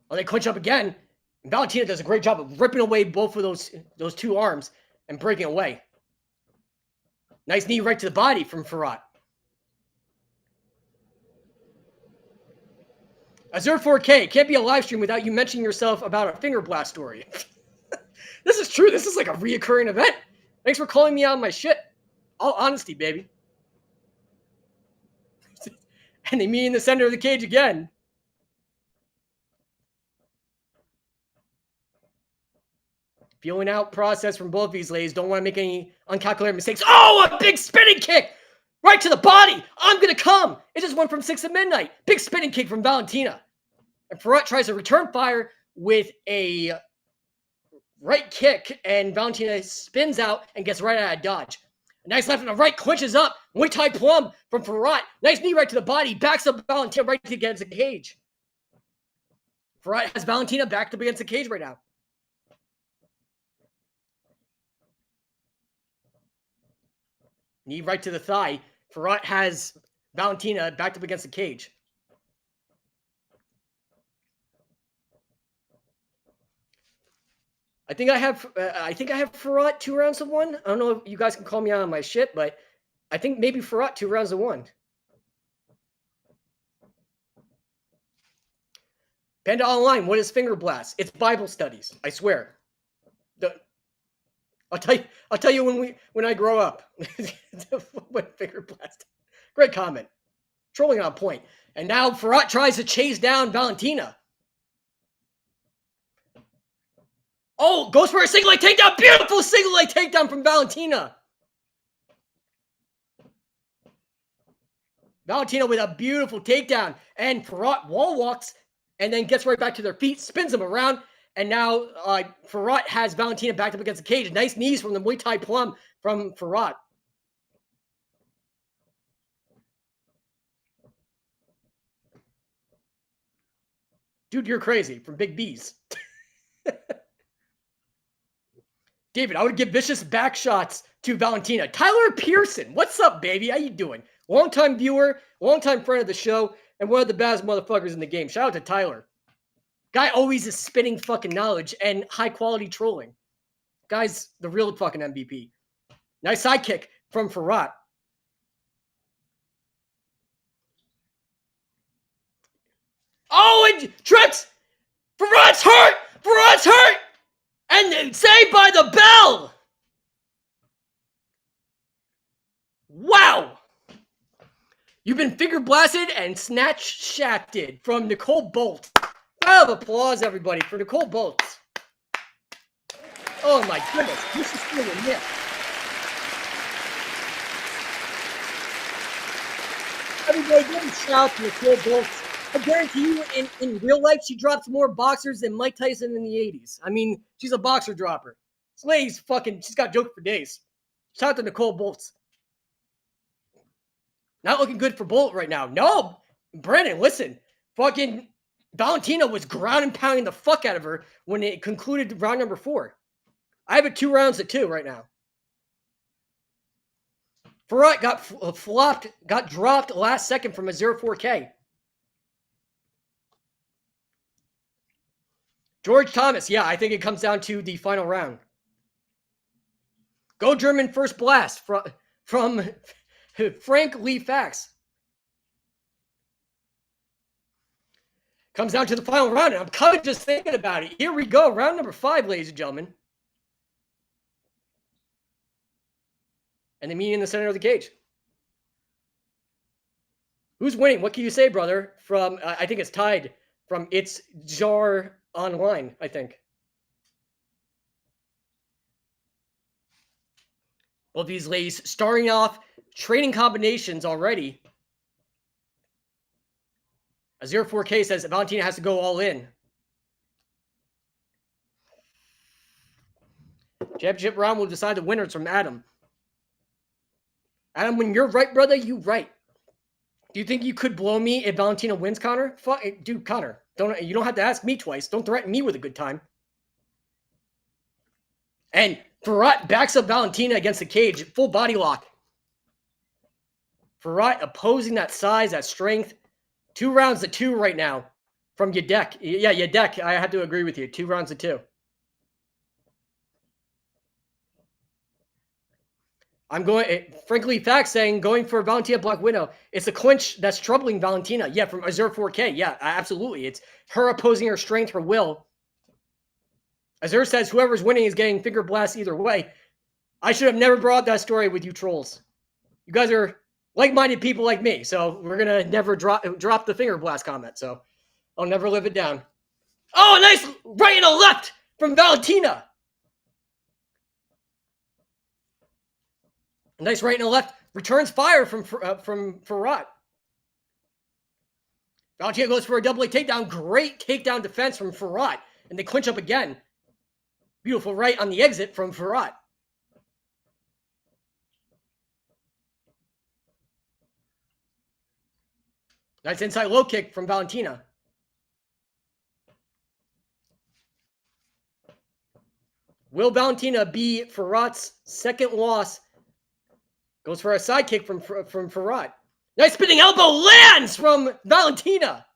Oh, they clinch up again. And Valentina does a great job of ripping away both of those 2 arms and breaking away. Nice knee right to the body from Fiorot. Azur 4K, can't be a live stream without you mentioning yourself about a finger blast story. This is true. This is like a reoccurring event. Thanks for calling me out on my shit. All honesty, baby. And they meet in the center of the cage again. Feeling out process from both these ladies. Don't want to make any uncalculated mistakes. Oh, a big spinning kick right to the body. I'm going to come. It just went from 6 to midnight. Big spinning kick from Valentina. And Fiorot tries to return fire with a right kick, and Valentina spins out and gets right out of dodge. A nice left and a right, clinches up. Muay Thai plum from Fiorot. Nice knee right to the body. Backs up Valentina right against the cage. Fiorot has Valentina backed up against the cage right now. Knee right to the thigh. Fiorot has Valentina backed up against the cage. I think I have Fiorot 2 rounds to 1. I don't know if you guys can call me out on my shit, but I think maybe Fiorot 2 rounds to 1. Panda Online, what is finger blast? It's Bible studies. I swear. I'll tell you when I grow up. What finger blast? Great comment. Trolling on point. And now Fiorot tries to chase down Valentina. Oh, goes for a single leg takedown. Beautiful single leg takedown from Valentina. Valentina with a beautiful takedown. And Fiorot wall walks and then gets right back to their feet, spins them around. And now Fiorot has Valentina backed up against the cage. Nice knees from the Muay Thai plum from Fiorot. Dude, you're crazy from Big B's. David, I would give vicious back shots to Valentina. Tyler Pearson, what's up, baby? How you doing? Longtime viewer, longtime friend of the show, and one of the best motherfuckers in the game. Shout out to Tyler. Guy always is spitting fucking knowledge and high quality trolling. Guy's the real fucking MVP. Nice side kick from Fiorot. Oh, and trips! Fiorot's hurt! Fiorot's hurt! And saved by the bell! Wow! You've been finger blasted and snatch shafted from Nicole Bolt. Round of applause, everybody, for Nicole Bolt. Oh my goodness, this is still a myth. Everybody, give a shout to Nicole Bolt. I guarantee you, in real life, she drops more boxers than Mike Tyson in the 80s. I mean, she's a boxer dropper. This lady's fucking, she's got jokes for days. Shout out to Nicole Bolt. Not looking good for Bolt right now. No, Brandon, listen. Fucking Valentina was ground and pounding the fuck out of her when it concluded round number 4. I have it 2 rounds to 2 right now. Fiorot got flopped, got dropped last second from a 0-4K. George Thomas, yeah, I think it comes down to the final round. Go German first blast from Frank Lee Fax. Comes down to the final round, and I'm kind of just thinking about it. Here we go, round number 5, ladies and gentlemen. And the meeting in the center of the cage. Who's winning? What can you say, brother? From, I think it's tied from It's Jar Online, I think. Both these ladies starting off trading combinations already. A 0-4K says that Valentina has to go all in. Championship round will decide the winners from Adam. Adam, when you're right, brother, you right. Do you think you could blow me if Valentina wins, Connor? Fuck, dude, Connor, you don't have to ask me twice. Don't threaten me with a good time. And Fiorot backs up Valentina against the cage, full body lock. Fiorot opposing that size, that strength. 2 rounds to 2 right now from Yadek. Yeah, Yadek, I have to agree with you. 2 rounds to 2. I'm going, frankly, facts saying going for Valentina Black Widow. It's a clinch that's troubling Valentina. Yeah, from a 0-4K. Yeah, absolutely. It's her opposing her strength, her will. Azur says whoever's winning is getting finger blasts either way. I should have never brought that story with you trolls. You guys are like-minded people like me, so we're going to never drop the finger blast comment, so I'll never live it down. Oh, nice right and a left from Valentina. Nice right and a left. Returns fire from Fiorot. Valentina goes for a double leg takedown. Great takedown defense from Fiorot. And they clinch up again. Beautiful right on the exit from Fiorot. Nice inside low kick from Valentina. Will Valentina be Fiorot's second loss? Goes for a side kick from Fiorot. Nice spinning elbow lands from Valentina.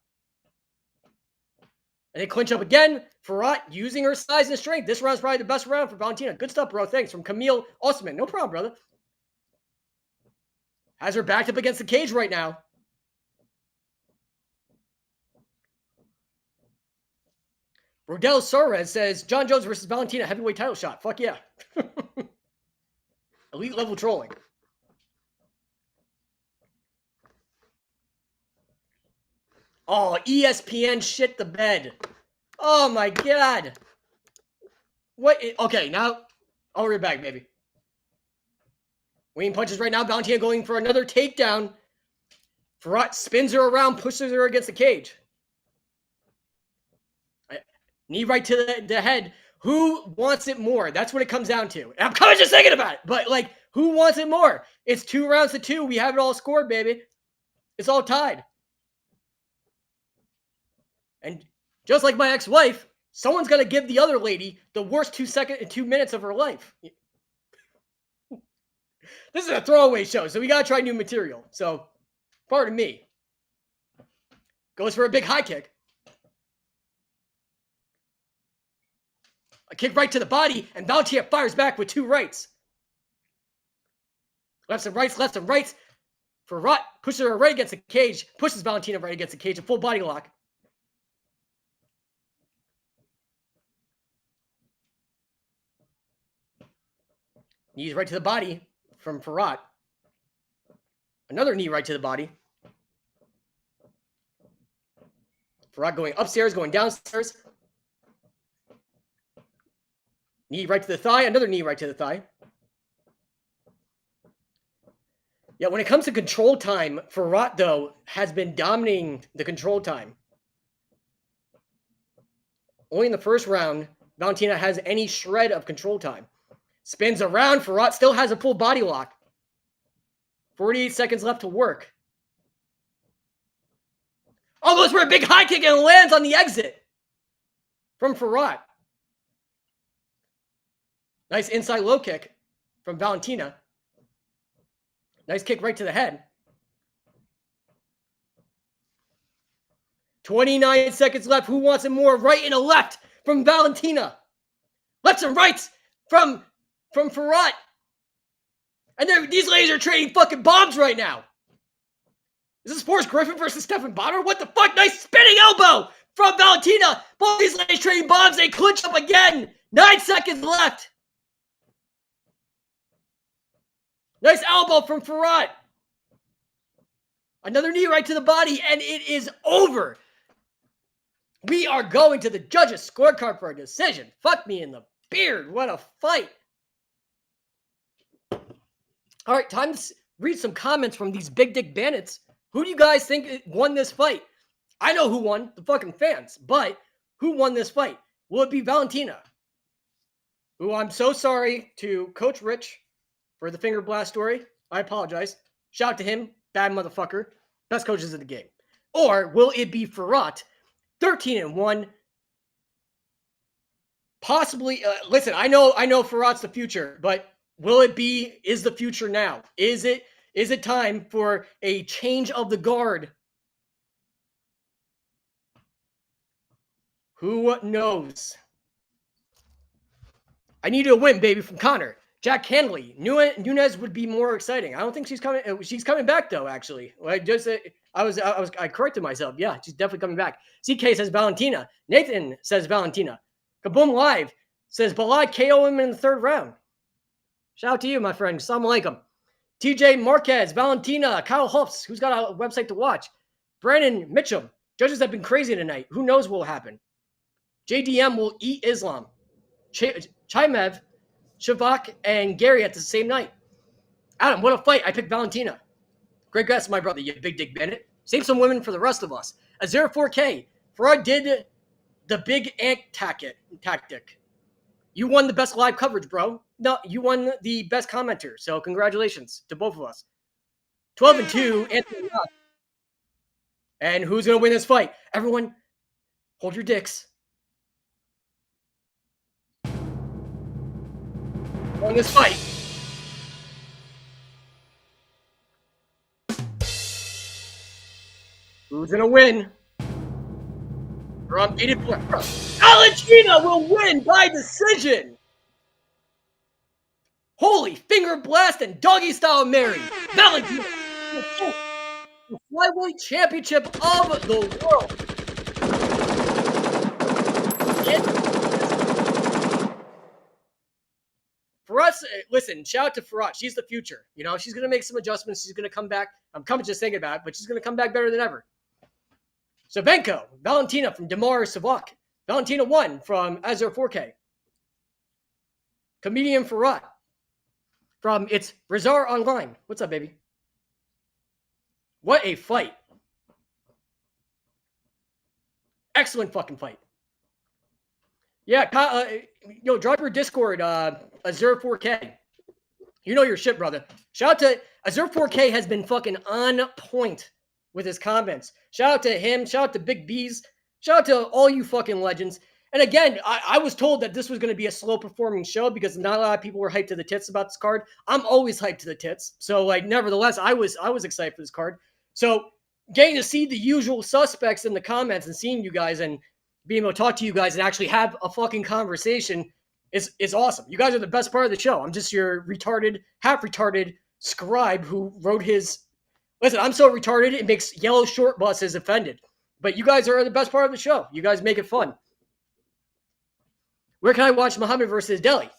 And they clinch up again. Fiorot using her size and strength. This round's probably the best round for Valentina. Good stuff, bro. Thanks. From Camille Osman. No problem, brother. Has her backed up against the cage right now. Rodel Soares says, John Jones versus Valentina heavyweight title shot. Fuck yeah. Elite level trolling. Oh, ESPN shit the bed. Oh my God. What? Okay, now I'll read back, baby. Wayne punches right now. Valentina going for another takedown. Fiorot spins her around, pushes her against the cage. Knee right to the head. Who wants it more? That's what it comes down to. And I'm kind of just thinking about it. But, like, who wants it more? It's 2 rounds to 2. We have it all scored, baby. It's all tied. And just like my ex-wife, someone's going to give the other lady the worst 2 minutes of her life. This is a throwaway show, so we got to try new material. So, pardon me. Goes for a big high kick. A kick right to the body, and Valentina fires back with 2 rights. Lefts and rights, lefts and rights. Fiorot pushes her right against the cage, pushes Valentina right against the cage, a full body lock. Knees right to the body from Fiorot. Another knee right to the body. Fiorot going upstairs, going downstairs. Knee right to the thigh, another knee right to the thigh. Yeah, when it comes to control time, Fiorot, though, has been dominating the control time. Only in the first round, Valentina has any shred of control time. Spins around, Fiorot still has a full body lock. 48 seconds left to work. Almost for a big high kick and lands on the exit from Fiorot. Nice inside low kick from Valentina. Nice kick right to the head. 29 seconds left. Who wants it more? Right and a left from Valentina. Lefts and rights from Fiorot. And these ladies are trading fucking bombs right now. Is this Forrest Griffin versus Stephen Bonner? What the fuck? Nice spinning elbow from Valentina. Both these ladies trading bombs. They clinch up again. 9 seconds left. Nice elbow from Fiorot. Another knee right to the body, and it is over. We are going to the judges' scorecard for a decision. Fuck me in the beard. What a fight. All right, time to read some comments from these big dick bandits. Who do you guys think won this fight? I know who won, the fucking fans, but who won this fight? Will it be Valentina? Who I'm so sorry to Coach Rich for the finger blast story. I apologize. Shout out to him. Bad motherfucker. Best coaches of the game. Or will it be Fiorot? 13-1. Possibly. Listen, I know Fiorot's the future, but will it be? Is the future now? Is it time for a change of the guard? Who knows? I need a win, baby, from Connor. Jack Handley. Nunes would be more exciting. I don't think she's coming. She's coming back though. Actually, I corrected myself. Yeah, she's definitely coming back. CK says Valentina. Nathan says Valentina. Kaboom Live says Belal KO him in the 3rd round. Shout out to you, my friend. Assalamu alaikum. TJ Marquez, Valentina, Kyle Huffs, who's got a website to watch. Brandon Mitchum. Judges have been crazy tonight. Who knows what will happen? JDM will eat Islam. Chimev, Shavak, and Gary at the same night. Adam, what a fight. I picked Valentina. Great guess, my brother, you big dick bandit. Save some women for the rest of us. A 04K. Fiorot did the big ant tactic. You won the best live coverage, bro. No, you won the best commenter. So congratulations to both of us. 12-2, Anthony Rock. And who's going to win this fight? Everyone, hold your dicks. On this fight. Who's going to win? We're unbeaten. Valentina will win by decision. Holy finger blast and doggy style Mary. Valentina. The flyweight championship of the world. Fiorot, listen, shout out to Fiorot. She's the future. You know, she's going to make some adjustments. She's going to come back. I'm coming just thinking about it, but she's going to come back better than ever. Shevchenko, Valentina from Demar Savak. Valentina won from Azur 4K. Comedian Fiorot from It's Rizar Online. What's up, baby? What a fight. Excellent fucking fight. Yeah, drop your Discord, Azur 4K. You know your shit, brother. Shout out to Azur 4K has been fucking on point with his comments. Shout out to him. Shout out to Big B's. Shout out to all you fucking legends. And again, I was told that this was going to be a slow performing show because not a lot of people were hyped to the tits about this card. I'm always hyped to the tits. So like, nevertheless, I was excited for this card. So getting to see the usual suspects in the comments and seeing you guys and being able to talk to you guys and actually have a fucking conversation is awesome. You guys are the best part of the show. I'm just your retarded, half retarded scribe who wrote his. Listen, I'm so retarded it makes yellow short buses offended. But you guys are the best part of the show. You guys make it fun. Where can I watch Muhammad versus Delhi?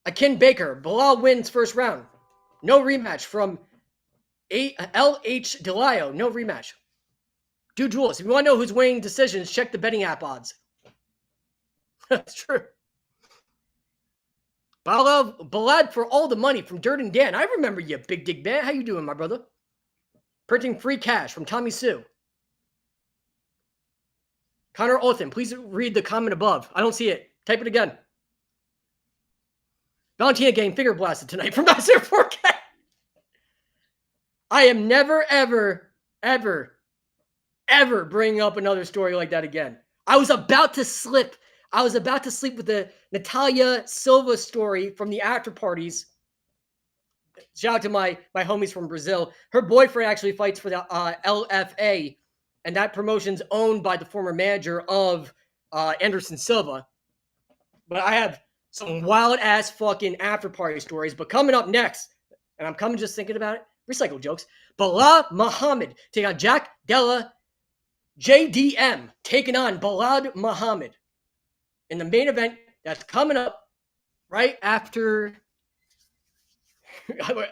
Akin Baker. Belal wins first round. No rematch from LH Delayo. No rematch. Do duels. If you want to know who's winning decisions, check the betting app odds. That's true. Balad for all the money from Dirt and Dan. I remember you, Big Dig Man. How you doing, my brother? Printing free cash from Tommy Sue. Connor Othan, please read the comment above. I don't see it. Type it again. Valentina getting finger blasted tonight from Master 4K. I am never, ever, ever, ever bringing up another story like that again. I was about to slip. I was about to sleep with the Natalia Silva story from the after parties. Shout out to my homies from Brazil. Her boyfriend actually fights for the LFA, and that promotion's owned by the former manager of Anderson Silva. But I have some wild-ass fucking after-party stories. But coming up next, and I'm coming just thinking about it, recycle jokes, Belal Muhammad taking on Jack Della JDM, taking on Belal Muhammad in the main event that's coming up right after...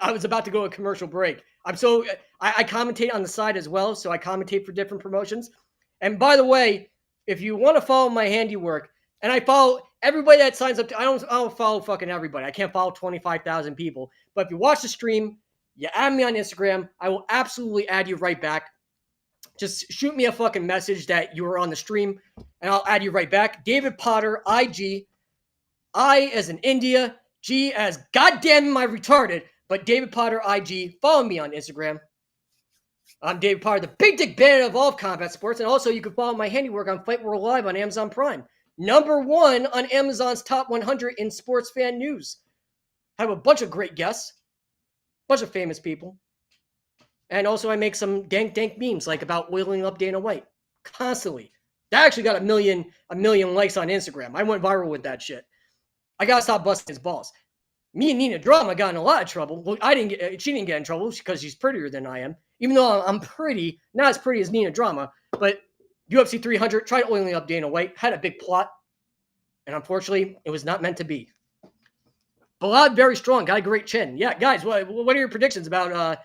I was about to go a commercial break. I commentate on the side as well, so I commentate for different promotions. And by the way, if you want to follow my handiwork, and I follow everybody that signs up, I don't follow fucking everybody. I can't follow 25,000 people. But if you watch the stream, you add me on Instagram, I will absolutely add you right back. Just shoot me a fucking message that you were on the stream, and I'll add you right back. David Potter, IG. I as in India, G as goddamn my retarded, but David Potter IG. Follow me on Instagram. I'm David Potter, the big dick bandit of all of combat sports, and also you can follow my handiwork on Fight World Live on Amazon Prime. #1 on Amazon's top 100 in sports fan news. I have a bunch of great guests, bunch of famous people, and also I make some dank memes like about oiling up Dana White constantly. That actually got a million likes on Instagram. I went viral with that shit. I gotta stop busting his balls. Me and Nina Drama got in a lot of trouble. Well, she didn't get in trouble because she's prettier than I am. Even though I'm pretty, not as pretty as Nina Drama, but UFC 300 tried oiling up Dana White, had a big plot, and unfortunately, it was not meant to be. Belal very strong, got a great chin. Yeah, guys, what are your predictions about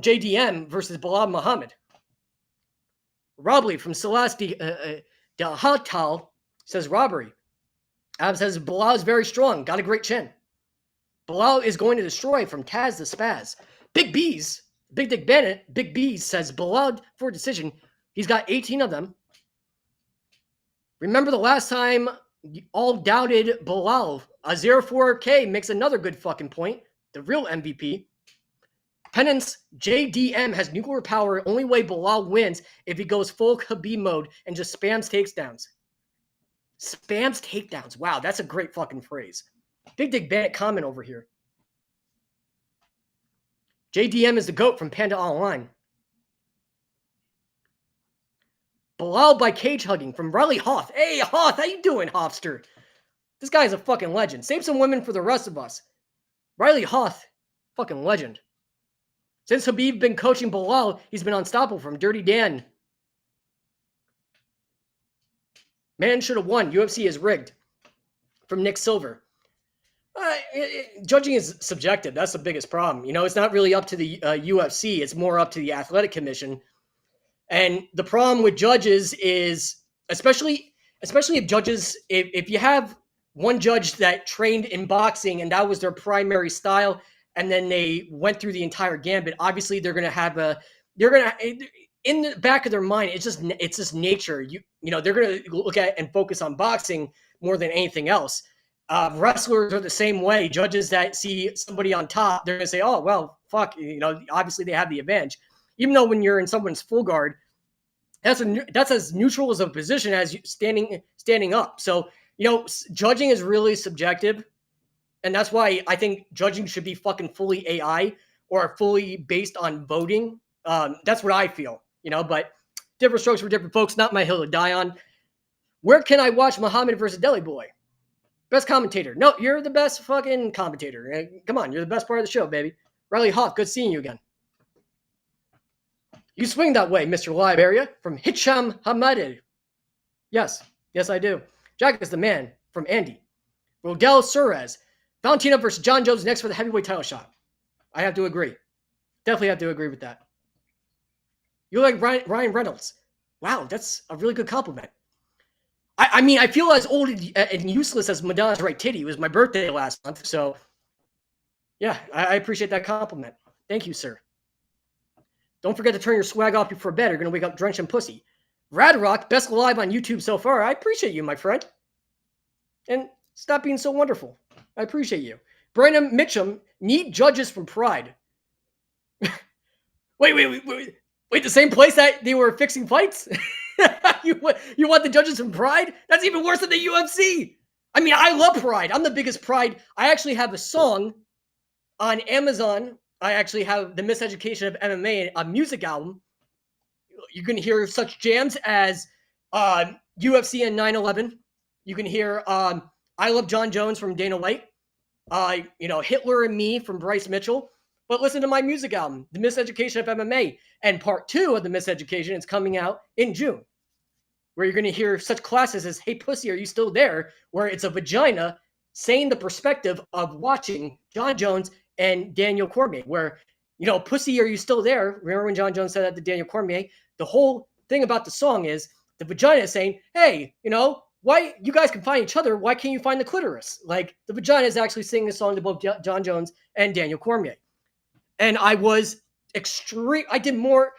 JDM versus Belal Muhammad? Robley from Celeste Hatal says robbery. Adam says Belal is very strong, got a great chin. Belal is going to destroy from Taz the Spaz. Big B's Big Dick Bennett, Big B, says Belal for decision. He's got 18 of them. Remember the last time you all doubted Belal? A 04K makes another good fucking point. The real MVP. Penance JDM has nuclear power. Only way Belal wins if he goes full Khabib mode and just spams takedowns. Spams takedowns. Wow, that's a great fucking phrase. Big Dick Bennett comment over here. JDM is the GOAT from Panda Online. Belal by cage hugging from Riley Hoth. Hey, Hoth, how you doing, Hofster? This guy's a fucking legend. Save some women for the rest of us. Riley Hoth, fucking legend. Since Khabib been coaching Belal, he's been unstoppable from Dirty Dan. Man should have won. UFC is rigged. From Nick Silver. Judging is subjective. That's the biggest problem. You know, it's not really up to the UFC. It's more up to the athletic commission. And the problem with judges is, especially if judges, if you have one judge that trained in boxing and that was their primary style, and then they went through the entire gambit, obviously they're going to have in the back of their mind, it's just nature. You know, they're going to look at and focus on boxing more than anything else. Wrestlers are the same way. Judges that see somebody on top, they're going to say, oh, well, fuck, you know, obviously they have the advantage. Even though when you're in someone's full guard, that's as neutral as a position as you standing up. So, you know, judging is really subjective. And that's why I think judging should be fucking fully AI or fully based on voting. That's what I feel, you know, but different strokes for different folks. Not my hill to die on. Where can I watch Muhammad versus Deli Boy? Best commentator. No, you're the best fucking commentator. Come on, you're the best part of the show, baby. Riley Hoff, good seeing you again. You swing that way, Mr. Liberia, from Hicham Hamadeh. Yes, I do. Jack is the man, from Andy. Rodel Suarez. Valentina versus John Jones next for the heavyweight title shot. I have to agree. Definitely have to agree with that. You like Ryan Reynolds. Wow, that's a really good compliment. I mean, I feel as old and useless as Madonna's right titty. It was my birthday last month, so yeah, I appreciate that compliment. Thank you, sir. Don't forget to turn your swag off before bed. You're going to wake up drenched in pussy. Radrock, best live on YouTube so far. I appreciate you, my friend. And stop being so wonderful. I appreciate you. Brandon Mitchum, need judges from Pride. Wait, the same place that they were fixing fights? You want the judges from Pride? That's even worse than the UFC. I mean, I love Pride. I'm the biggest Pride. I actually have a song on Amazon. I actually have the Miseducation of MMA, a music album. You can hear such jams as UFC and 9/11. You can hear I Love John Jones from Dana White. Hitler and Me from Bryce Mitchell. But listen to my music album, The Miseducation of MMA. And part 2 of The Miseducation is coming out in June, where you're going to hear such classes as Hey Pussy, Are You Still There? Where it's a vagina saying the perspective of watching John Jones and Daniel Cormier, where, you know, Pussy, Are You Still There? Remember when John Jones said that to Daniel Cormier? The whole thing about the song is the vagina is saying, hey, you know, why you guys can find each other, why can't you find the clitoris? Like, the vagina is actually singing a song to both John Jones and Daniel Cormier. And I was I did more,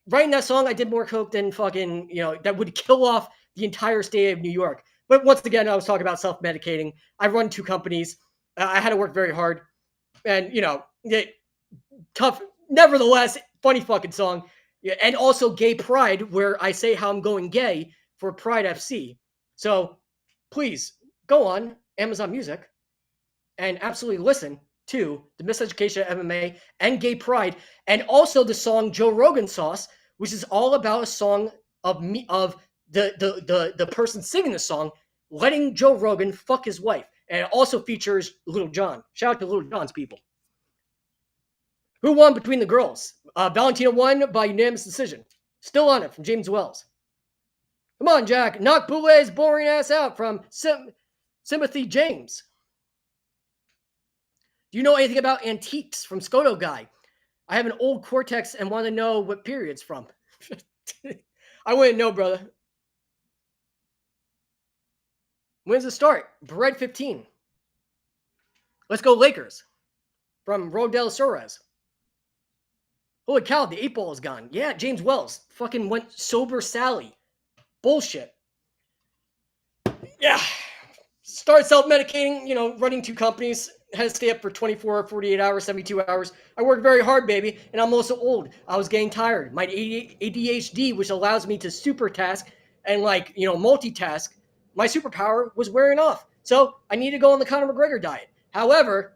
writing that song, I did more coke than fucking, you know, that would kill off the entire state of New York. But once again, I was talking about self-medicating. I run 2 companies. I had to work very hard. And, you know, tough, nevertheless, funny fucking song. And also Gay Pride, where I say how I'm going gay for Pride FC. So please go on Amazon Music and absolutely listen to The Miseducation of MMA and Gay Pride, and also the song Joe Rogan Sauce, which is all about a song of the person singing the song letting Joe Rogan fuck his wife. And it also features Little John. Shout out to Little John's people. Who won between the girls? Valentina won by unanimous decision. Still on it from James Wells. Come on, Jack. Knock Boulet's boring ass out from Timothy James. Do you know anything about antiques from Skoto Guy? I have an old Cortex and want to know what period it's from. I wouldn't know, brother. When's the start? Bread 15. Let's go Lakers. From Rodel Suarez. Holy cow, the 8-ball is gone. Yeah, James Wells fucking went sober Sally. Bullshit. Yeah. Started self-medicating, running 2 companies. Had to stay up for 24, 48 hours, 72 hours. I worked very hard, baby, and I'm also old. I was getting tired. My ADHD, which allows me to super task and multitask, my superpower was wearing off. So I need to go on the Conor McGregor diet. However,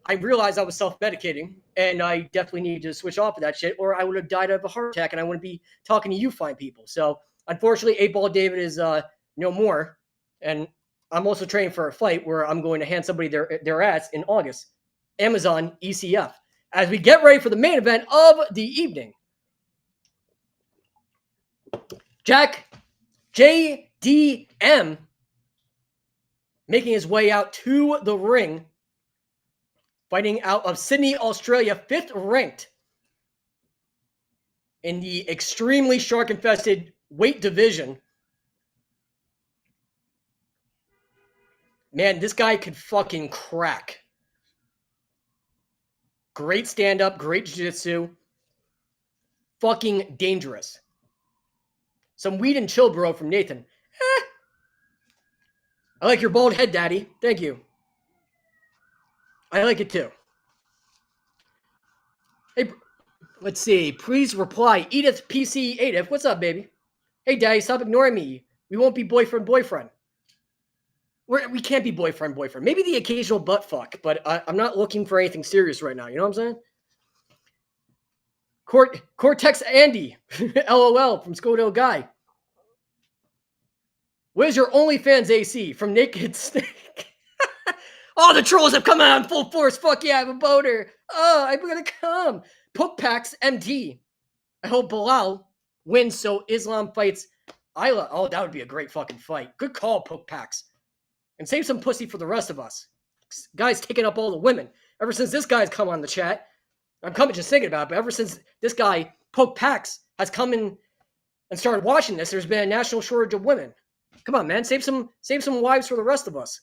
I realized I was self-medicating, and I definitely needed to switch off of that shit, or I would have died of a heart attack, and I wouldn't be talking to you fine people. So, unfortunately, 8-Ball David is no more, and I'm also training for a fight where I'm going to hand somebody their ass in August. Amazon ECF. As we get ready for the main event of the evening, Jack JDM making his way out to the ring, fighting out of Sydney, Australia, 5th ranked in the extremely shark-infested weight division. Man, this guy could fucking crack. Great stand-up, great jiu-jitsu. Fucking dangerous. Some weed and chill, bro, from Nathan. I like your bald head, daddy. Thank you. I like it too. Hey, let's see. Please reply. Edith PC Edith. What's up, baby? Hey, daddy, stop ignoring me. We won't be boyfriend. We can't be boyfriend. Maybe the occasional butt fuck, but I'm not looking for anything serious right now. You know what I'm saying? Cortex Andy. LOL from Scoto Guy. Where's your OnlyFans AC from Naked Snake? Oh, the trolls have come out in full force. Fuck yeah, I have a boner. Oh, I'm gonna come. Pookpax MT. I hope Belal wins so Islam fights Isla. Oh, that would be a great fucking fight. Good call, Pookpax. And save some pussy for the rest of us. Guy's taking up all the women. Ever since this guy's come on the chat, I'm coming just thinking about it, but ever since this guy, Pookpax, has come in and started watching this, there's been a national shortage of women. Come on, man. Save some wives for the rest of us.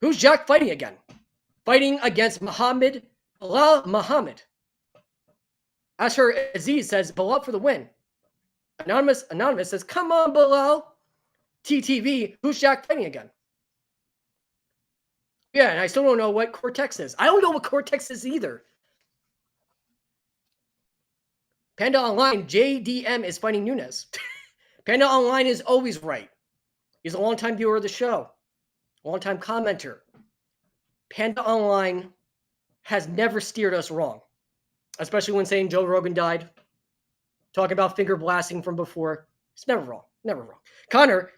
Who's Jack fighting again? Fighting against Belal Muhammad. As for Aziz says, Belal for the win. Anonymous says, come on, Belal. TTV, who's Jack fighting again? Yeah, and I still don't know what Cortex is. I don't know what Cortex is either. Panda Online, JDM is fighting Nunes. Panda Online is always right. He's a longtime viewer of the show. Longtime commenter. Panda Online has never steered us wrong. Especially when saying Joe Rogan died. Talking about finger blasting from before. It's never wrong. Never wrong. Connor,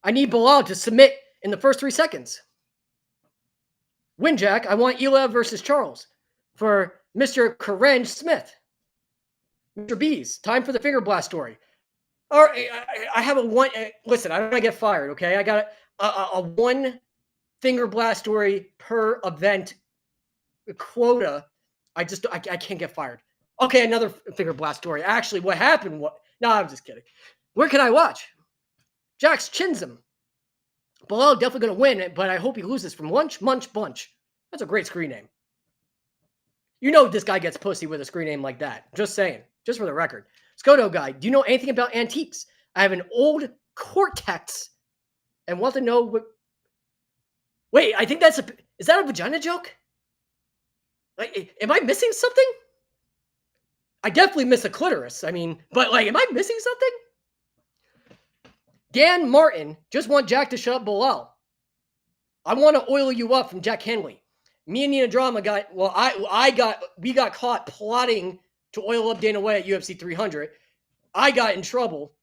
I need Belal to submit in the first 3 seconds. Win, Jack. I want Ela versus Charles for Mr. Karen Smith. Mr. B's. Time for the finger blast story. All right, I have a one. Listen, I don't want to get fired, okay? I got a one finger blast story per event quota. I can't get fired. Okay, another finger blast story. Actually, what happened? No, I'm just kidding. Where can I watch? Jack's Chinzum. Belal definitely going to win, but I hope he loses from Lunch Munch Bunch. That's a great screen name. You know this guy gets pussy with a screen name like that. Just saying. Just for the record. Scoto guy, do you know anything about antiques? I have an old Cortex and want to know what... Wait, I think is that a vagina joke? Like, am I missing something? I definitely miss a clitoris. I mean, but am I missing something? Dan Martin just want Jack to shut up Belal. I want to oil you up from Jack Henley. Me and Nina Drama we got caught plotting to oil up Dana White at UFC 300. I got in trouble.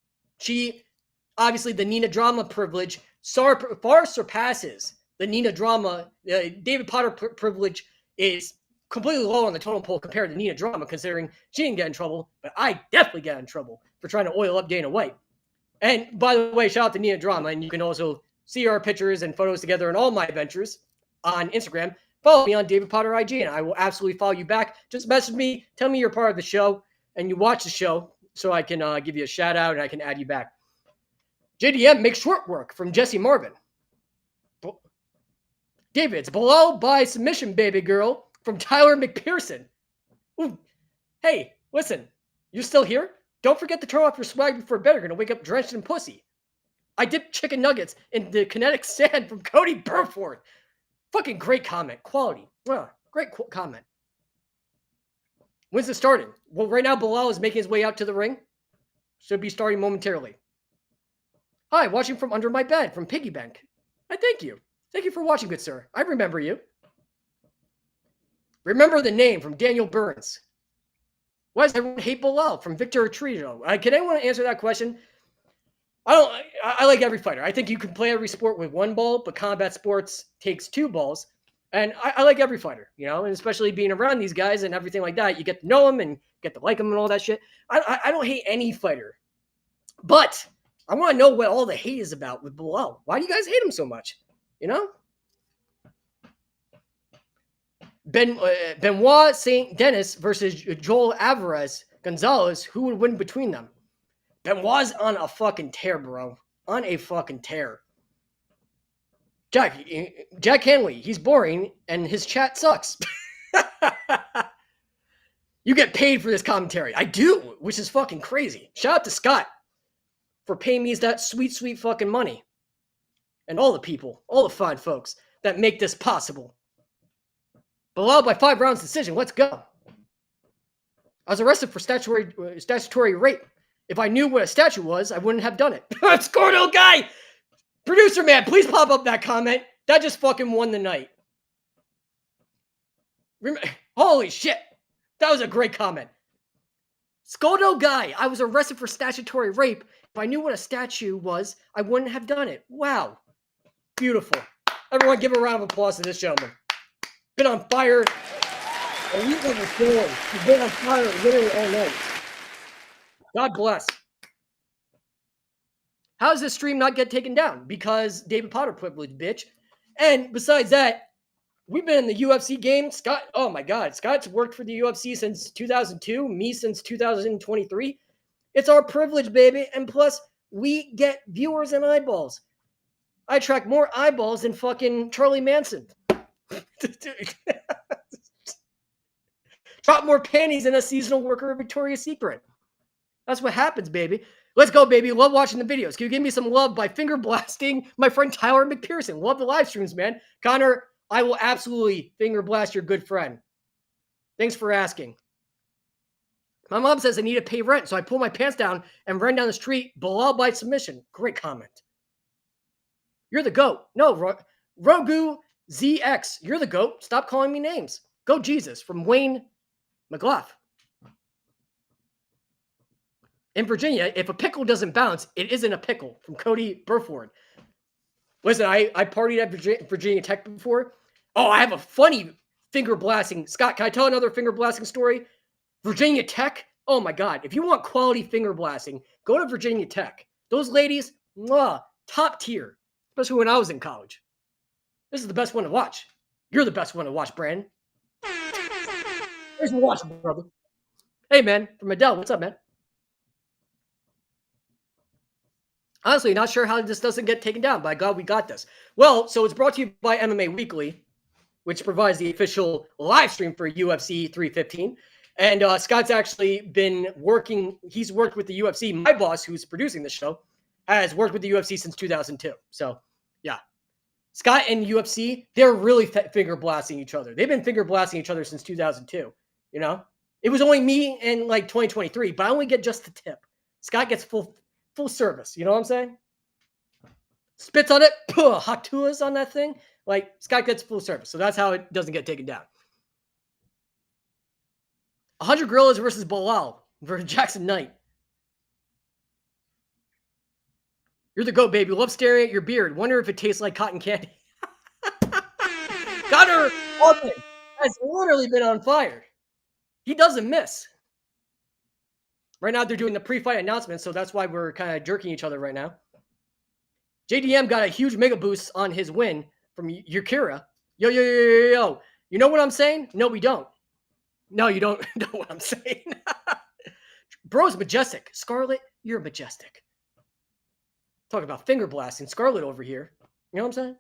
Obviously, the Nina Drama privilege far surpasses the Nina Drama. David Potter privilege is completely low on the totem pole compared to Nina Drama, considering she didn't get in trouble, but I definitely got in trouble for trying to oil up Dana White. And by the way, shout out to Nina Drama, and you can also see our pictures and photos together in all my adventures on Instagram. Follow me on David Potter IG, and I will absolutely follow you back. Just message me, tell me you're part of the show, and you watch the show, so I can give you a shout out and I can add you back. JDM makes short work from Jesse Marvin. David, it's below by submission, baby girl, from Tyler McPherson. Ooh, hey, listen, you're still here? Don't forget to turn off your swag before bed. You're gonna wake up drenched in pussy. I dipped chicken nuggets in the kinetic sand from Cody Burford. Fucking great comment. Quality. Great comment. When's it starting? Well, right now, Belal is making his way out to the ring. Should be starting momentarily. Hi, watching from under my bed from Piggy Bank. I thank you. Thank you for watching, good sir. I remember you. Remember the name from Daniel Burns. Why does everyone hate Belal from Victor Trito? Can anyone answer that question? I like every fighter. I think you can play every sport with one ball, but combat sports takes two balls. And I like every fighter, you know, and especially being around these guys and everything like that. You get to know them and get to like them and all that shit. I don't hate any fighter, but I want to know what all the hate is about with Belal. Why do you guys hate him so much? You know? Benoit St. Denis versus Joel Alvarez Gonzalez. Who would win between them? Benoit's on a fucking tear, bro. On a fucking tear. Jack Hanley, he's boring and his chat sucks. You get paid for this commentary. I do, which is fucking crazy. Shout out to Scott for paying me that sweet, sweet fucking money. And all the people, all the fine folks that make this possible. Belal by 5 rounds decision. Let's go. I was arrested for statutory rape. If I knew what a statute was, I wouldn't have done it. Scordo guy! Producer man, please pop up that comment. That just fucking won the night. Holy shit. That was a great comment. Scoldo guy, I was arrested for statutory rape. If I knew what a statute was, I wouldn't have done it. Wow. Beautiful. Everyone give a round of applause to this gentleman. Been on fire. A week of storm. He's been on fire literally all night. God bless. How does this stream not get taken down? Because David Potter privilege, bitch. And besides that, we've been in the UFC game. Scott, oh my God. Scott's worked for the UFC since 2002. Me since 2023. It's our privilege, baby. And plus, we get viewers and eyeballs. I attract more eyeballs than fucking Charlie Manson. Drop more panties than a seasonal worker of Victoria's Secret. That's what happens, baby. Let's go, baby. Love watching the videos. Can you give me some love by finger blasting my friend Tyler McPherson? Love the live streams, man. Connor, I will absolutely finger blast your good friend. Thanks for asking. My mom says I need to pay rent, so I pull my pants down and run down the street. Belal by submission. Great comment. You're the GOAT. No, Rogu ZX. You're the GOAT. Stop calling me names. Go Jesus from Wayne McGlough. In Virginia, if a pickle doesn't bounce, it isn't a pickle. From Cody Burford. Listen, I partied at Virginia Tech before. Oh, I have a funny finger blasting. Scott, can I tell another finger blasting story? Virginia Tech. Oh my God. If you want quality finger blasting, go to Virginia Tech. Those ladies, top tier. Especially when I was in college. This is the best one to watch. You're the best one to watch, Brandon. Thanks for watching, brother. Hey, man. From Adele. What's up, man? Honestly, not sure how this doesn't get taken down. By God, we got this. Well, so it's brought to you by MMA Weekly, which provides the official live stream for UFC 315. And Scott's actually been working. He's worked with the UFC. My boss, who's producing the show, has worked with the UFC since 2002. So, yeah. Scott and UFC, they're really finger blasting each other. They've been finger blasting each other since 2002. You know? It was only me in like 2023, but I only get just the tip. Scott gets full service. You know what I'm saying? Spits on it, hot tuas on that thing. Like, Scott gets full service. So that's how it doesn't get taken down. 100 Gorillas versus Belal versus Jackson Knight. You're the GOAT, baby. Love staring at your beard. Wonder if it tastes like cotton candy. Gunner Altman has literally been on fire. He doesn't miss. Right now, they're doing the pre-fight announcement, so that's why we're kind of jerking each other right now. JDM got a huge mega boost on his win from Yakira. Yo. You know what I'm saying? No, we don't. No, you don't know what I'm saying. Bro's majestic. Scarlett, you're majestic. Talk about finger blasting. Scarlett over here. You know what I'm saying?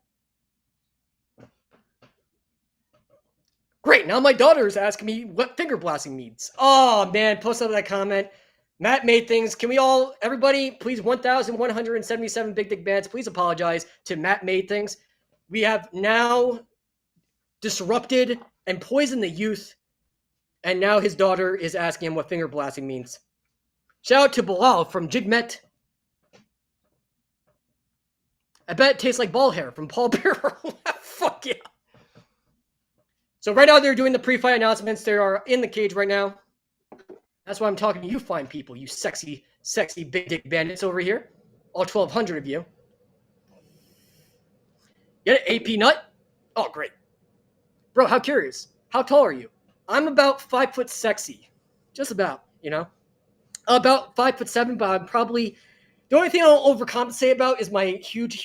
great. Now my daughter is asking me what finger blasting means. Oh, man. Post up that comment. Matt made things. Can we all, everybody, please, 1,177 Big Dick Bands, please apologize to Matt made things. We have now disrupted and poisoned the youth, and now his daughter is asking him what finger blasting means. Shout out to Belal from Jigmet. I bet it tastes like ball hair from Paul Bearer. Fuck yeah. So right now they're doing the pre-fight announcements. They are in the cage right now. That's why I'm talking to you fine people, you sexy, sexy big dick bandits over here. All 1,200 of you. Get it, AP nut? Oh, great. Bro, how curious. How tall are you? I'm about 5 foot sexy. Just about, you know? About 5'7", but I'm probably... The only thing I'll overcompensate about is my huge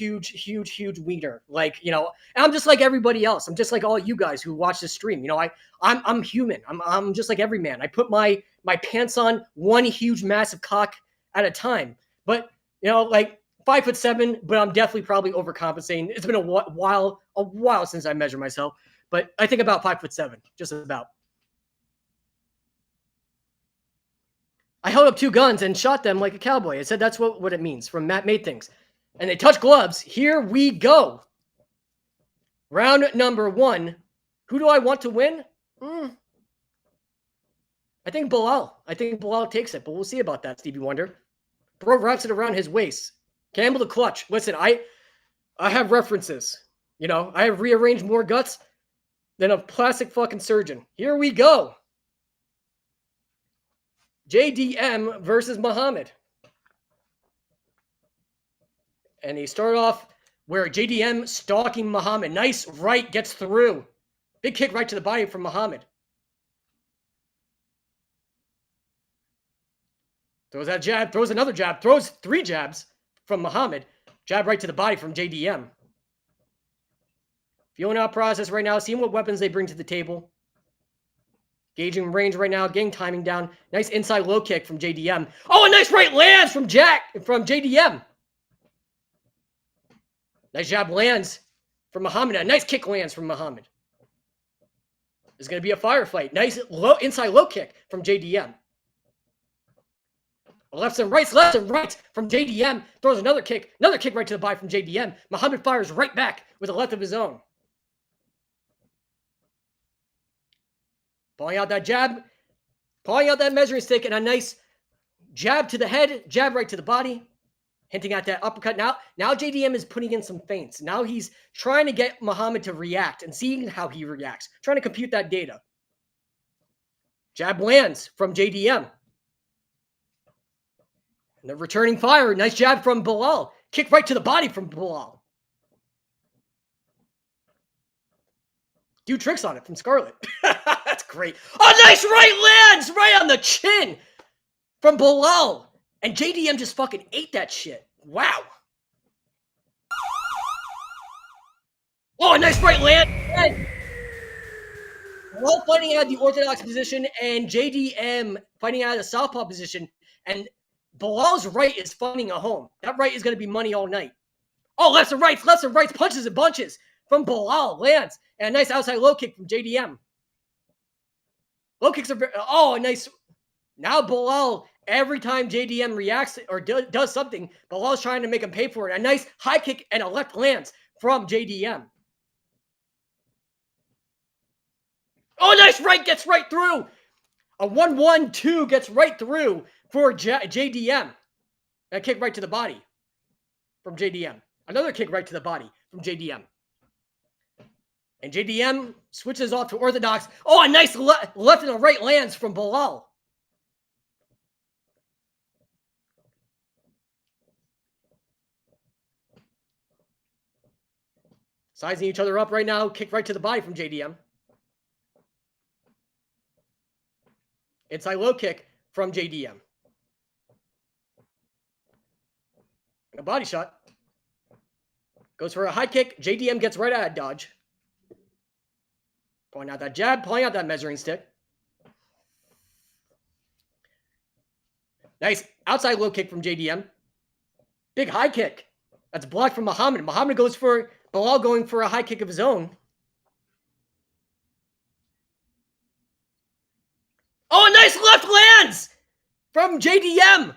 wiener. Like, you know, and I'm just like everybody else. I'm just like all you guys who watch this stream. You know, I'm human. I'm just like every man. I put my pants on one huge massive cock at a time. But, you know, like 5'7", but I'm definitely probably overcompensating. It's been a while since I measured myself, but I think about 5'7", just about. I held up 2 guns and shot them like a cowboy. I said that's what it means from Matt Made Things. And they touch gloves. Here we go. Round number 1. Who do I want to win? I think Belal. I think Belal takes it, but we'll see about that, Stevie Wonder. Bro wraps it around his waist. Campbell the clutch. Listen, I have references. You know, I have rearranged more guts than a plastic fucking surgeon. Here we go. JDM versus Muhammad. And they start off where JDM stalking Muhammad. Nice right, gets through. Big kick right to the body from Muhammad. Throws that jab, throws another jab, throws 3 jabs from Muhammad. Jab right to the body from JDM. Feeling out process right now, seeing what weapons they bring to the table. Gauging range right now, getting timing down. Nice inside low kick from JDM. Oh, a nice right lands from JDM. Nice jab lands from Muhammad. A nice kick lands from Muhammad. It's going to be a firefight. Nice inside low kick from JDM. Lefts and rights from JDM. Throws another kick right to the body from JDM. Muhammad fires right back with a left of his own. Pulling out that jab, pulling out that measuring stick, and a nice jab to the head, jab right to the body, hinting at that uppercut. Now JDM is putting in some feints. Now he's trying to get Muhammad to react and seeing how he reacts, trying to compute that data. Jab lands from JDM. And the returning fire, nice jab from Belal. Kick right to the body from Belal. Do tricks on it from Scarlett. That's great. Oh, nice right lands right on the chin from Belal. And JDM just fucking ate that shit. Wow. Oh, a nice right land. Belal fighting out of the orthodox position and JDM fighting out of the southpaw position. And Belal's right is finding a home. That right is going to be money all night. Oh, lefts and rights, punches and bunches from Belal. Lands. And a nice outside low kick from JDM. Low kicks are a nice. Now Belal, every time JDM reacts or does something, Belal's trying to make him pay for it. A nice high kick and a left lands from JDM. Oh, nice right, gets right through. A 1-1-2 gets right through for JDM. A kick right to the body from JDM. Another kick right to the body from JDM. And JDM switches off to orthodox. Oh, a nice left and a right lands from Belal. Sizing each other up right now. Kick right to the body from JDM. Inside low kick from JDM. And a body shot. Goes for a high kick. JDM gets right out of dodge. Pulling out that jab, pulling out that measuring stick. Nice outside low kick from JDM. Big high kick. That's blocked from Muhammad. Muhammad goes for Belal going for a high kick of his own. Oh, a nice left lands from JDM.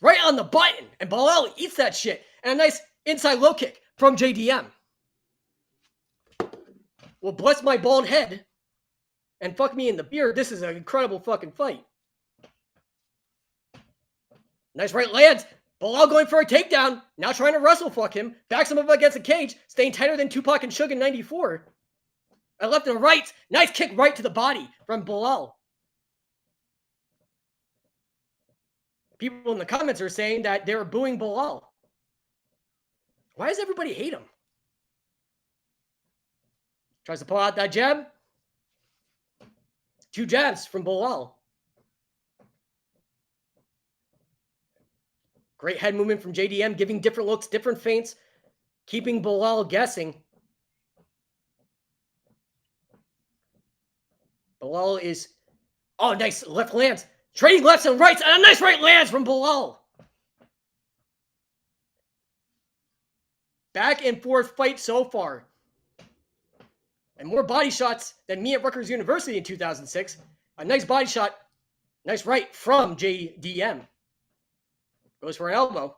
Right on the button. And Belal eats that shit. And a nice inside low kick from JDM. Well, bless my bald head. And fuck me in the beard. This is an incredible fucking fight. Nice right lands. Belal going for a takedown. Now trying to wrestle fuck him. Backs him up against the cage. Staying tighter than Tupac and Suge in 94. A left and a right. Nice kick right to the body from Belal. People in the comments are saying that they're booing Belal. Why does everybody hate him? Tries to pull out that jab. 2 jabs from Belal. Great head movement from JDM, giving different looks, different feints, keeping Belal guessing. Belal is, oh, nice left lands. Trading lefts and rights, and a nice right lands from Belal. Back and forth fight so far. And more body shots than me at Rutgers University in 2006. A nice body shot, nice right from JDM. Goes for an elbow.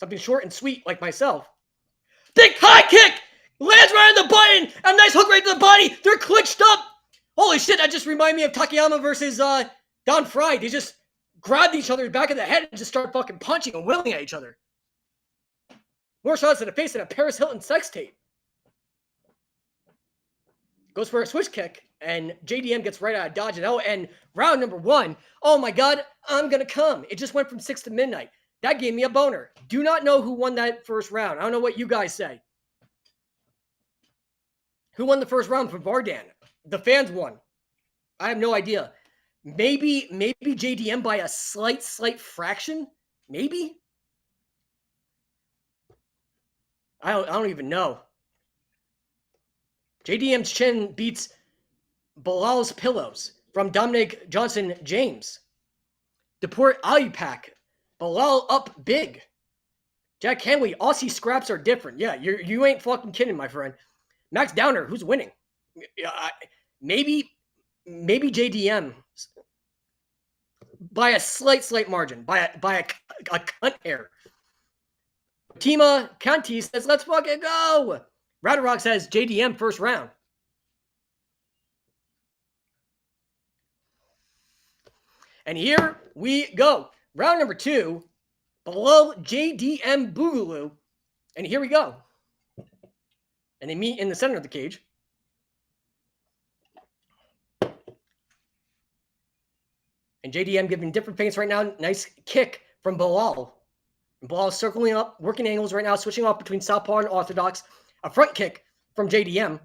Something short and sweet like myself. Big high kick! Lands right on the button! A nice hook right to the body! They're clinched up! Holy shit, that just reminded me of Takayama versus Don Fry. They just grabbed each other back of the head and just started fucking punching and willing at each other. More shots to the face than a Paris Hilton sex tape. Goes for a switch kick, and JDM gets right out of dodge. And round number 1, oh my God, I'm gonna come. It just went from 6 to midnight. That gave me a boner. Do not know who won that first round. I don't know what you guys say. Who won the first round from Vardan? The fans won. I have no idea. Maybe JDM by a slight fraction? Maybe? I don't even know. JDM's chin beats Belal's pillows from Dominic Johnson James. Deport Alupak. Belal up big. Jack Hanley, Aussie scraps are different. Yeah, you ain't fucking kidding, my friend. Max Downer, who's winning? Maybe JDM by a slight margin, by a cunt hair. Tima Kanti says, let's fucking go. Radarok says JDM first round. And here we go. Round number 2, below JDM Boogaloo. And here we go. And they meet in the center of the cage. And JDM giving different feints right now. Nice kick from Belal. And Belal circling up, working angles right now, switching off between southpaw and orthodox. A front kick from JDM.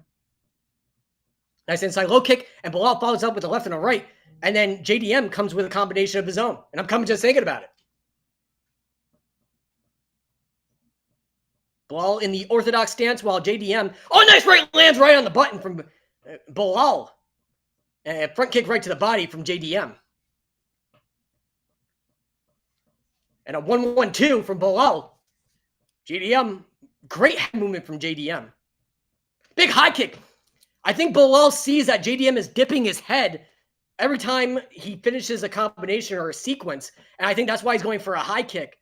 Nice inside low kick. And Belal follows up with a left and a right. And then JDM comes with a combination of his own. And I'm coming just thinking about it. Belal in the orthodox stance while JDM... Oh, nice right lands right on the button from Belal. And front kick right to the body from JDM. And a 1-1-2 from Belal. JDM, great head movement from JDM. Big high kick. I think Belal sees that JDM is dipping his head every time he finishes a combination or a sequence. And I think that's why he's going for a high kick.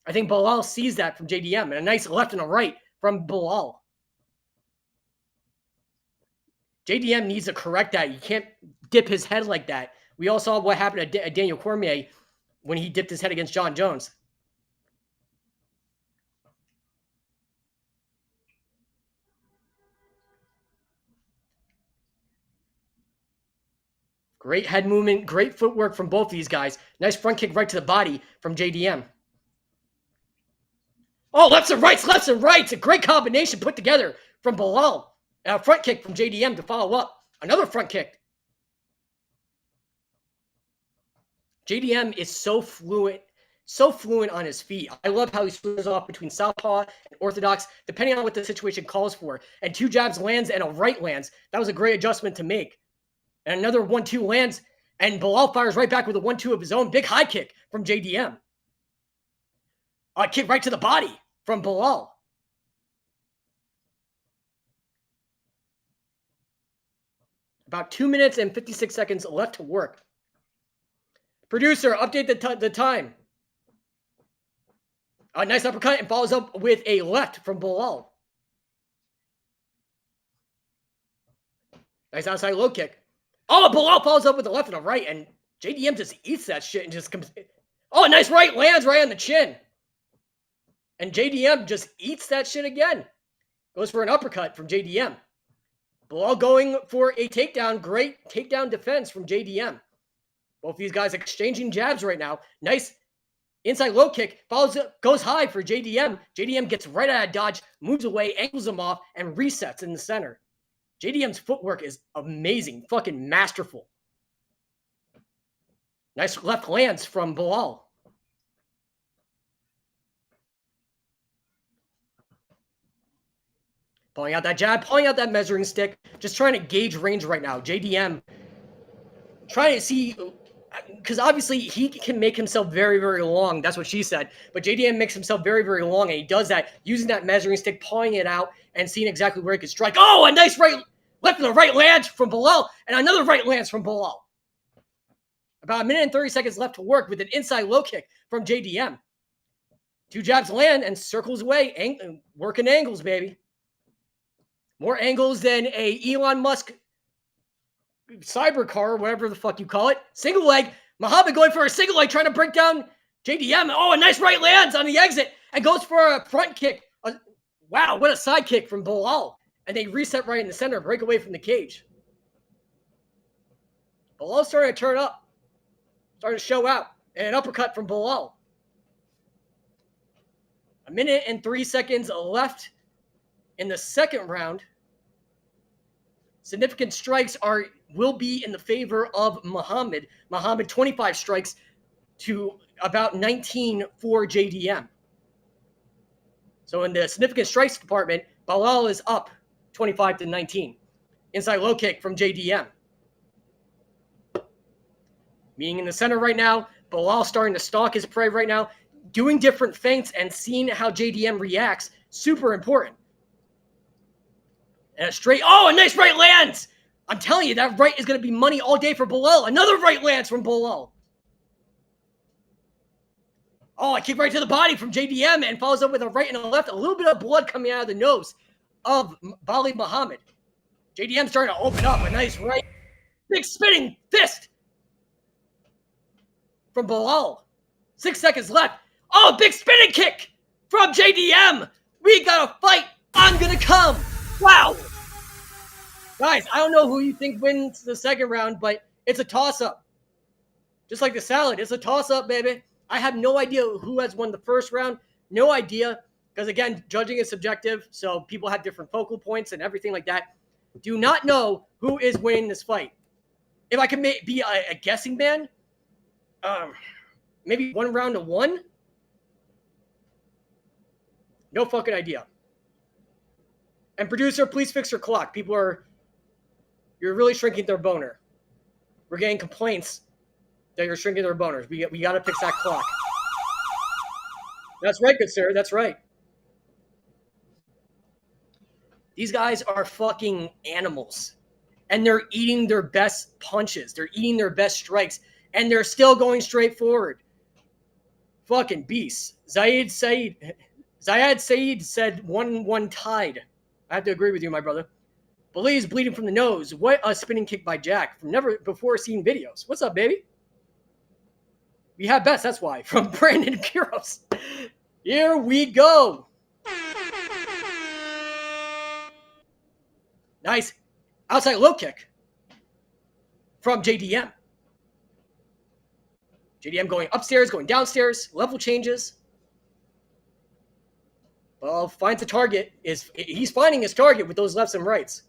I think Belal sees that from JDM. And a nice left and a right from Belal. JDM needs to correct that. You can't dip his head like that. We all saw what happened to Daniel Cormier when he dipped his head against John Jones. Great head movement, great footwork from both these guys. Nice front kick right to the body from JDM. Oh, lefts and rights. A great combination put together from Belal. And a front kick from JDM to follow up. Another front kick. JDM is so fluent on his feet. I love how he switches off between southpaw and orthodox, depending on what the situation calls for. And 2 jabs lands and a right lands. That was a great adjustment to make. And another 1-2 lands, and Belal fires right back with a 1-2 of his own. Big high kick from JDM. A kick right to the body from Belal. About 2 minutes and 56 seconds left to work. Producer, update the time. A nice uppercut and follows up with a left from Belal. Nice outside low kick. Oh, Belal follows up with a left and a right, and JDM just eats that shit and just comes. Oh, nice right, lands right on the chin. And JDM just eats that shit again. Goes for an uppercut from JDM. Belal going for a takedown. Great takedown defense from JDM. Both these guys exchanging jabs right now. Nice inside low kick. Follows up, goes high for JDM. JDM gets right out of dodge, moves away, angles him off, and resets in the center. JDM's footwork is amazing. Fucking masterful. Nice left lands from Belal. Pulling out that jab, pulling out that measuring stick, just trying to gauge range right now. JDM trying to see, because obviously he can make himself very, very long. That's what she said. But JDM makes himself very, very long, and he does that using that measuring stick, pulling it out, and seeing exactly where he can strike. Oh, a nice right, left and a right lands from Belal, and another right lands from Belal. About 1 minute and 30 seconds left to work with an inside low kick from JDM. 2 jabs land and circles away, working angles, baby. More angles than a Elon Musk cyber car, whatever the fuck you call it. Single leg. Muhammad going for a single leg, trying to break down JDM. Oh, a nice right lands on the exit and goes for a front kick. Wow, what a side kick from Belal. And they reset right in the center, break away from the cage. Belal's starting to turn up. Starting to show out. And an uppercut from Belal. 1 minute and 3 seconds left in the second round. Significant strikes will be in the favor of Muhammad. Muhammad 25 strikes to about 19 for JDM. So in the significant strikes department, Belal is up 25 to 19. Inside low kick from JDM. Being in the center right now, Belal starting to stalk his prey right now, doing different feints and seeing how JDM reacts, super important. And a straight, oh, a nice right lands. I'm telling you, that right is going to be money all day for Belal. Another right lands from Belal. Oh, a kick right to the body from JDM and follows up with a right and a left. A little bit of blood coming out of the nose of Bali Muhammad. JDM starting to open up. A nice right. Big spinning fist from Belal. 6 seconds left. Oh, big spinning kick from JDM. We got a fight. I'm going to come. Wow. Guys, I don't know who you think wins the second round, but it's a toss-up. Just like the salad, it's a toss-up, baby. I have no idea who has won the first round. No idea. Because, again, judging is subjective, so people have different focal points and everything like that. Do not know who is winning this fight. If I could be a guessing man, maybe 1 round to 1? No fucking idea. And producer, please fix your clock. You're really shrinking their boner. We're getting complaints that you're shrinking their boners. We got to fix that clock. That's right, good sir. That's right. These guys are fucking animals. And they're eating their best punches. They're eating their best strikes. And they're still going straight forward. Fucking beasts. Zayed Saeed said 1-1 tied. I have to agree with you, my brother. Belie's bleeding from the nose. What a spinning kick by Jack from never before seen videos. What's up, baby? We have bets, that's why. From Brandon Kuros. Here we go. Nice outside low kick from JDM. JDM going upstairs, going downstairs, level changes. Well, finds a target. He's finding his target with those lefts and rights.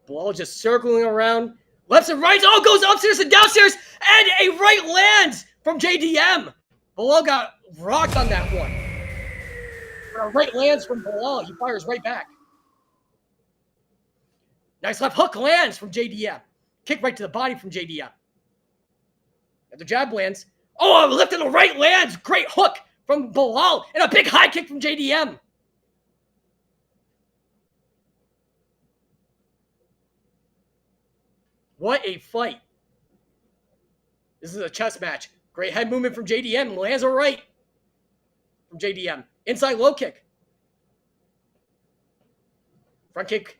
Ball just circling around. Lefts and rights. Oh, goes upstairs and downstairs. And a right lands from JDM. Belal got rocked on that one. When a right lands from Belal, he fires right back. Nice left hook lands from JDM. Kick right to the body from JDM. And the jab lands. Oh, a left and a right lands. Great hook from Belal. And a big high kick from JDM. What a fight. This is a chess match. Great head movement from JDM. Lands a right from JDM. Inside low kick. Front kick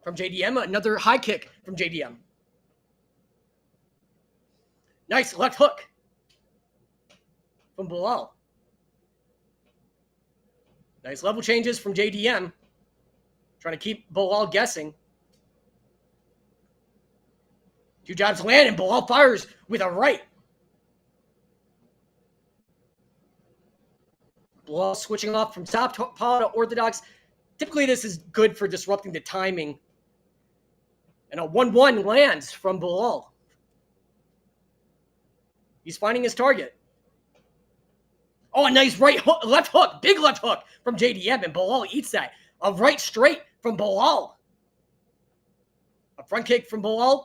from JDM. Another high kick from JDM. Nice left hook from Belal. Nice level changes from JDM. Trying to keep Belal guessing. 2 jabs land and Belal fires with a right. Belal switching off from southpaw to orthodox. Typically, this is good for disrupting the timing. And a 1-1 lands from Belal. He's finding his target. Oh, a nice right hook, left hook, big left hook from JDM, and Belal eats that. A right straight from Belal. A front kick from Belal.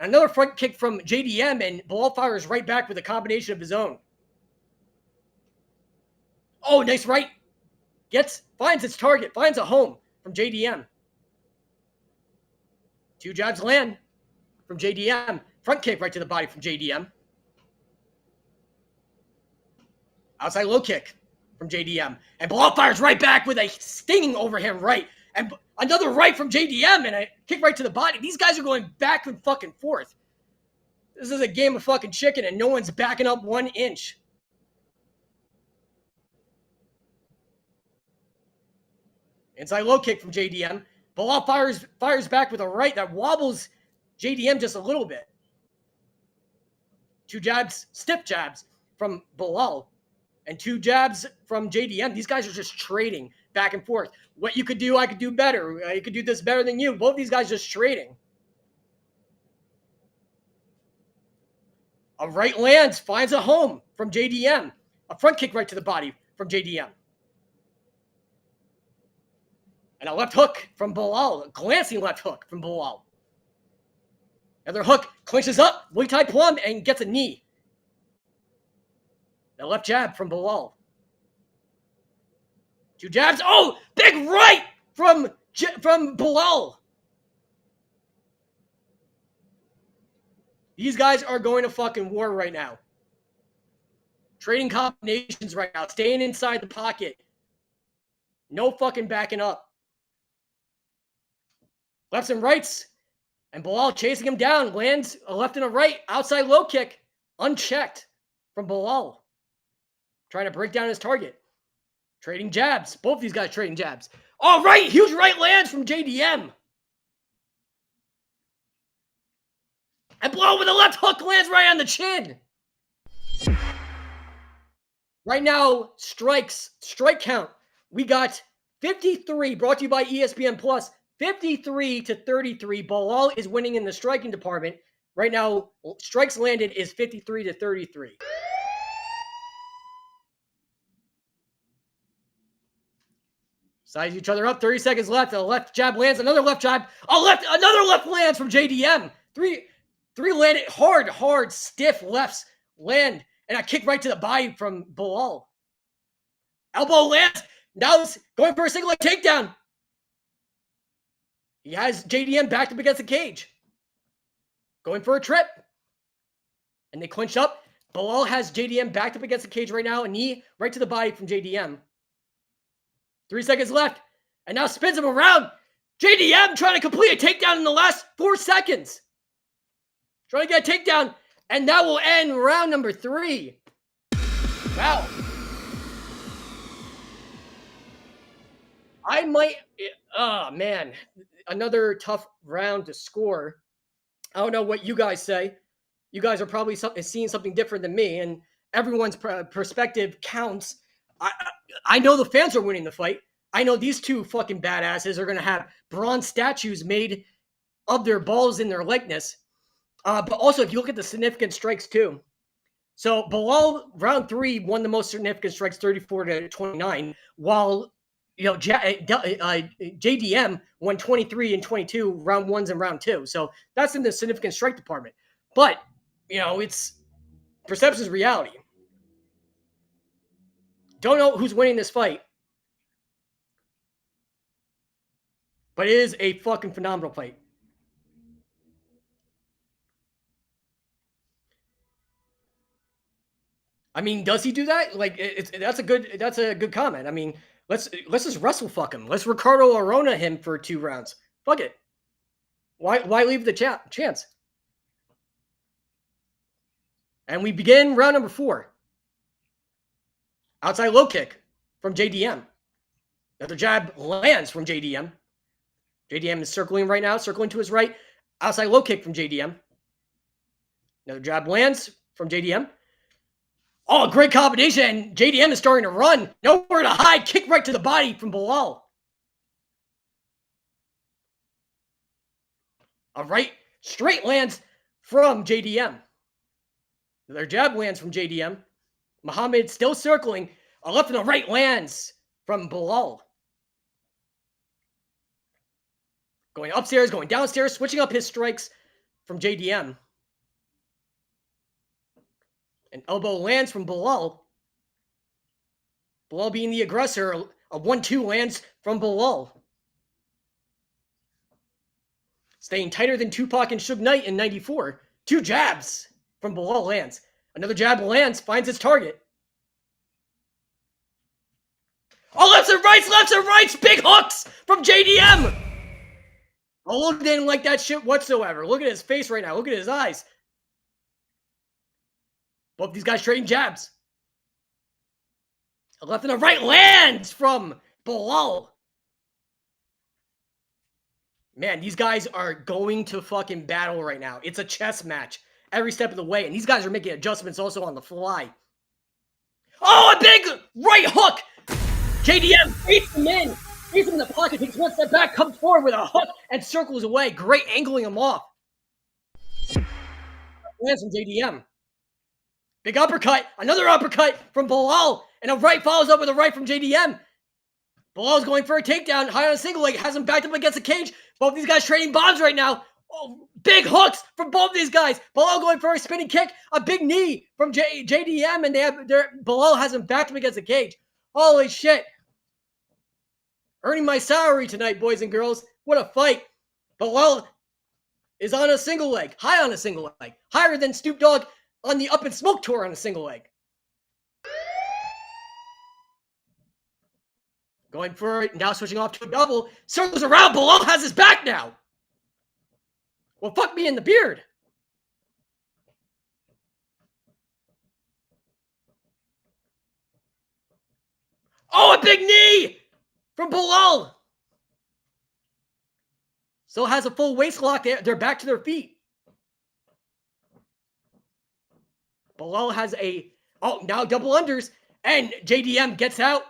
Another front kick from JDM, and Belal fires right back with a combination of his own. Oh, nice right. Finds its target, finds a home from JDM. 2 jabs land from JDM. Front kick right to the body from JDM. Outside low kick from JDM. And Belal fires right back with a stinging overhand right. And another right from JDM and a kick right to the body. These guys are going back and fucking forth. This is a game of fucking chicken and no one's backing up 1 inch. Inside low kick from JDM. Belal fires back with a right that wobbles JDM just a little bit. 2 jabs, stiff jabs from Belal. And 2 jabs from JDM. These guys are just trading back and forth. What you could do, I could do better. You could do this better than you. Both these guys just trading. A right lands, finds a home from JDM. A front kick right to the body from JDM. And a left hook from Belal. A glancing left hook from Belal. Another hook, clinches up, Muay Thai plum, and gets a knee. A left jab from Belal. 2 jabs. Oh, big right from Belal. These guys are going to fucking war right now. Trading combinations right now. Staying inside the pocket. No fucking backing up. Lefts and rights. And Belal chasing him down. Lands a left and a right. Outside low kick. Unchecked from Belal. Trying to break down his target. Trading jabs. Both these guys trading jabs. All right. Huge right lands from JDM. And Belal with a left hook lands right on the chin. Right now, strike count. We got 53, brought to you by ESPN Plus. 53-33. Belal is winning in the striking department. Right now, strikes landed is 53-33. Size each other up. 30 seconds left. A left jab lands. Another left jab. Another left lands from JDM. Three landed hard, stiff lefts land. And a kick right to the body from Belal. Elbow lands. Now he's going for a single leg takedown. He has JDM backed up against the cage. Going for a trip. And they clinch up. Belal has JDM backed up against the cage right now. A knee right to the body from JDM. 3 seconds left. And now spins him around. JDM trying to complete a takedown in the last 4 seconds. Trying to get a takedown. And that will end round number 3. Wow. Man. Another tough round to score. I don't know what you guys say. You guys are probably seeing something different than me. And everyone's perspective counts. I know the fans are winning the fight. I know these two fucking badasses are going to have bronze statues made of their balls in their likeness. But also, if you look at the significant strikes too. So Belal, round 3, won the most significant strikes, 34-29, while JDM won 23 and 22, round 1s and round 2. So that's in the significant strike department. But, it's perception is reality. Don't know who's winning this fight. But it is a fucking phenomenal fight. I mean, does he do that? Like, that's a good comment. I mean, let's just wrestle fuck him. Let's Ricardo Arona him for 2 rounds. Fuck it. Why leave the chance? And we begin round number 4. Outside low kick from JDM. Another jab lands from JDM. JDM is circling right now, circling to his right. Outside low kick from JDM. Another jab lands from JDM. Oh, great combination. And JDM is starting to run. Nowhere to hide. Kick right to the body from Belal. A right straight lands from JDM. Another jab lands from JDM. Muhammad still circling. A left and a right lands from Belal. Going upstairs, going downstairs, switching up his strikes from JDM. An elbow lands from Belal. Belal being the aggressor. A 1-2 lands from Belal. Staying tighter than Tupac and Suge Knight in 94. 2 jabs from Belal lands. Another jab lands, finds its target. Oh, lefts and rights, big hooks from JDM. Oh, didn't like that shit whatsoever. Look at his face right now. Look at his eyes. Both these guys trading jabs. A left and a right lands from Belal. Man, these guys are going to fucking battle right now. It's a chess match every step of the way. And these guys are making adjustments also on the fly. Oh, a big right hook. JDM beats him in. Beats him in the pocket. Takes 1 step back. Comes forward with a hook and circles away. Great angling him off. Lands from JDM. Big uppercut. Another uppercut from Belal. And a right follows up with a right from JDM. Belal's going for a takedown. High on a single leg. Has him backed up against the cage. Both these guys trading bombs right now. Oh, big hooks from both these guys. Belal going for a spinning kick. A big knee from JDM. And Belal has him backed up against the cage. Holy shit. Earning my salary tonight, boys and girls. What a fight. Belal is on a single leg. High on a single leg. Higher than Snoop Dogg on the Up in Smoke tour on a single leg. Going for it. Now switching off to a double. Circles around. Belal has his back now. Well, fuck me in the beard. Oh, a big knee from Belal. Still has a full waist lock. They're back to their feet. Belal has now double unders. And JDM gets out.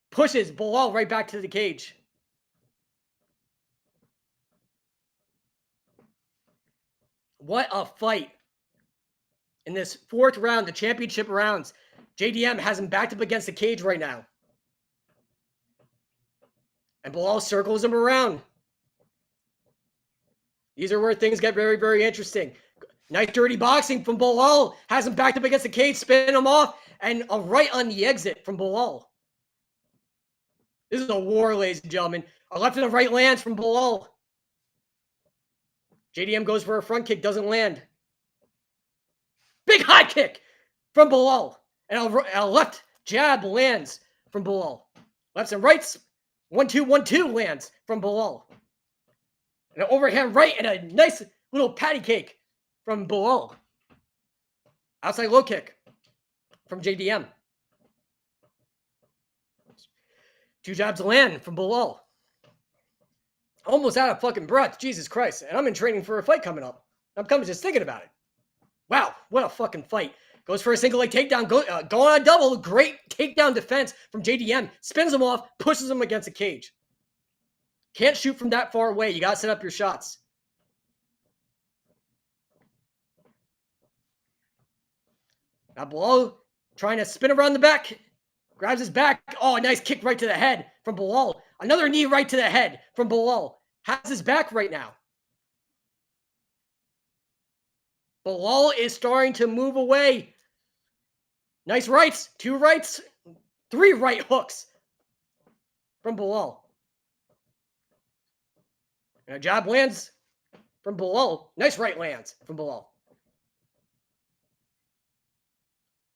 Pushes Belal right back to the cage. What a fight. In this 4th round, the championship rounds, JDM has him backed up against the cage right now. And Belal circles him around. These are where things get very, very interesting. Nice dirty boxing from Belal. Has him backed up against the cage, spin him off, and a right on the exit from Belal. This is a war, ladies and gentlemen. A left and a right lands from Belal. JDM goes for a front kick, doesn't land. Big high kick from Belal. And a left jab lands from Belal. Lefts and rights. 1-2, 1-2 lands from Belal. And an overhand right and a nice little patty cake from Belal. Outside low kick from JDM. 2 jabs land from Belal. Almost out of fucking breath. Jesus Christ. And I'm in training for a fight coming up. I'm coming just thinking about it. Wow, what a fucking fight. Goes for a single leg takedown. Going on a double. Great takedown defense from JDM. Spins him off. Pushes him against the cage. Can't shoot from that far away. You got to set up your shots. Now Belal trying to spin around the back. Grabs his back. Oh, a nice kick right to the head from Belal. Another knee right to the head from Belal. Has his back right now. Belal is starting to move away. Nice rights. 2 rights. 3 right hooks from Belal. And a jab lands from Belal. Nice right lands from Belal.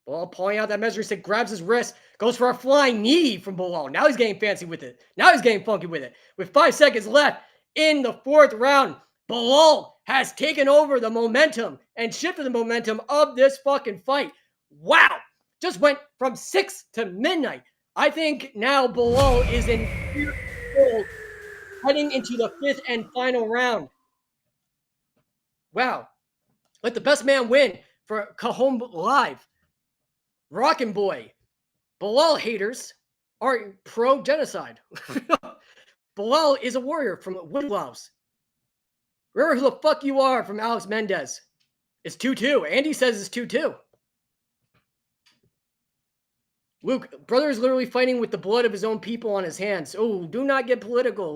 Belal pulling out that measuring stick, grabs his wrist, goes for a flying knee from Belal. Now he's getting fancy with it. Now he's getting funky with it. With 5 seconds left in the 4th round, Belal has taken over the momentum and shifted the momentum of this fucking fight. Wow. Just went from 6 to midnight. I think now Belal is in control heading into the 5th and final round. Wow. Let the best man win for Cajon Live. Rockin' boy. Belal haters are pro-genocide. Belal is a warrior from Woodlouse. Remember who the fuck you are from Alex Mendez. It's 2-2. Andy says it's 2-2. Luke, brother is literally fighting with the blood of his own people on his hands. Oh, do not get political.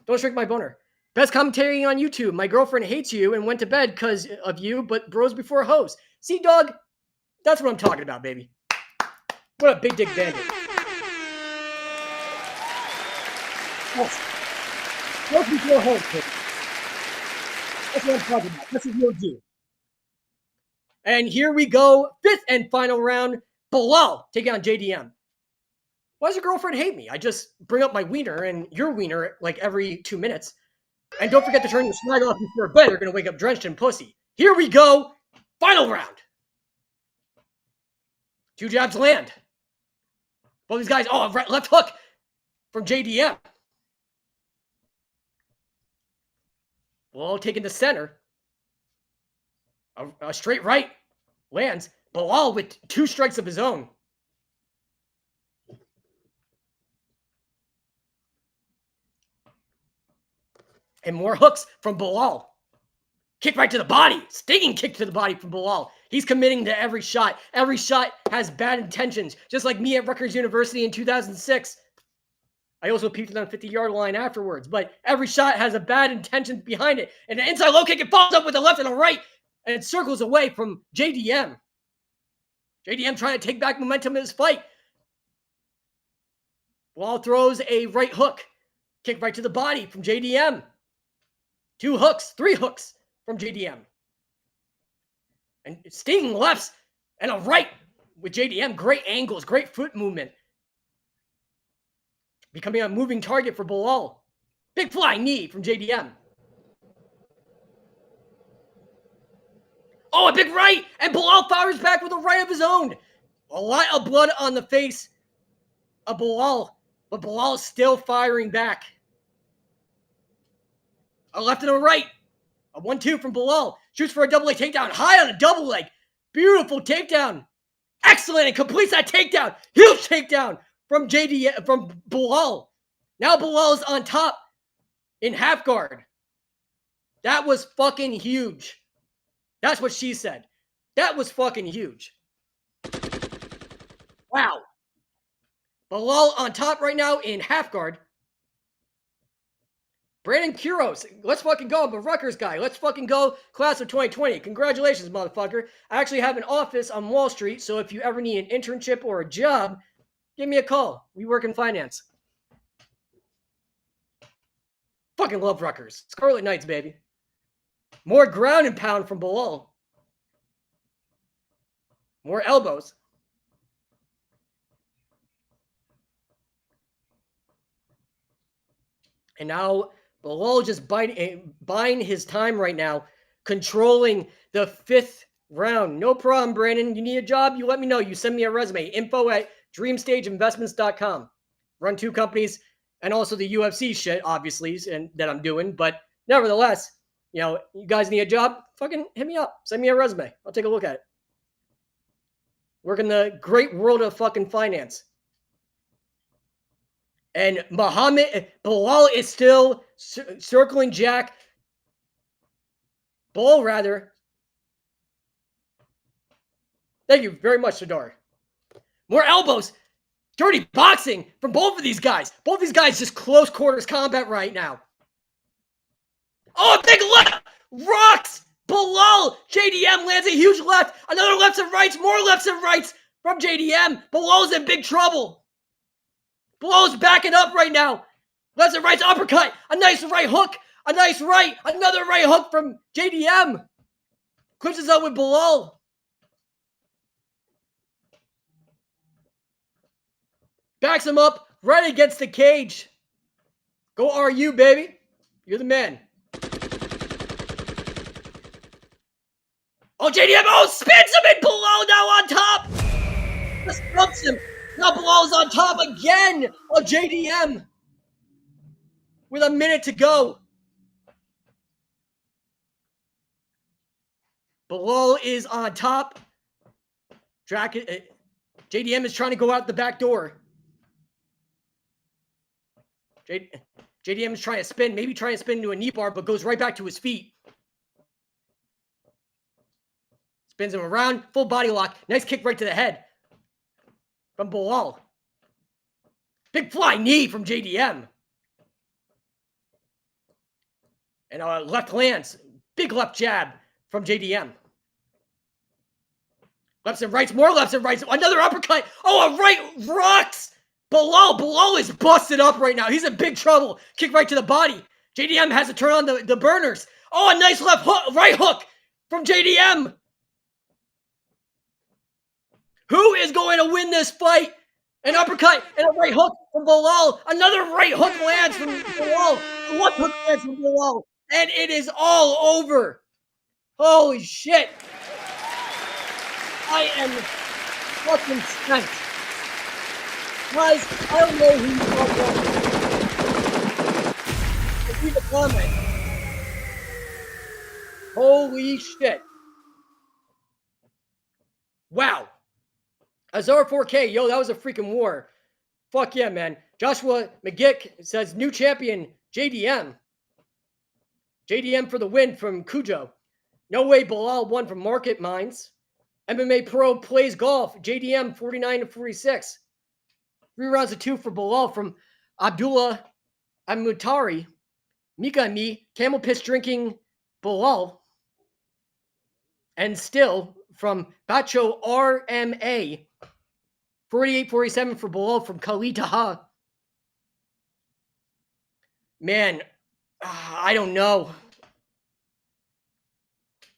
Don't shrink my boner. Best commentary on YouTube. My girlfriend hates you and went to bed because of you, but bros before hoes. See, dog? That's what I'm talking about, baby. What a big dick bandit. Yes. Bros before hoes, baby. That's what I'm talking about. That's what you'll do. And here we go. 5th and final round. Belal taking on JDM. Why does your girlfriend hate me? I just bring up my wiener and your wiener like every 2 minutes. And don't forget to turn your snag off before bed. You're going to wake up drenched in pussy. Here we go. Final round. 2 jabs land. Both these guys, right, left hook from JDM. Belal taking the center. A straight right lands. Belal with 2 strikes of his own. And more hooks from Belal. Kick right to the body. Stinging kick to the body from Belal. He's committing to every shot. Every shot has bad intentions. Just like me at Rutgers University in 2006. I also peeked on the 50-yard line afterwards. But every shot has a bad intention behind it. And an inside low kick, it follows up with a left and a right. And it circles away from JDM. JDM trying to take back momentum in his fight. Belal throws a right hook. Kick right to the body from JDM. 2 hooks, 3 hooks from JDM. And stinging lefts and a right with JDM. Great angles, great foot movement. Becoming a moving target for Belal. Big flying knee from JDM. Oh, a big right! And Belal fires back with a right of his own. A lot of blood on the face of Belal. But Belal is still firing back. A left and a right. A 1-2 from Belal. Shoots for a double leg takedown. High on a double leg. Beautiful takedown. Excellent. And completes that takedown. Huge takedown from Belal. Now Belal is on top in half guard. That was fucking huge. That's what she said. That was fucking huge. Wow. Belal on top right now in half guard. Brandon Kuros, let's fucking go. I'm a Rutgers guy. Let's fucking go. Class of 2020. Congratulations, motherfucker. I actually have an office on Wall Street, so if you ever need an internship or a job, give me a call. We work in finance. Fucking love Rutgers. Scarlet Knights, baby. More ground and pound from Belal. More elbows. And now Belal just buying his time right now, controlling the 5th round. No problem, Brandon. You need a job? You let me know. You send me a resume. info@dreamstageinvestments.com. Run 2 companies and also the UFC shit, obviously, and that I'm doing. But nevertheless, you guys need a job? Fucking hit me up. Send me a resume. I'll take a look at it. Work in the great world of fucking finance. And Belal is still circling Jack. Belal, rather. Thank you very much, Sadar. More elbows. Dirty boxing from both of these guys. Both these guys just close quarters combat right now. Oh, big left. Rocks. Belal. JDM lands a huge left. Another lefts and rights. More lefts and rights from JDM. Belal's in big trouble. Belal's backing up right now. Lefts and rights, uppercut. A nice right hook. A nice right. Another right hook from JDM. Clinches up with Belal. Backs him up right against the cage. Go RU, baby. You're the man. Oh, JDM, spins him and Belal now on top. Just dumps him. Now Belal's on top again of JDM with a minute to go. Belal is on top. JDM is trying to go out the back door. JDM is trying to spin, maybe trying to spin into a knee bar, but goes right back to his feet. Spins him around, full body lock. Nice kick right to the head from Belal. Big fly knee from JDM. And left lands. Big left jab from JDM. Lefts and rights, more lefts and rights. Another uppercut. Oh, a right rocks. Belal is busted up right now. He's in big trouble. Kick right to the body. JDM has to turn on the burners. Oh, a nice left hook, right hook from JDM. Who is going to win this fight? An uppercut and a right hook from Belal. Another right hook lands from Belal. A left hook lands from Belal. And it is all over. Holy shit. I am fucking spent. Guys, I don't know who you are. Leave a comment. Holy shit. Wow. Azar 4K, yo, that was a freaking war. Fuck yeah, man. Joshua McGick says, new champion, JDM. JDM for the win from Cujo. No way Belal won from Market Minds. MMA Pro plays golf. JDM 49-46. 3 rounds of 2 for Belal from Abdullah Amutari. Mika and me, camel piss drinking Belal. And still from Bacho RMA. 48-47 for Belal from Khalid Taha. Man, I don't know.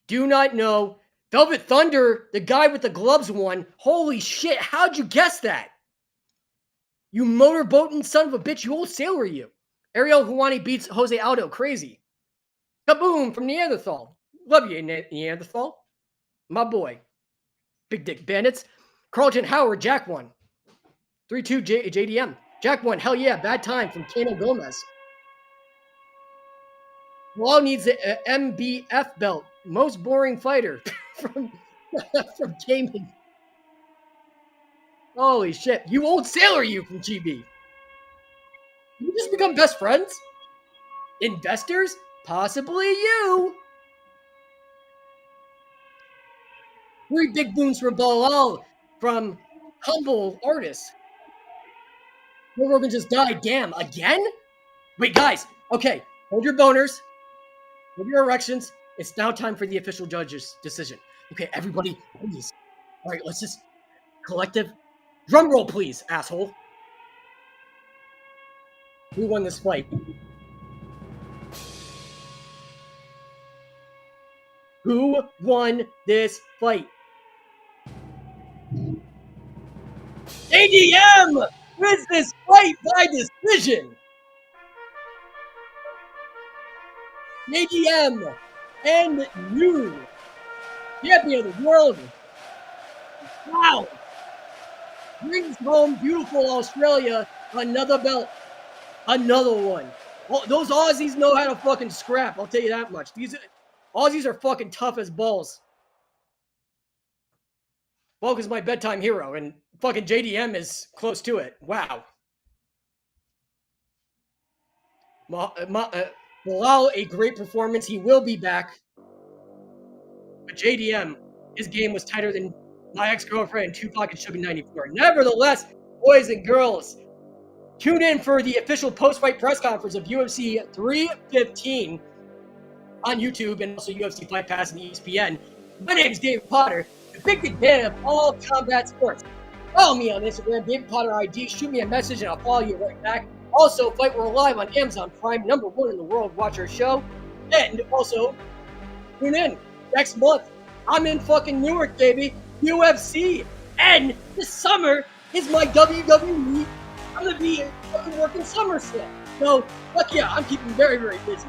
Do not know. Velvet Thunder, the guy with the gloves won. Holy shit, how'd you guess that? You motorboating son of a bitch, you old sailor you. Ariel Huani beats Jose Aldo, crazy. Kaboom from Neanderthal. Love you, Neanderthal. My boy. Big Dick Bandits. Carlton Howard, Jack won. 3-2 JDM. Jack won, hell yeah, bad time from Kano Gomez. Belal needs the MBF belt. Most boring fighter from gaming. Holy shit. You old sailor you from GB. You just become best friends? Investors? Possibly you. 3 big boons from Belal from humble artists. Joe Rogan just died. Damn, again? Wait, guys. Okay, hold your boners. Hold your erections. It's now time for the official judge's decision. Okay, everybody, please. All right, let's just collective drum roll, please, asshole. Who won this fight? Who won this fight? ADM wins this fight by decision. ADM and new champion of the world. Wow. Brings home beautiful Australia another belt. Another one. Well, those Aussies know how to fucking scrap. I'll tell you that much. These Aussies are fucking tough as balls. Bulk is my bedtime hero, and fucking JDM is close to it. Wow. Belal, a great performance. He will be back. But JDM, his game was tighter than my ex-girlfriend and Tupac and Sugar 94. Nevertheless, boys and girls, tune in for the official post-fight press conference of UFC 315 on YouTube and also UFC Fight Pass and ESPN. My name is David Potter, the big fan of all combat sports. Follow me on Instagram, David Potter ID. Shoot me a message and I'll follow you right back. Also, Fight World Live on Amazon Prime, #1 in the world. Watch our show. And also, tune in next month. I'm in fucking Newark, baby. UFC. And this summer is my WWE I'm gonna be fucking working SummerSlam. So, fuck yeah, I'm keeping very, very busy.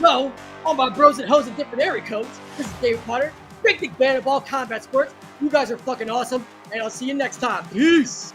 So, all my bros and hoes in different area codes, this is David Potter, big fan of all combat sports. You guys are fucking awesome, and I'll see you next time. Peace!